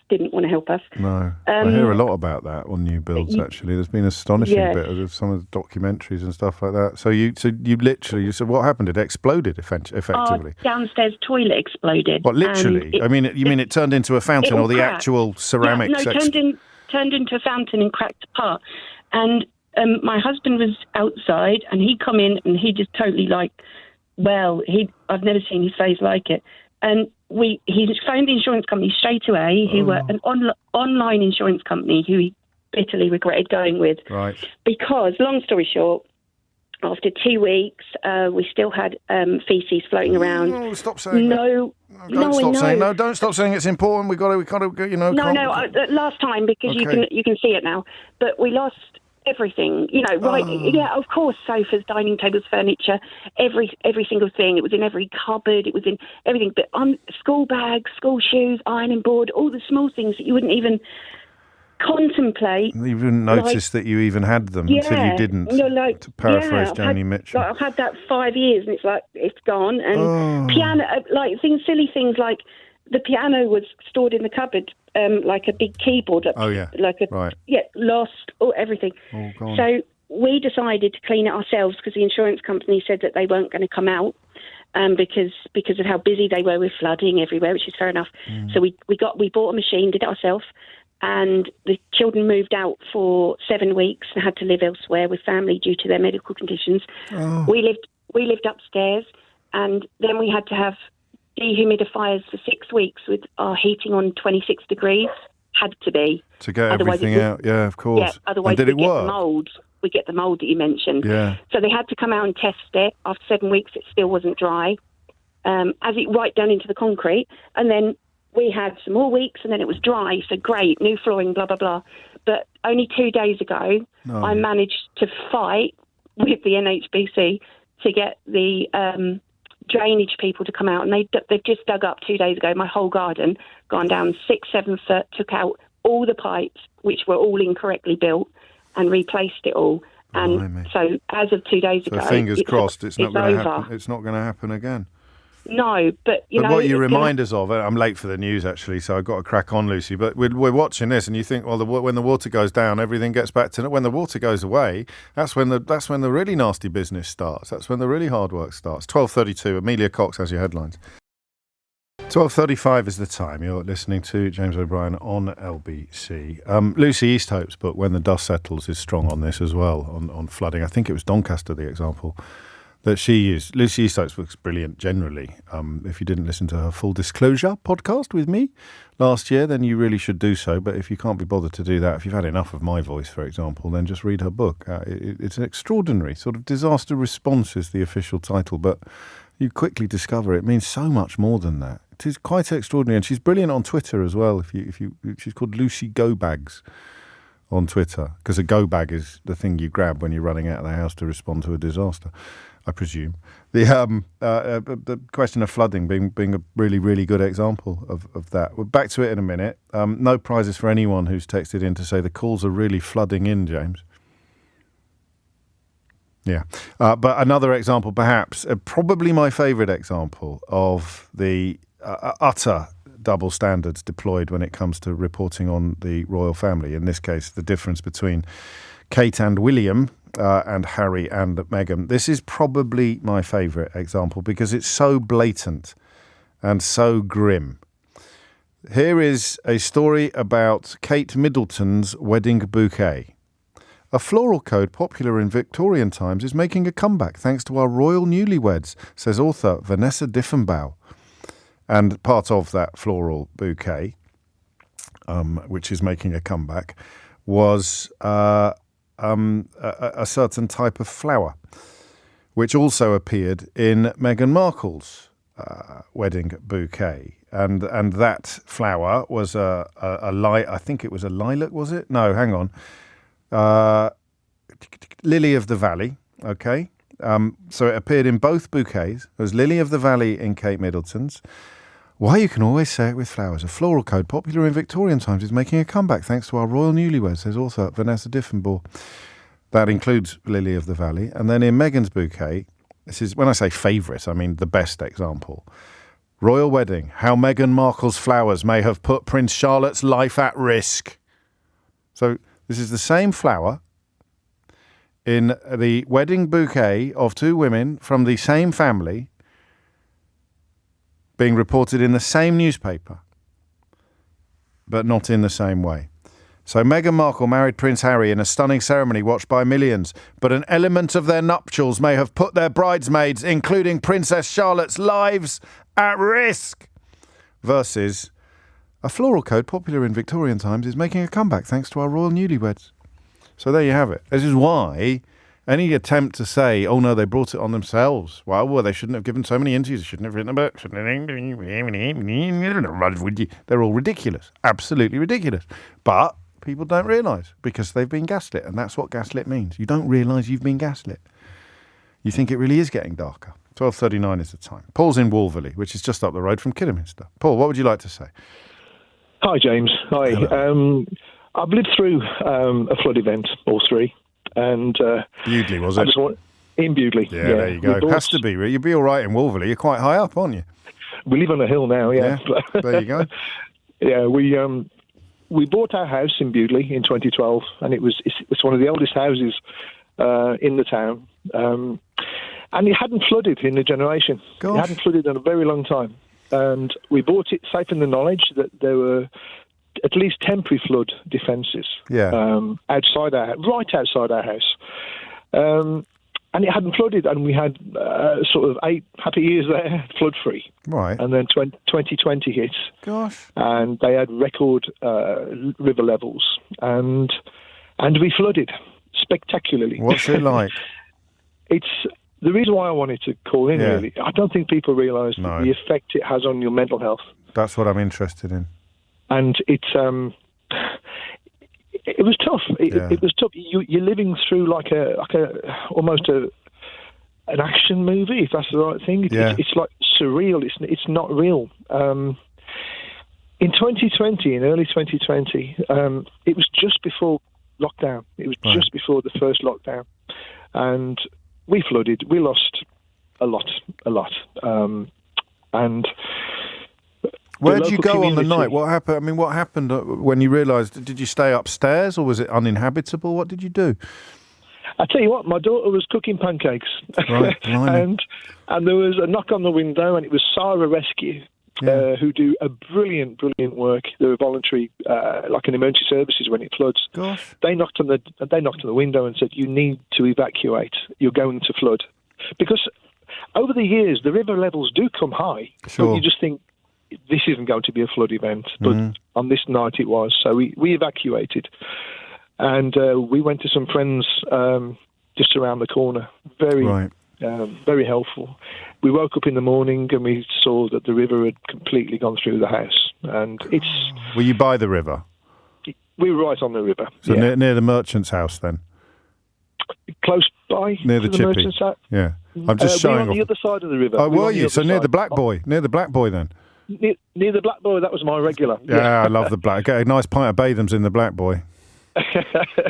didn't want to help us. No. I hear a lot about that on new builds, actually. There's been astonishing bit of some of the documentaries and stuff like that. So you said, what happened? It exploded effectively. Our downstairs toilet exploded. What, literally? You mean it turned into a fountain, or the actual ceramics? Yeah, turned into a fountain and cracked apart. And my husband was outside, and he come in, and he just totally I've never seen his face like it. And he phoned the insurance company straight away, who were an online insurance company who he bitterly regretted going with. Right. Because, long story short, after 2 weeks, we still had feces floating around. No, stop saying that. Don't stop saying it's important. We got to, you know. Last time, because you can see it now. But we lost everything, of course, sofas, dining tables, furniture, every single thing. It was in every cupboard, it was in everything, but on school bags, school shoes, ironing board, all the small things that you wouldn't even contemplate. You wouldn't notice that you even had them until you didn't. To paraphrase Joni Mitchell. I've had that 5 years, and it's gone. And piano, silly things like the piano was stored in the cupboard, like a big keyboard. Lost, everything. All gone. So we decided to clean it ourselves, because the insurance company said that they weren't going to come out because of how busy they were with flooding everywhere, which is fair enough. So we bought a machine, did it ourselves, and the children moved out for 7 weeks and had to live elsewhere with family due to their medical conditions. We lived upstairs, and then we had to have dehumidifiers for 6 weeks with our heating on 26 degrees. Had to be. To get everything out, yeah, of course. Yeah, otherwise we get the mould that you mentioned. Yeah. So they had to come out and test it. After 7 weeks, it still wasn't dry, as it right down into the concrete. And then we had some more weeks, and then it was dry, so great, new flooring, blah, blah, blah. But only 2 days ago, I managed to fight with the NHBC to get the drainage people to come out, and they've just dug up 2 days ago my whole garden, gone down 6-7 foot, took out all the pipes, which were all incorrectly built, and replaced it all. And so as of 2 days ago, fingers crossed, it's not going to happen. It's not going to happen again. No, but what you remind us of, I'm late for the news actually, so I've got to crack on, Lucy, but we're watching this, and you think, well, when the water goes down, everything gets back to, when the water goes away, that's when the really nasty business starts. That's when the really hard work starts. 12:32, Amelia Cox has your headlines. 12:35 is the time. You're listening to James O'Brien on LBC. Lucy Easthope's book, When the Dust Settles, is strong on this as well, on flooding. I think it was Doncaster, the example that she used. Lucy Easthope's book's brilliant generally. If you didn't listen to her Full Disclosure podcast with me last year, then you really should do so. But if you can't be bothered to do that, if you've had enough of my voice, for example, then just read her book. It's an extraordinary sort of disaster response is the official title, but you quickly discover it means so much more than that. It is quite extraordinary, and she's brilliant on Twitter as well. She's called Lucy Go Bags on Twitter, because a go bag is the thing you grab when you're running out of the house to respond to a disaster, I presume. The question of flooding being a really, really good example of that. We're back to it in a minute. No prizes for anyone who's texted in to say the calls are really flooding in, James. Yeah. But another example, perhaps, probably my favourite example of the utter double standards deployed when it comes to reporting on the royal family. In this case, the difference between Kate and William and Harry and Meghan. This is probably my favourite example because it's so blatant and so grim. Here is a story about Kate Middleton's wedding bouquet. A floral code popular in Victorian times is making a comeback thanks to our royal newlyweds, says author Vanessa Diffenbaugh. And part of that floral bouquet, which is making a comeback, was a certain type of flower, which also appeared in Meghan Markle's wedding bouquet. And that flower was I think it was a lilac, was it? No, hang on. Lily of the Valley, okay? So it appeared in both bouquets. It was Lily of the Valley in Kate Middleton's. Why you can always say it with flowers. A floral code popular in Victorian times is making a comeback thanks to our royal newlyweds, says author Vanessa Diffenbaugh. That includes Lily of the Valley. And then in Meghan's bouquet, this is, when I say favourite, I mean the best example. Royal wedding, how Meghan Markle's flowers may have put Prince Charlotte's life at risk. So this is the same flower in the wedding bouquet of two women from the same family being reported in the same newspaper, but not in the same way. So Meghan Markle married Prince Harry in a stunning ceremony watched by millions, but an element of their nuptials may have put their bridesmaids, including Princess Charlotte's lives, at risk. Versus, a floral code popular in Victorian times is making a comeback thanks to our royal newlyweds. So there you have it. This is why any attempt to say, oh no, they brought it on themselves. Well, they shouldn't have given so many interviews. They shouldn't have written about it. They're all ridiculous. Absolutely ridiculous. But people don't realise because they've been gaslit. And that's what gaslit means. You don't realise you've been gaslit. You think it really is getting darker. 12:39 is the time. Paul's in Wolverley, which is just up the road from Kidderminster. Paul, what would you like to say? Hi, James. Hi. I've lived through a flood event, or three. And Bewdley, was it? In Bewdley. Yeah, there you go. Has to be. You'd be all right in Wolverley. You're quite high up, aren't you? We live on a hill now, yeah. There you go. Yeah, we bought our house in Bewdley in 2012, and it's one of the oldest houses in the town. And it hadn't flooded in a generation. Gosh. It hadn't flooded in a very long time. And we bought it safe in the knowledge that there were at least temporary flood defences right outside our house. And it hadn't flooded, and we had sort of 8 happy years there, flood-free. Right. And then 2020 hit. Gosh. And they had record river levels, and we flooded spectacularly. What's it like? It's the reason why I wanted to call in, really. I don't think people realise the effect it has on your mental health. That's what I'm interested in. And it was tough. It was tough. You're living through like almost an action movie, if that's the right thing. It's like surreal. It's not real. In 2020, in early 2020, it was just before lockdown. It was just before the first lockdown, and we flooded. We lost a lot. And where did you go on the night? What happened? I mean, what happened when you realised? Did you stay upstairs or was it uninhabitable? What did you do? I tell you what, my daughter was cooking pancakes, right, and there was a knock on the window, and it was Sarah Rescue, who do a brilliant work. They're a voluntary, like an emergency services when it floods. Gosh. They knocked on the window and said, "You need to evacuate. You're going to flood." because over the years the river levels do come high. Sure. But you just think this isn't going to be a flood event, but on this night it was. So we evacuated, and we went to some friends just around the corner. Very helpful. We woke up in the morning and we saw that the river had completely gone through the house. And Were you by the river? We were right on the river. So near the merchant's house then? Close by. Near the chippy. merchant's house. Yeah. I'm just showing on the other side of the river. Oh, We were on the you? other So near side. the Black Boy. Near the Black Boy then? Near the Black Boy, that was my regular. Yeah, I love the Black. Get a nice pint of Bathams in the Black Boy.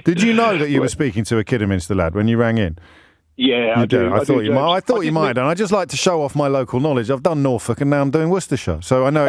Did you know that you were speaking to a Kidderminster lad when you rang in? Yeah, you do. I thought you might. I thought you did might, and I just like to show off my local knowledge. I've done Norfolk, and now I'm doing Worcestershire, so I know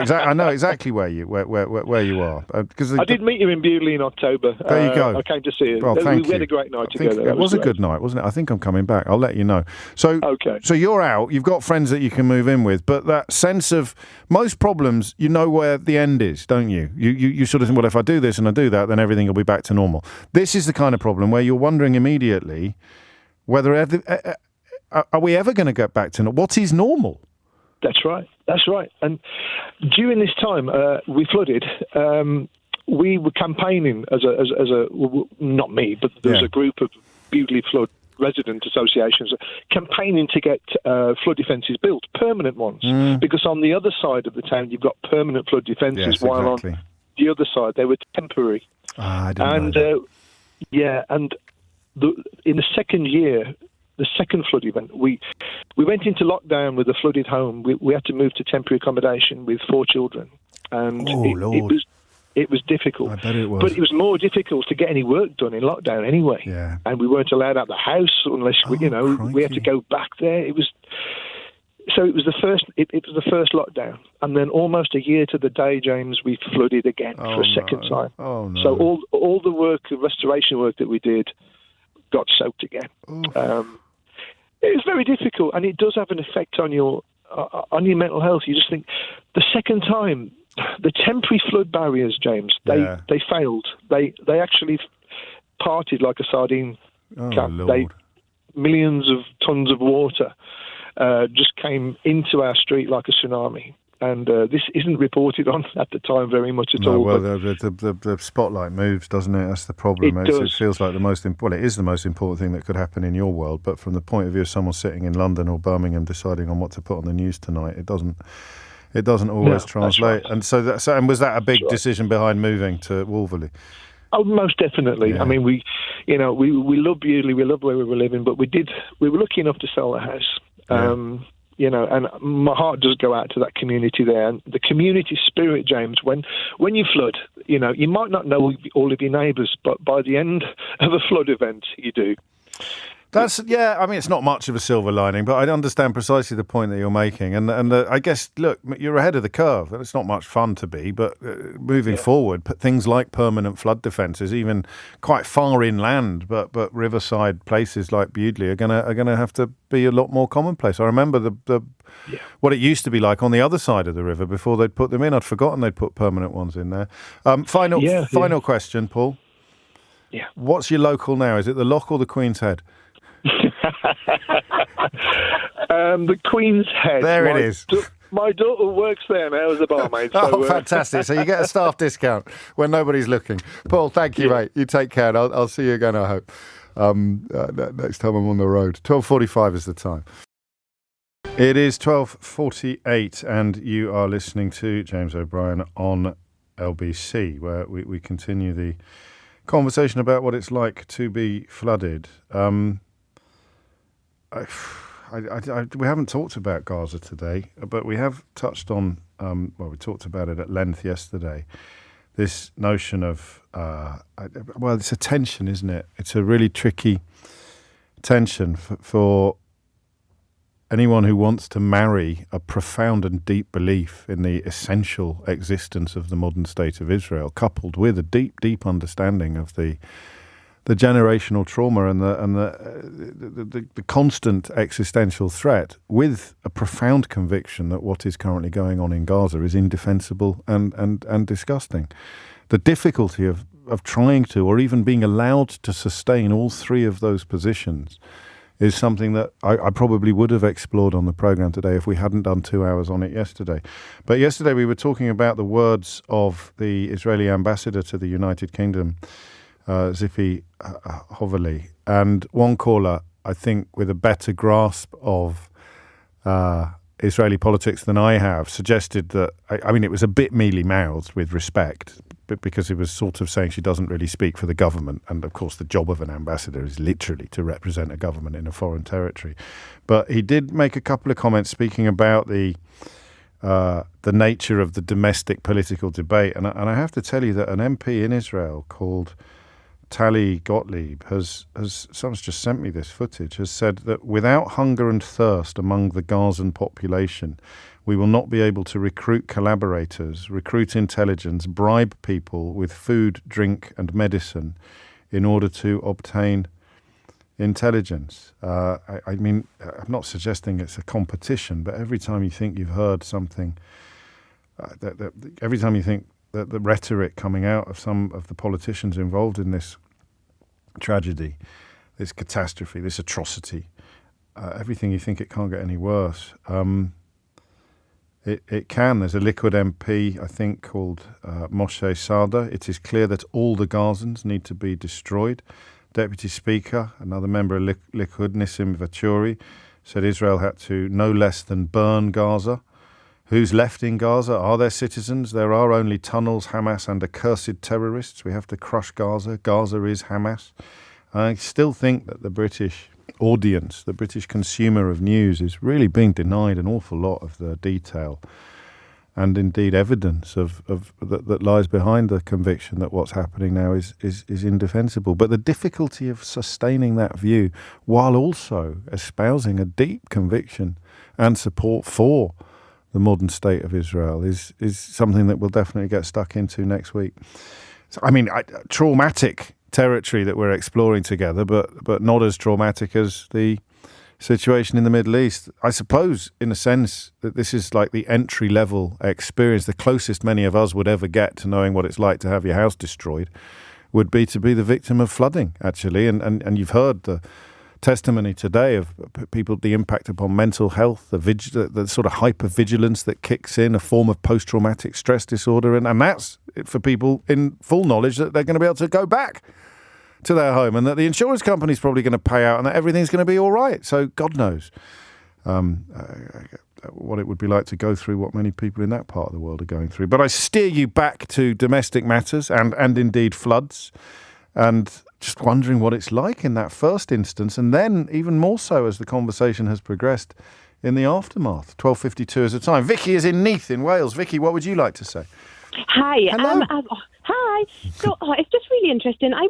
exactly where you are. Because I did meet you in Bewley in October. There you go. I came to see you. Well, thank we had you. a great night together. It was a good night, wasn't it? I think I'm coming back. I'll let you know. So, So you're out. You've got friends that you can move in with, but that sense of most problems, you know where the end is, don't you? You sort of think, well, if I do this and I do that, then everything will be back to normal. This is the kind of problem where you're wondering immediately whether are we ever going to get back to normal? What is normal? That's right. And during this time, we flooded. We were campaigning as a not me, but there was a group of Bewley flood resident associations campaigning to get flood defences built, permanent ones, because on the other side of the town you've got permanent flood defences, while on the other side they were temporary. I didn't know that. And in the second year. The second flood event, we went into lockdown with a flooded home. We had to move to temporary accommodation with 4 children, and it was difficult. I bet it was. But it was more difficult to get any work done in lockdown anyway. Yeah. And we weren't allowed out the house unless we had to go back there. It was the first. It was the first lockdown, and then almost a year to the day, James, we flooded again for a second time. Oh no! So all the work, the restoration work that we did, got soaked again. It was very difficult, and it does have an effect on your mental health. You just think the second time, the temporary flood barriers, James, they failed. They actually parted like a sardine can. Millions of tons of water just came into our street like a tsunami. And this isn't reported on at the time very much at all. Well, the spotlight moves, doesn't it? That's the problem. It feels like it is the most important thing that could happen in your world. But from the point of view of someone sitting in London or Birmingham deciding on what to put on the news tonight, it doesn't always translate. Right. And and was that a big decision behind moving to Wolverley? Oh, most definitely. Yeah. I mean, we love Bewley, we love where we were living, but we were lucky enough to sell the house. And my heart does go out to that community there. And the community spirit, James, when you flood, you might not know all of your neighbours, but by the end of a flood event, you do. I mean, it's not much of a silver lining, but I understand precisely the point that you're making. And I guess, look, you're ahead of the curve. It's not much fun to be, but moving forward, things like permanent flood defences, even quite far inland, but riverside places like Bewley are gonna have to be a lot more commonplace. I remember what it used to be like on the other side of the river before they'd put them in. I'd forgotten they'd put permanent ones in there. Final question, Paul. Yeah. What's your local now? Is it the Loch or the Queen's Head? The Queen's Head. There it is. My daughter works there now as a barmaid. Fantastic. So you get a staff discount when nobody's looking. Paul, thank you, mate. You take care. And I'll see you again, I hope, next time I'm on the road. 12:45 is the time. It is 12:48 and you are listening to James O'Brien on LBC, where we continue the conversation about what it's like to be flooded. We haven't talked about Gaza today, but we have touched on, we talked about it at length yesterday, this notion of, it's a tension, isn't it? It's a really tricky tension for anyone who wants to marry a profound and deep belief in the essential existence of the modern state of Israel, coupled with a deep, deep understanding of the generational trauma and the constant existential threat, with a profound conviction that what is currently going on in Gaza is indefensible and disgusting. The difficulty of trying to, or even being allowed to sustain all three of those positions is something that I probably would have explored on the programme today if we hadn't done 2 hours on it yesterday. But yesterday we were talking about the words of the Israeli ambassador to the United Kingdom, Zippy Hoverly, and one caller, I think, with a better grasp of Israeli politics than I have, suggested that, I mean, it was a bit mealy-mouthed with respect, but because it was sort of saying she doesn't really speak for the government. And, of course, the job of an ambassador is literally to represent a government in a foreign territory. But he did make a couple of comments speaking about the nature of the domestic political debate. And I have to tell you that an MP in Israel called Tali Gottlieb someone's just sent me this footage, has said that without hunger and thirst among the Gazan population, we will not be able to recruit collaborators, recruit intelligence, bribe people with food, drink and medicine in order to obtain intelligence. I mean, I'm not suggesting it's a competition, but every time you think you've heard something, every time you think that the rhetoric coming out of some of the politicians involved in this tragedy, this catastrophe, this atrocity, everything you think it can't get any worse. It can. There's a Likud MP, I think, called Moshe Sada. It is clear that all the Gazans need to be destroyed. Deputy Speaker, another member of Likud, Nissim Vaturi, said Israel had to no less than burn Gaza. Who's left in Gaza? Are there citizens? There are only tunnels, Hamas and accursed terrorists. We have to crush Gaza. Gaza is Hamas. I still think that the British audience, the British consumer of news, is really being denied an awful lot of the detail and indeed evidence of that lies behind the conviction that what's happening now is indefensible. But the difficulty of sustaining that view while also espousing a deep conviction and support for the modern state of Israel is something that we'll definitely get stuck into next week. So, I mean, traumatic territory that we're exploring together, but not as traumatic as the situation in the Middle East. I suppose, in a sense, that this is like the entry-level experience. The closest many of us would ever get to knowing what it's like to have your house destroyed would be to be the victim of flooding, actually. And you've heard the testimony today of people, the impact upon mental health, the sort of hypervigilance that kicks in, a form of post-traumatic stress disorder. And that's for people in full knowledge that they're going to be able to go back to their home and that the insurance company's probably going to pay out and that everything's going to be all right. So God knows what it would be like to go through what many people in that part of the world are going through. But I steer you back to domestic matters and indeed floods, and just wondering what it's like in that first instance, and then even more so as the conversation has progressed in the aftermath. 12:52 is the time. Vicky is in Neath in Wales. Vicky, what would you like to say? Hi. Hello. Hi. So it's just really interesting. I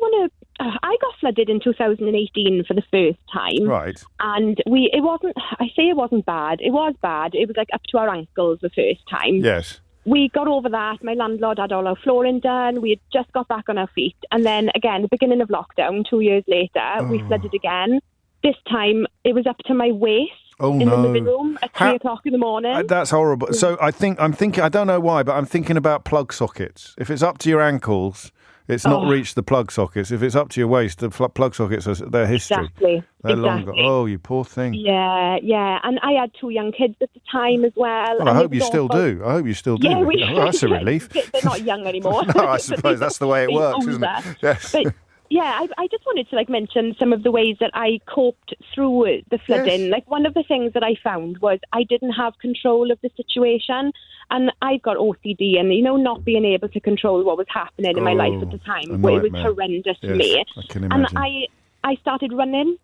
got flooded in 2018 for the first time. Right. And it wasn't bad. It was bad. It was like up to our ankles the first time. Yes. We got over that. My landlord had all our flooring done. We had just got back on our feet. And then again, the beginning of lockdown, 2 years later, we flooded again. This time it was up to my waist. In the living room at 3 o'clock in the morning. That's horrible. Yeah. So I'm thinking, I don't know why, but I'm thinking about plug sockets. If it's up to your ankles, it's not reached the plug sockets. If it's up to your waist, the plug sockets are their history. Exactly. They're long gone. Oh, you poor thing. Yeah. And I had 2 young kids at the time as well. Well, I hope you still do. Yeah, that's a relief. They're not young anymore. No, I suppose that's the way it works, isn't it? Yes. But, yeah, I just wanted to mention some of the ways that I coped through the flooding. Yes. One of the things that I found was I didn't have control of the situation, and I've got OCD, and not being able to control what was happening in my life at the time, where it was horrendous for me. I can imagine. And I started running,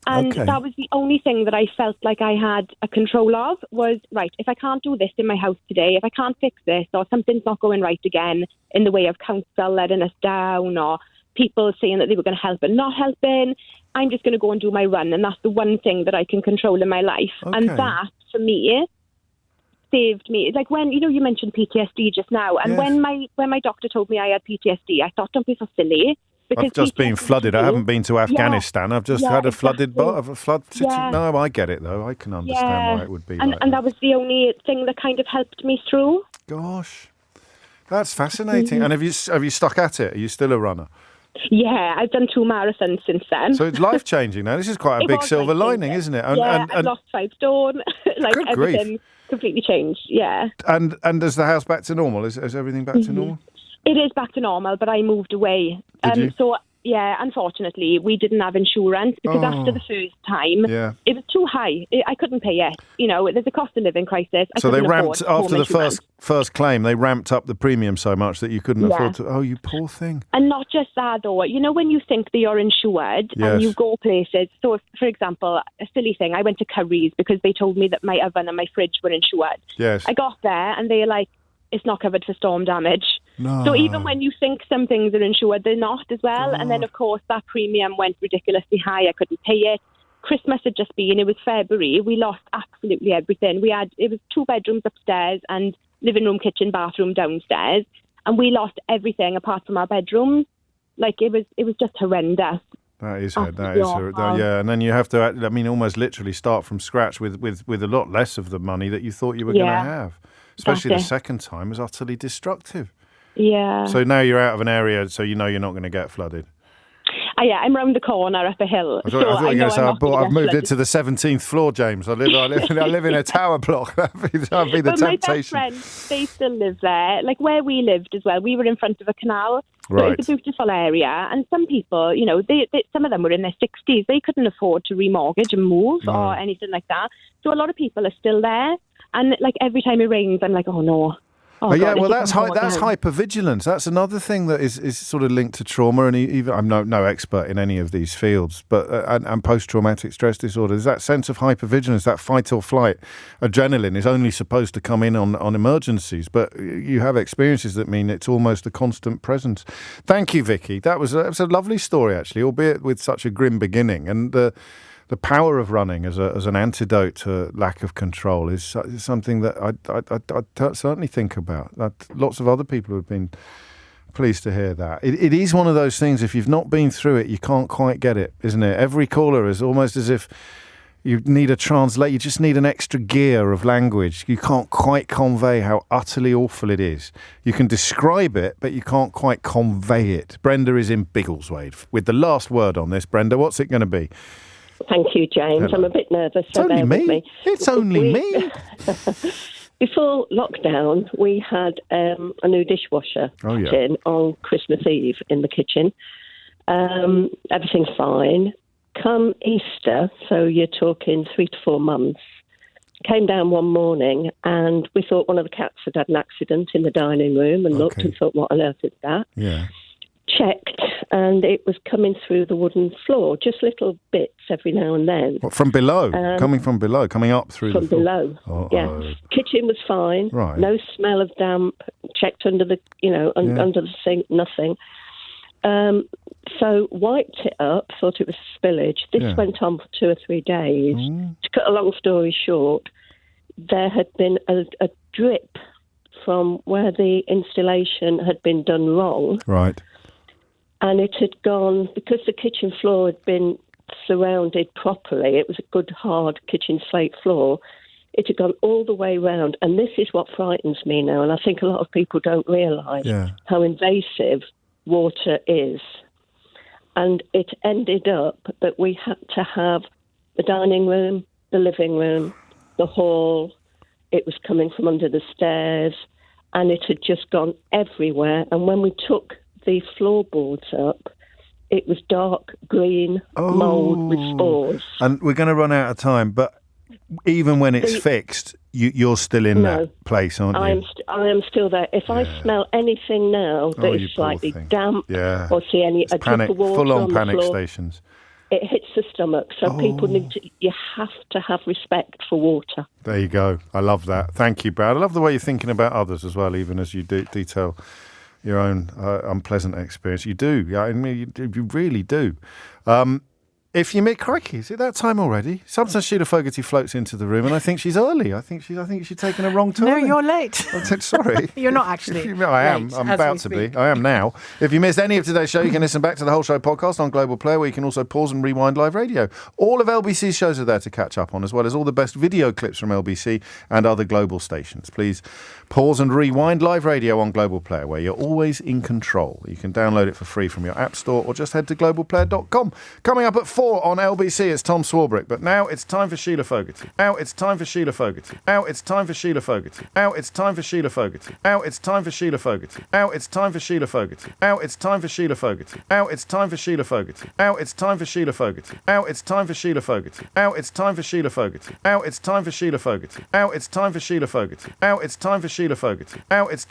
and that was the only thing that I felt like I had a control of. Was right, if I can't do this in my house today, if I can't fix this, or something's not going right again in the way of council letting us down, or people saying that they were going to help and not helping, I'm just going to go and do my run, and that's the one thing that I can control in my life. Okay. And that, for me, saved me. When you mentioned PTSD just now, and when my doctor told me I had PTSD, I thought, don't be so silly. Because I've just been flooded. I haven't been to Afghanistan. I've just had a flood. Yeah. No, I get it though. I can understand why it would be and that was the only thing that kind of helped me through. Gosh, that's fascinating. And have you stuck at it? Are you still a runner? Yeah, I've done 2 marathons since then. So it's life-changing now. This is quite a big silver lining, isn't it? I've lost 5 stone. Like Good everything grief. completely changed, yeah. And is the house back to normal? Is everything back to normal? It is back to normal, but I moved away. Did you? So, yeah, unfortunately, we didn't have insurance because after the first time, it was too high. I couldn't pay it. You know, there's a cost of living crisis. So they ramped, after the first claim, they ramped up the premium so much that you couldn't afford to... Oh, you poor thing. And not just that, though. You know, when you think that you're insured and you go places... So, for example, a silly thing, I went to Curry's because they told me that my oven and my fridge were insured. Yes. I got there and they're like, it's not covered for storm damage. No. So even when you think some things are insured, they're not as well. And then, of course, that premium went ridiculously high. I couldn't pay it. Christmas had just been. It was February. We lost absolutely everything. It was 2 bedrooms upstairs and living room, kitchen, bathroom downstairs. And we lost everything apart from our bedrooms. Like, it was just horrendous. That is yeah. And then you have to, almost literally start from scratch with a lot less of the money that you thought you were going to have. Especially the second time was utterly destructive. Yeah. So now you're out of an area, so you know you're not going to get flooded. I'm round the corner up a hill. I thought you were going to say, I've moved it to the 17th floor, James. I live in a tower block. That'd be the temptation. My best friends, they still live there. Like where we lived as well, we were in front of a canal. Right. So it's a beautiful area. And some people, you know, some of them were in their 60s. They couldn't afford to remortgage and move or anything like that. So a lot of people are still there. And like every time it rains, I'm like, oh no. Oh, yeah, God, well, that's hypervigilance. That's another thing that is sort of linked to trauma, and even I'm no expert in any of these fields, but and post-traumatic stress disorder. There's that sense of hypervigilance, that fight or flight. Adrenaline is only supposed to come in on emergencies, but you have experiences that mean it's almost a constant presence. Thank you, Vicky. That was a lovely story, actually, albeit with such a grim beginning, and the power of running as an antidote to lack of control is something that I certainly think about. Lots of other people have been pleased to hear that. It is one of those things, if you've not been through it, you can't quite get it, isn't it? Every caller is almost as if you need a translate. You just need an extra gear of language. You can't quite convey how utterly awful it is. You can describe it, but you can't quite convey it. Brenda is in Biggleswade with the last word on this. Brenda, what's it going to be? Thank you, James. Hello. I'm a bit nervous. It's only me. It's only me. Before lockdown, we had a new dishwasher in on Christmas Eve in the kitchen. Everything's fine. Come Easter, so you're talking 3 to 4 months, came down one morning and we thought one of the cats had an accident in the dining room and looked and thought, what on earth is that? Yeah. Checked, and it was coming through the wooden floor, just little bits every now and then. What, from below? Coming from below, coming up through the floor? From below, yeah. Kitchen was fine, right. No smell of damp, checked under the, under the sink, nothing. So wiped it up, thought it was spillage. This went on for 2 or 3 days. To cut a long story short, there had been a drip from where the installation had been done wrong. Right. And it had gone, because the kitchen floor had been surrounded properly, it was a good hard kitchen slate floor, it had gone all the way round. And this is what frightens me now, and I think a lot of people don't realise how invasive water is. And it ended up that we had to have the dining room, the living room, the hall, it was coming from under the stairs, and it had just gone everywhere. And when we took the floorboards up, it was dark green mould with spores. And we're going to run out of time, but even when it's fixed, you're still in that place, aren't you? I am still there. If I smell anything now that is slightly damp or see a drip of water full-on on the panic floor, stations. It hits the stomach. So people you have to have respect for water. There you go. I love that. Thank you, Brad. I love the way you're thinking about others as well, even as you detail your own unpleasant experience. You do. I mean, you really do. If you meet crikey, is it that time already? Sometimes Sheila Fogarty floats into the room, and I think she's early. I think she's taken a wrong turn. No, you're late. Sorry, you're not actually. I am. Late, I'm about to be. I am now. If you missed any of today's show, you can listen back to the whole show podcast on Global Player, where you can also pause and rewind live radio. All of LBC's shows are there to catch up on, as well as all the best video clips from LBC and other global stations. Please pause and rewind live radio on Global Player, where you're always in control. You can download it for free from your app store, or just head to globalplayer.com. Coming up at 4 on LBC, it's Tom Swarbrick. But now it's time for Sheila Fogarty. Now it's time for Sheila Fogarty. Now it's time for Sheila Fogarty. Now it's time for Sheila Fogarty. Now it's time for Sheila Fogarty. Now it's time for Sheila Fogarty. Now it's time for Sheila Fogarty. Now it's time for Sheila Fogarty. Now it's time for Sheila Fogarty. Now it's time for Sheila Fogarty. Now it's time for Sheila Fogarty. Now it's time for Sheila Fogarty. Now it's time for Sheila Fogarty. Now it's time for Sheila Fogarty. Now it's